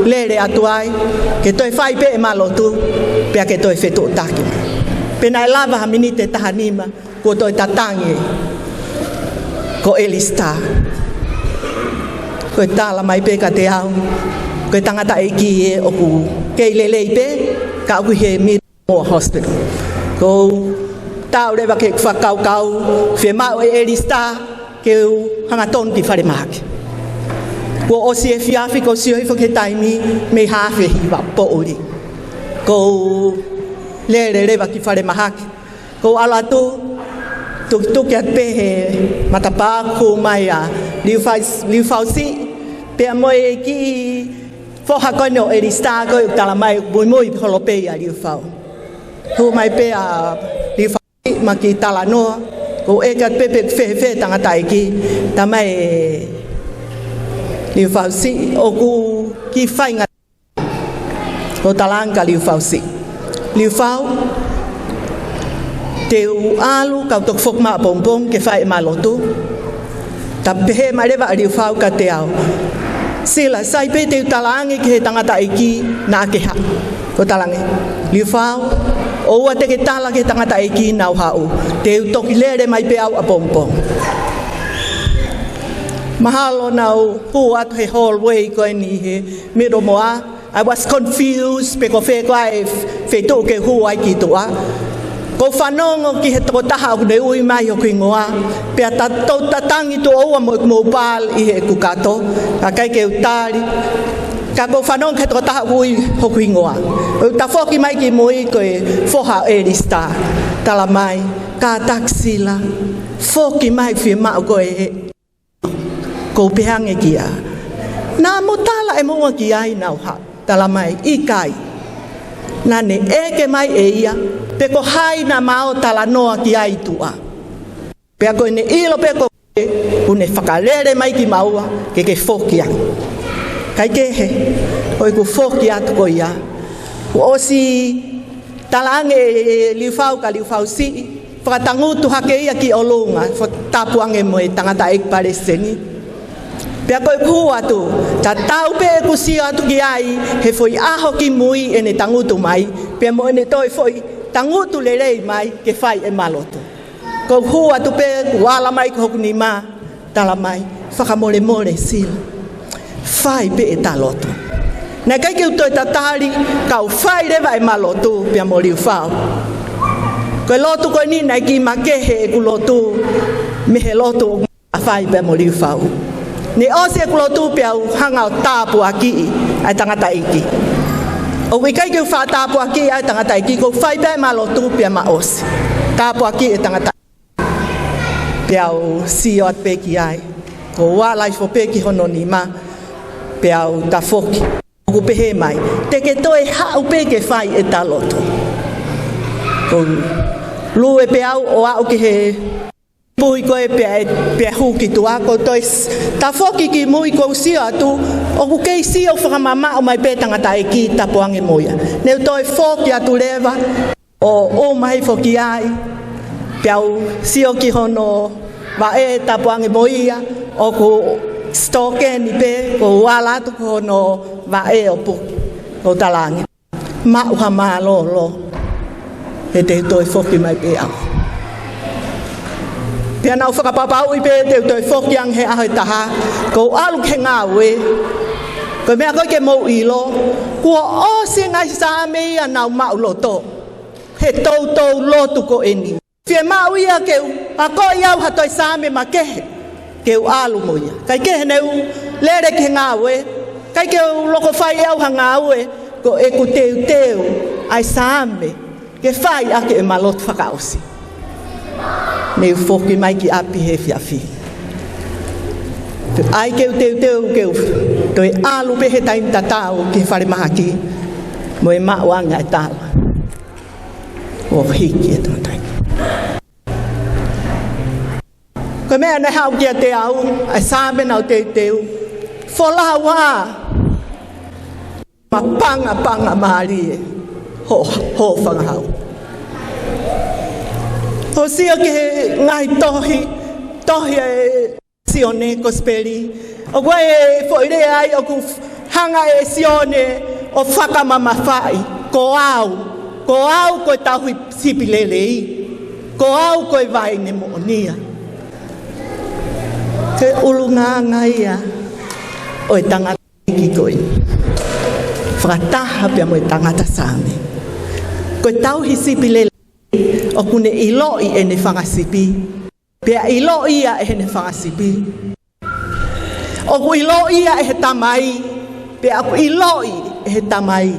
lere atuai ke toi fai pe e malotu pe ke toi fetu taki pe na lava hamini te tahanima ko toi tatangi ko elista ko tala mai pe ka te au ko tangata e ki e o ku ke lele pe ka ku he mi mo hospital ko tau le ba ke fa kau kau fe ma o elista ke hanga ton ki fare mak ko o si fiafi ko si fo ke taimi me ha fe hiwa po ori ko le ba ki fare mahak ko ala tu ke pe he matapa ko maya liu fau si pe mo e ki fo ha ko no elista ko tala mai moi holope ya liu fau ko mai pe a liu fau ma ki tala no ko e ka pe fe tangata ki tamai liu fau si o ku ki fai nga ko talanga liu fau si liu fau te alu ka tok fok ma pompong ke fai malotu ta pe ma reva liu fau ka te au sila sai pe te talangi ke tangata ki na ke ha ko talangi liu fau o wa te ke tala ke tangata ki na ha o te tok lere mai pe au a pompong mahalo now who at he hallway ko ni he miro moa I was confused pe ko fe ko ai fe to ke hu ai ki to a ko fanong ki he to ta ha de ui mai ko ngoa pe ta to ta tangi to o mo pal I he ku kato ka kai ke utari ka ko fanong ke to ta ui ho ku ngoa ta fo ki mai ki moi ko fo ha elista tala mai ka taksila fo ki mai fi ma ko ko pehang e kia na motala e mo ki ai na ha tala mai ikai na ne e ke mai e ia pe ko hai na mao tala no ki ai tua pe ko ne ilo pe ko une fakalere mai ki maua ke fokia kai ke he oi ku fokia to ko ia o si talange liu fau si fatangu tu hake ia ki olunga fo tapuange mo tangata ek pareseni pia ko kuwa tu ta tau pe ku si atu ki ai he foi aho ki mui ene tangutu mai pe mo ene toi foi tangutu lelei mai ke fai e maloto ko kuwa tu pe wala mai ko ni ma tala mai fakamole mole sil fai pe etaloto na kai ke toi tatari ka fai le vai maloto pe mo liu fao ko lotu ko ni na ki ma ke he ku lotu me he lotu fai pe mo liu fao ni ose klotu piau hangau tapu aki ai tangata iki o we kai ke fa tapu aki ai tangata iki ko fai pe malotu pia ma os tapu aki e tangata piau siot pe ki ai ko wa lai fo pe ki hono ni ma piau ta foki ko pe he mai te ke toi ha u pe ke fai e taloto ko lu e piau o a o ki he pui ko e pe hu ki tua ko toi ta foki ki mui ko si atu o ku ke si o fa mama o mai pe tangata e ki ta poange moia ne toi foki atu leva o mai foki ai piau si o ki hono va e ta poange moia o ku stoke ni pe ko wala tu hono va e o pu o talangi ma u ha ma lo e te toi foki mai pe au pia nau whakapapau I pe te toi whokiang he ahe taha ko alu ke ngā we ko mea koe ke mou ilo kua o se ngai sa me ia nau mau loto he tau lotu ko eni fie mau ia ke a ko iau ha toi sa me ma kehe ke alu mo ia kai kehe neu lere ke ngā we Kai ke loko fai au hanga ue, ko e ku teu ai same, ke fai ake e malot whakaosi. Me ufoki mai ki api he fiafi. Ai ke teu to e alu pe he taim tatao ki whare maha ki, mo e mauanga e tala. O hiki e tona taim. Ko mea ne hau kia te au, ai same nau teu, fola wa, ma panga maari e, ho whangahau. Ho sia ke ngai tohi e sione kospeli. O koe e whoire ai o ku hanga e sione o whakamama whai. Ko au koe tahui sipilelei. Ko au koe vai ne moonia. Te ulunga ngaia o e tangata ki koe. Whakataha pia mo e tangata same. Koe tauhi sipilelei. O kune iloi e ne whangasipi. Pea iloi ia e ne whangasipi. O ku iloi ia e he tamai. Pea ku iloi e he tamai.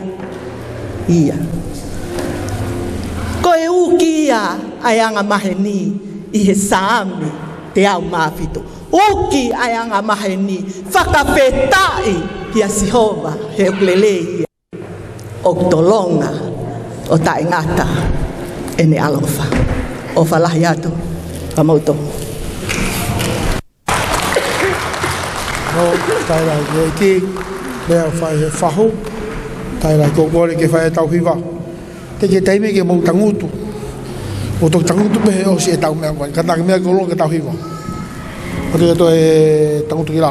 Ia. Ko e uki ia ai anga maheni i he saami te au mawhito. Uki ai anga maheni whakapetai ki a Sihova he ukulele ia. O tolonga o tae ngata. Ene alofa o falahi atu ka mauto o tai la ki le fai fahu tai la ko ko ke fai tau hiva te ke taime ke mo tangutu o to tangutu pe o si tau me ko ka tak me ko lo ke tau hiva o te to e tangutu ki la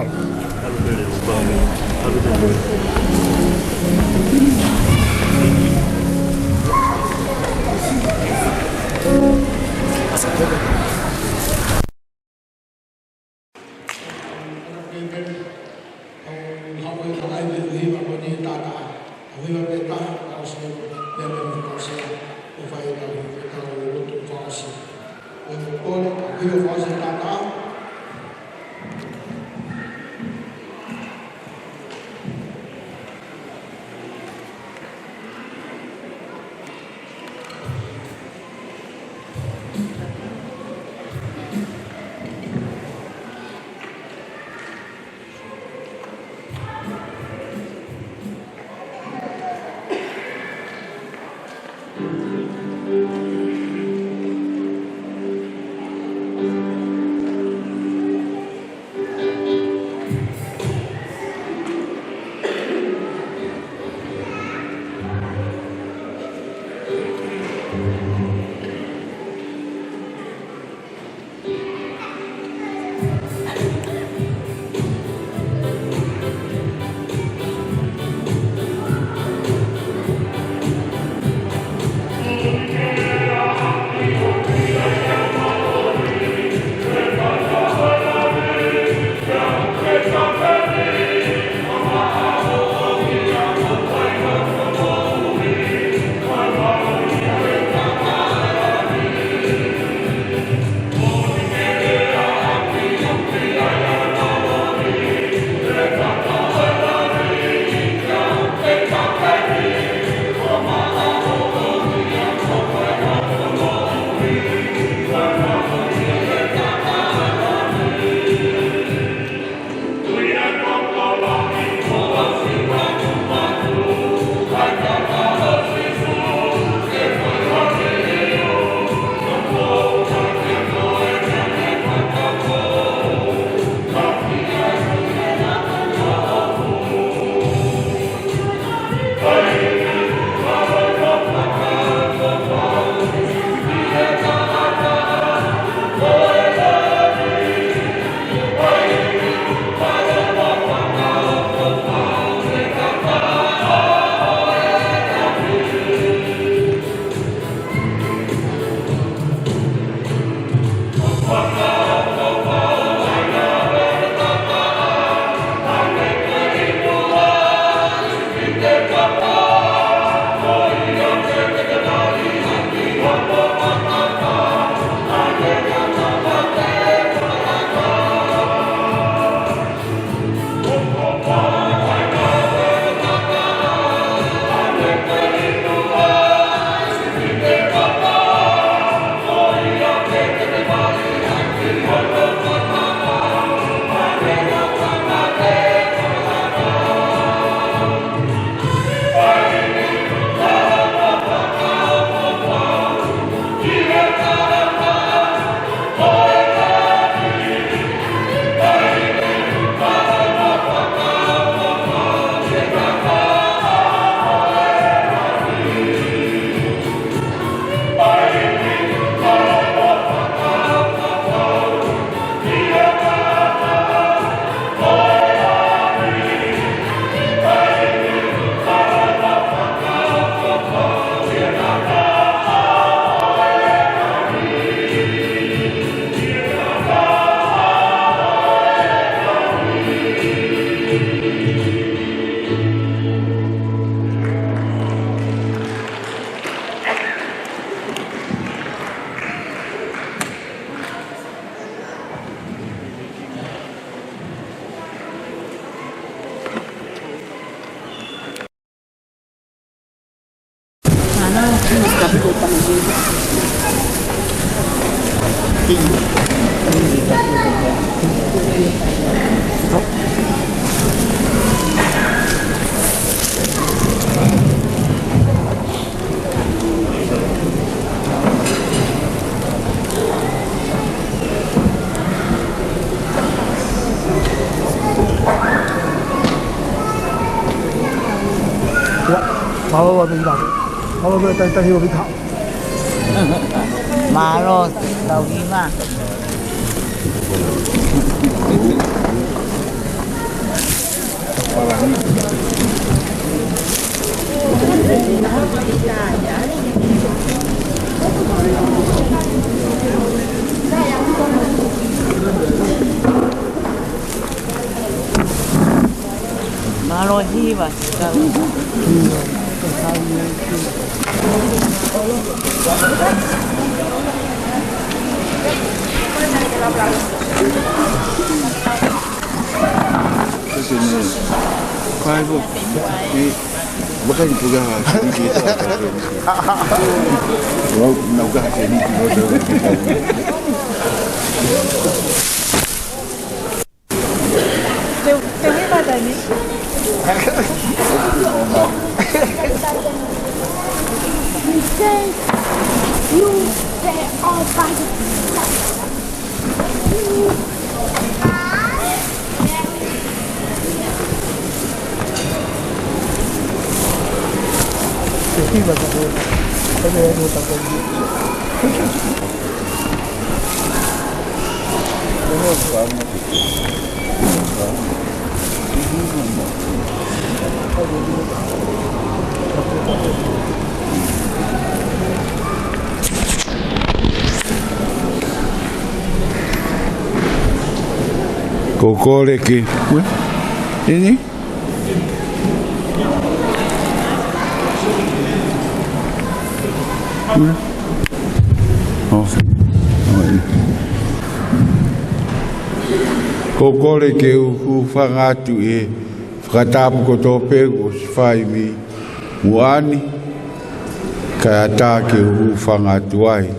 Maros, tao gima. Maros jiwa. Kai bu, ni bukan juga sedikit itu. Wow, naga sedikit itu. Te pada ni. You say all by Kokore ke, ini? Kokore ke u whangatu e whakatapu ko tōpe o siwhai mi muani ka ata ke u whangatu ai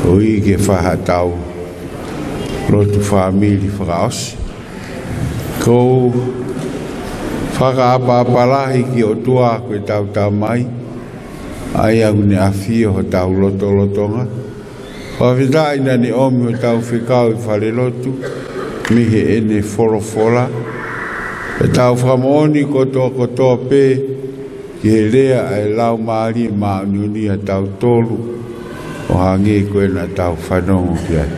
o i ke whahatau lotu whamiri whakaosi ko whakaapapalahi ki o tua koe tau tau mai ai au ne awhia ho tau loto lotonga whawhitai na ni omi o tau whikau i whare lotu mihe ene whorofola e tau whamoni kotoa pē ki he rea e lau maari mauniuni a tau tolu o hangi koe na tau whanongo ki ai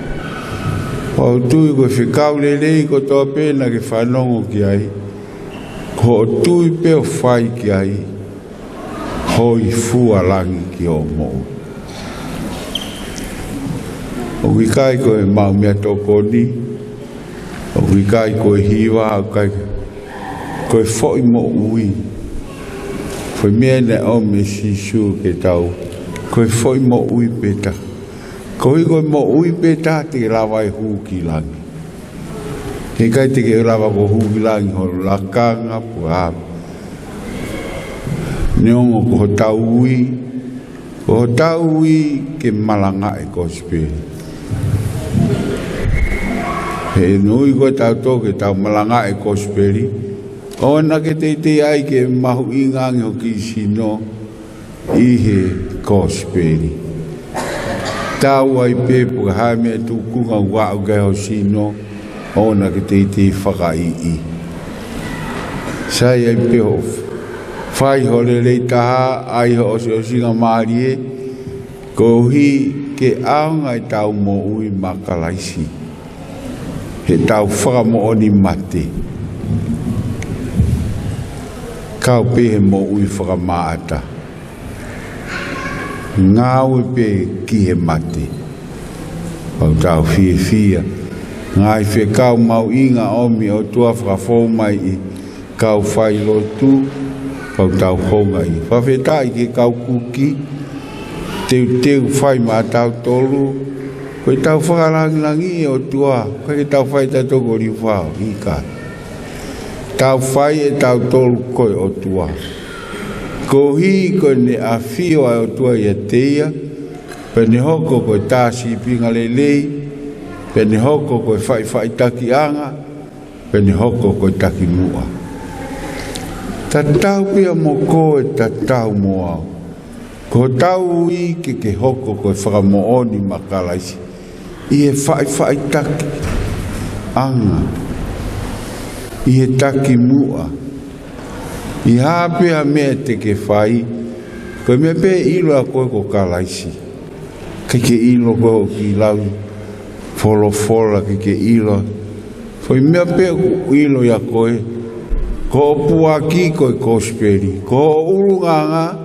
o tui koe whikau lelei kotoa pē na ki whanongo ki ai ko o tui pē o whai ki ai hoi fualangi ki o mou o wikai koe mau mea tokoni o wikai koe hiwa au kai koe foi mo ui foi mea ne o me sisu ke tau koe foi mo ui peta koe mo ui peta te lawa e huu ki langi he kai te ke lawa ko huu ki langi ho lakanga puha neongo ko tau ui ke malanga e kosperi he nui ko tau toke tau malanga e kosperi o na ke te ai ke mahu ingangi o ki sino i he kosperi tau ai pepu ka hae mea tukunga wau kai o sino o na ke te whaka i sai ai peho whai hore rei taha ai ho o singa maari e ko hi ke aunga i tau mo ui makalaisi he tau whaka mo oni mate kau pehe mo ui whaka maata ngau pe ki he mate au tau fia ngai whe kau mau inga omi o tua whaka fōmai i kau whai lotu kau tau honga i whawhetai ke kau kuki teu whai ma tau tolu koe tau whakarangirangi o tua koe tau whai tatoko ri whao i ka tau whai e tau tolu koe o tua Ko hi ko ne a fio a o tua ia teia, pe ne hoko ko tāsi pinga lelei, pe ne hoko ko whai taki anga, pe ne hoko ko taki mua. Ta tau pia mo ko e ta tau mo au. Ko tau i ke hoko ko whakamooni makalaisi. I e whai taki anga. I e taki mua. I hapea mea te ke whai, koe mea pe ilo a koe ko kalaisi. Ke ilo koe o ki lau, fola ke ilo. Koe mea pe ilo ya koe, ko opua ki koe kosperi, ko urunganga,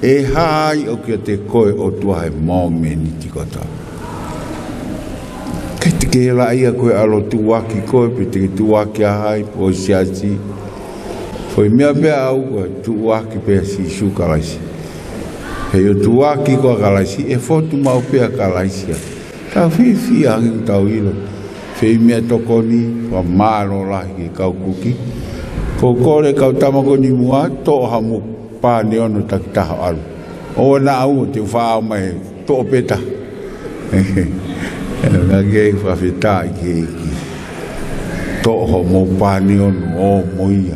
e hai o kia te koe o tua he mōmeni ti kota. Kei te ke la ia koe alo tuwaki koe, pe te ke tuwaki a hai, po siasi, foi mea bea au koe tuwaki pea si su kalaisi. Hei o tuwaki koe kalaisi, e fotu mau pea kalaisia. Tau whiwhi angi tau ilo. Hei mea tokoni, wa maro lahi ke kau kuki. Ko kore kau tamakoni mua, to hamu pāne ono takitaha alu. O na au te whao mai, to peta. Nga kei whawhita i ke iki. To ho mo pāne ono, o moia.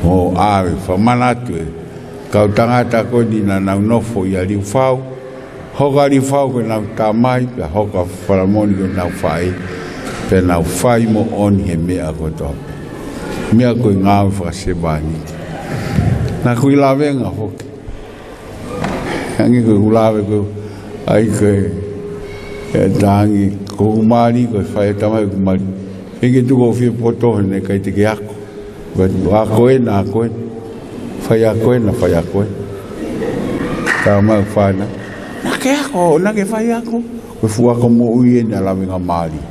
O awe, whamanatu e. Kau tangata koni na nau nofo i a riu whau. Hoka riu whau koe nau tamai, pia hoka wharamoni koe nau whai. Pia nau whai mo oni he mea koe tope. Mea koe ngāwe whakasebani. Nā koe lawenga hoki. Hangi koe ulawe koe, ai koe, e tāngi, koe kumari, koe whai tamai kumari. Enge tuko whia poto hene kai te ke ako. A koe na a koe, whai a koe na whai a koe. Tā mai whana, na ke ako, na ke whai ako. Koe fuako mo ui e na lawenga maari.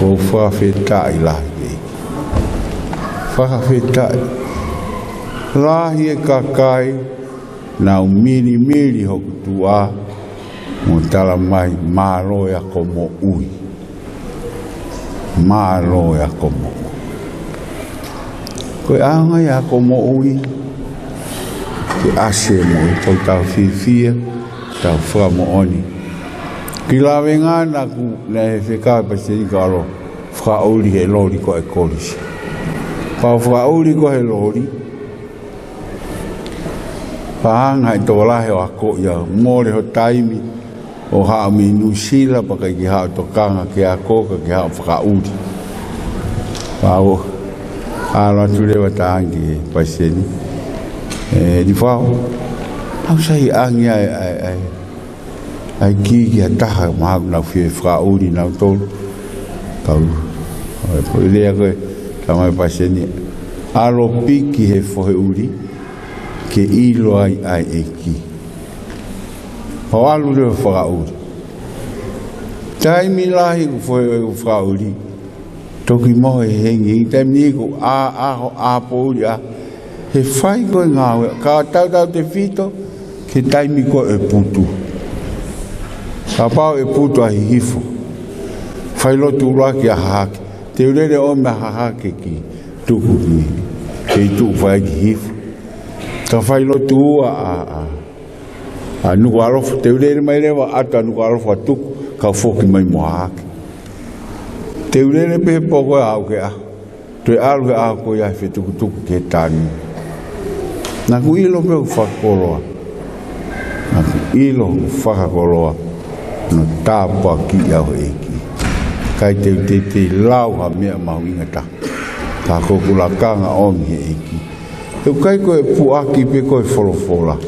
Ko whawhetai lahi e. Whawhetai. Lahi e kakai, nau miri hoku tua, mo tala mai maro e ako mo ui. Maro e ako mo ui. Koe anga i ako mo ui, ke ase mo i tau whiwhia, tau whakamooni. Ki lawe ngā naku na he whekai paseni ka alo, whakauri he lori ko e korisi. Pau whakauri ko he lori, pahanga i tō lahe o ako ia, mōre ho taimi, o haa mi nusila, paka ki haa tokanga ke ako, ka ki haa whakauri. Pau, ala tulewa taangi paseni. Di whao, au sahi angi ai ki a taha mahaku nau whie whakauri nau tolu. Kau, po ilea koe, tamai paseni. Alo piki he whohe uri, ke ilo ai e ki. Pau alu leo whakauri. Taimi lahi ku whakauri, toki moho e hengi, taimi ni ku a pouri a, he whai koe ngāwe, ka tau te whito, ke taimi koe e putu. Ka pau e putu a hihifo, whai lotu uraki a hahake, te urere o me hahake ki tuku ki, ke i tuku whai ki hifo. Ka whai lotu ua a nuku arofu, te urere mai rewa ata nuku arofu a tuku, ka whoki mai mo hahake. Te urere pehe poko e au ke a, te alu ke a koe a whetuku ke tāni. Nā ku ilo me whakakoloa. Nā ku ilo whakakoloa. No tāpua ki au eki. Kai te lau ha mea mahu ingata. Ka kokulakanga ongi he eki.Eu kai koe puaki pe koe wholofola.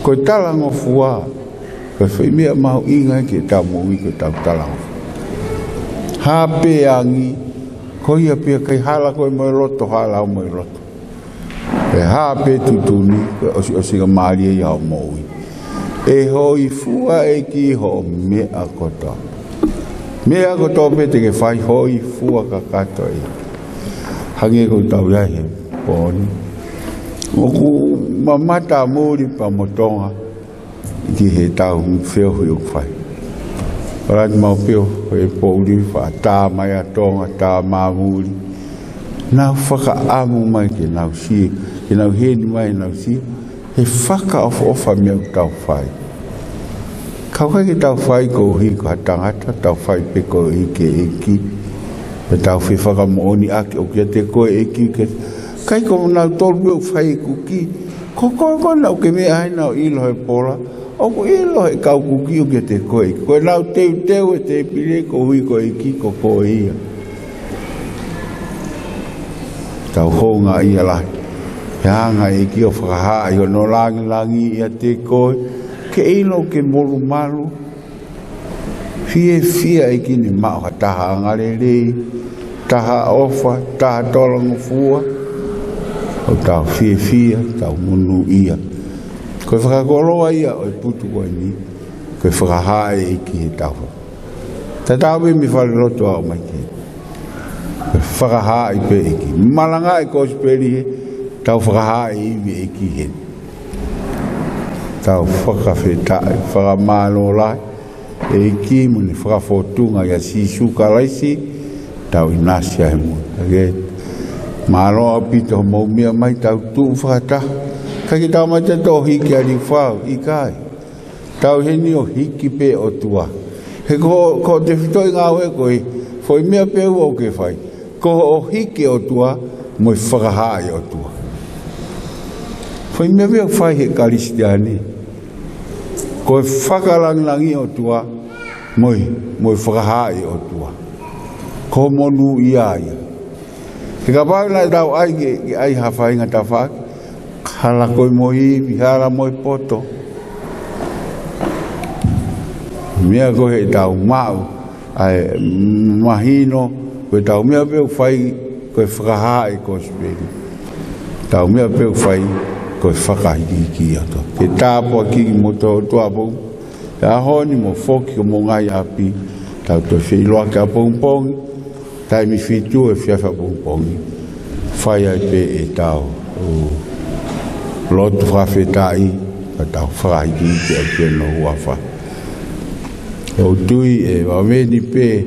Koe talango fua. Koe whai mea mahu inga ke tau mui koe tau talango. Hape angi. Koe ia pia kai hala koe moi roto, hala au moi roto. E hape tutuni, o singa maria i hao moui. E hoi fua e ki ho mea koto. Mea koto pe te ke whai hoi fua kakato e. Hange ko tau iahe, pōni. O ku mamata muri pa motonga, ki he tau whio hui o whai. Parati mau pio, e pōuri wha tā mai a tonga, tā mā muri. Nau whaka amu mai ke nau si nau heni mai nau si he whaka ofa mea tau whai kau kai ki tau whai ko hi ko hatangata tau whai pe ko hi ke eki pe tau whi whaka mooni ake o kia te koe eki ke kai ko nau tolu meu whai kuki ko nau ke mea hai nau ilo he pola o ko ilo he kau kuki o kia te koe ko nau teu e te pire ko hui ko eki ko koe ia tau honga ia lahi hanga e ki o whakaha i o no langi ia te koe ke ilo ke molu malu fie e ki ni mao ha taha angarere taha ofa taha tolango fua o tau fie tau munu ia koe whakakoloa ia o putu koe ni koe whakaha e ki he tau ta tau me mi whale roto au mai ke koe whakaha i pe e ki malanga e kosperi he tau whakaha e iwi e ki hen. Tau whakawhetai, whakamalo lai, e ki muni whakafotunga ia sisu kalaisi, tau inasia he muni. Malo apito maumia mai tau tu whakata, kaki tau mai te tō hiki a riwhau, i kai. Tau heni o hiki pe o tua. He ko te whitoi ngā ue koe, foi mea peu o ke whai. Ko o hiki o tua, moi whakahai o tua. Foi mea mea whai he karistiani. Ko e whakalangi o tua, moi whakahai o tua. Ko monu ia ia. He ka pāu nai tau ai hawhainga ta whak, hala koe moi iwi, hala moi poto. Mea ko he tau mau, ai mahino, koe tau mea peu whai, koe whakahai ko speri. Tau mea peu whai, koe whakahiki ki ato. Ke tāpua ki mo tō tuapou. E ahoni mo whoki mo ngai api. Tau tō whiloa ki a pongpongi. Taimi whitu e whiawha pongpongi. Whai ai pe e tau. Lotu whawhetai. Ka tau whakahiki ki a kia no huawha. E o tui e wameni pe.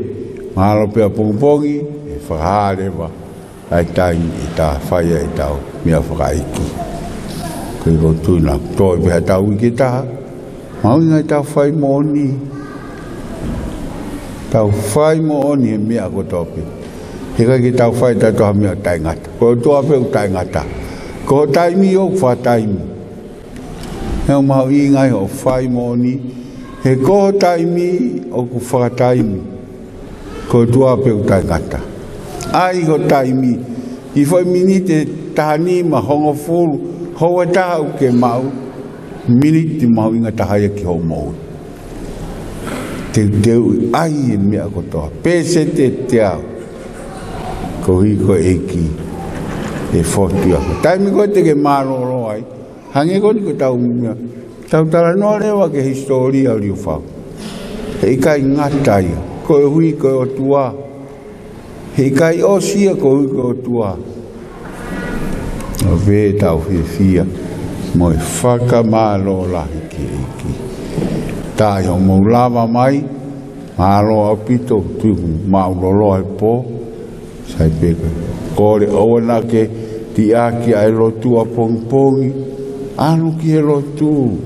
Mahalo pe a pongpongi. E whakaharewa. Ai taimi e tā whai ai tau. Mea whakahiki. Kei ko tūna, toi peha tau i ke taha. Maui ngai tau whai mooni. Tau whai mooni he mea ko tope. He kai ki tau whai tatoha mea taingata. Ko toa peu taingata. Ko taimi o wha taimi. Heo mau i ngai o whai mooni. He ko taimi o ku wha taimi. Ko toa peu taingata. Ai ko taimi. I whai minite tahani ma hongo fulu. Hoa taha u ke mau, miniti mau inga tahaya ki hou mau. Te teu ai e mea kotoa. Pese te teau. Ko hi ko eki. E whotu ako. Taimi ko te ke maroro ai. Hange ko ni ko tau mea. Tau tala no rewa ke historia riu whau. He kai ngatai. Ko e hui ko o tua. He kai o sia ko hui ko o tua. O ve tau whiwhia, mo e whakamalo lahi ki eki. Tai o maulawa mai, malo apito, tuku maulolo e po, sai peka. Kore oana ke ti aki ai lotu a pongpongi, anu ki e lotu.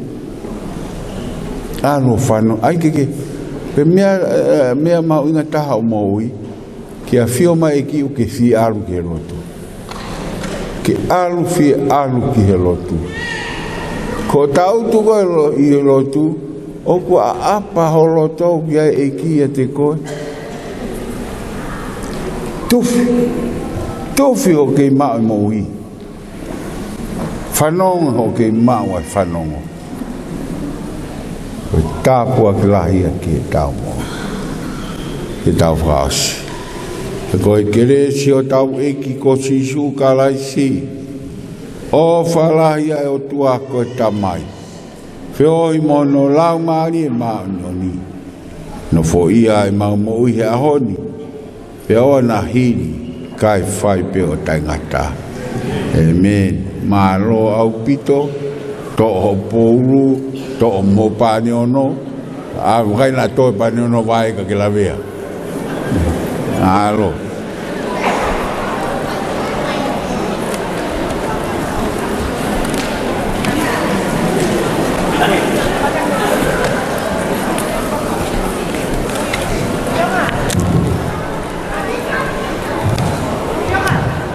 Anu whanu, ai ke, pe mea mau inga taha o maui, ki a whio mai eki u ke whi alu ki e lotu. Ke alu fi alu ki he lotu. Ko tau tuko i he lotu, o ku a apa ho loto ki ai e ki e te koe. Tufi o ke mao i moui. Whanonga o ke mao ai whanonga. Ko tāpua ki lahi a ki e tau mo. Ke tau whaasi. Ko e kere si o tau eki ko sisu kalaisi. O whalahi ai o tua ko e tamai. Whioi mo no lau maari e maa ni. No fo ia e mau mo uhi ahoni. Whio na hiri kai whai pe o taingata. Amen. Malo au pito. To o pouru. To o mo pani ono. A kai na to pani ono vai ka ke la vea. Alo.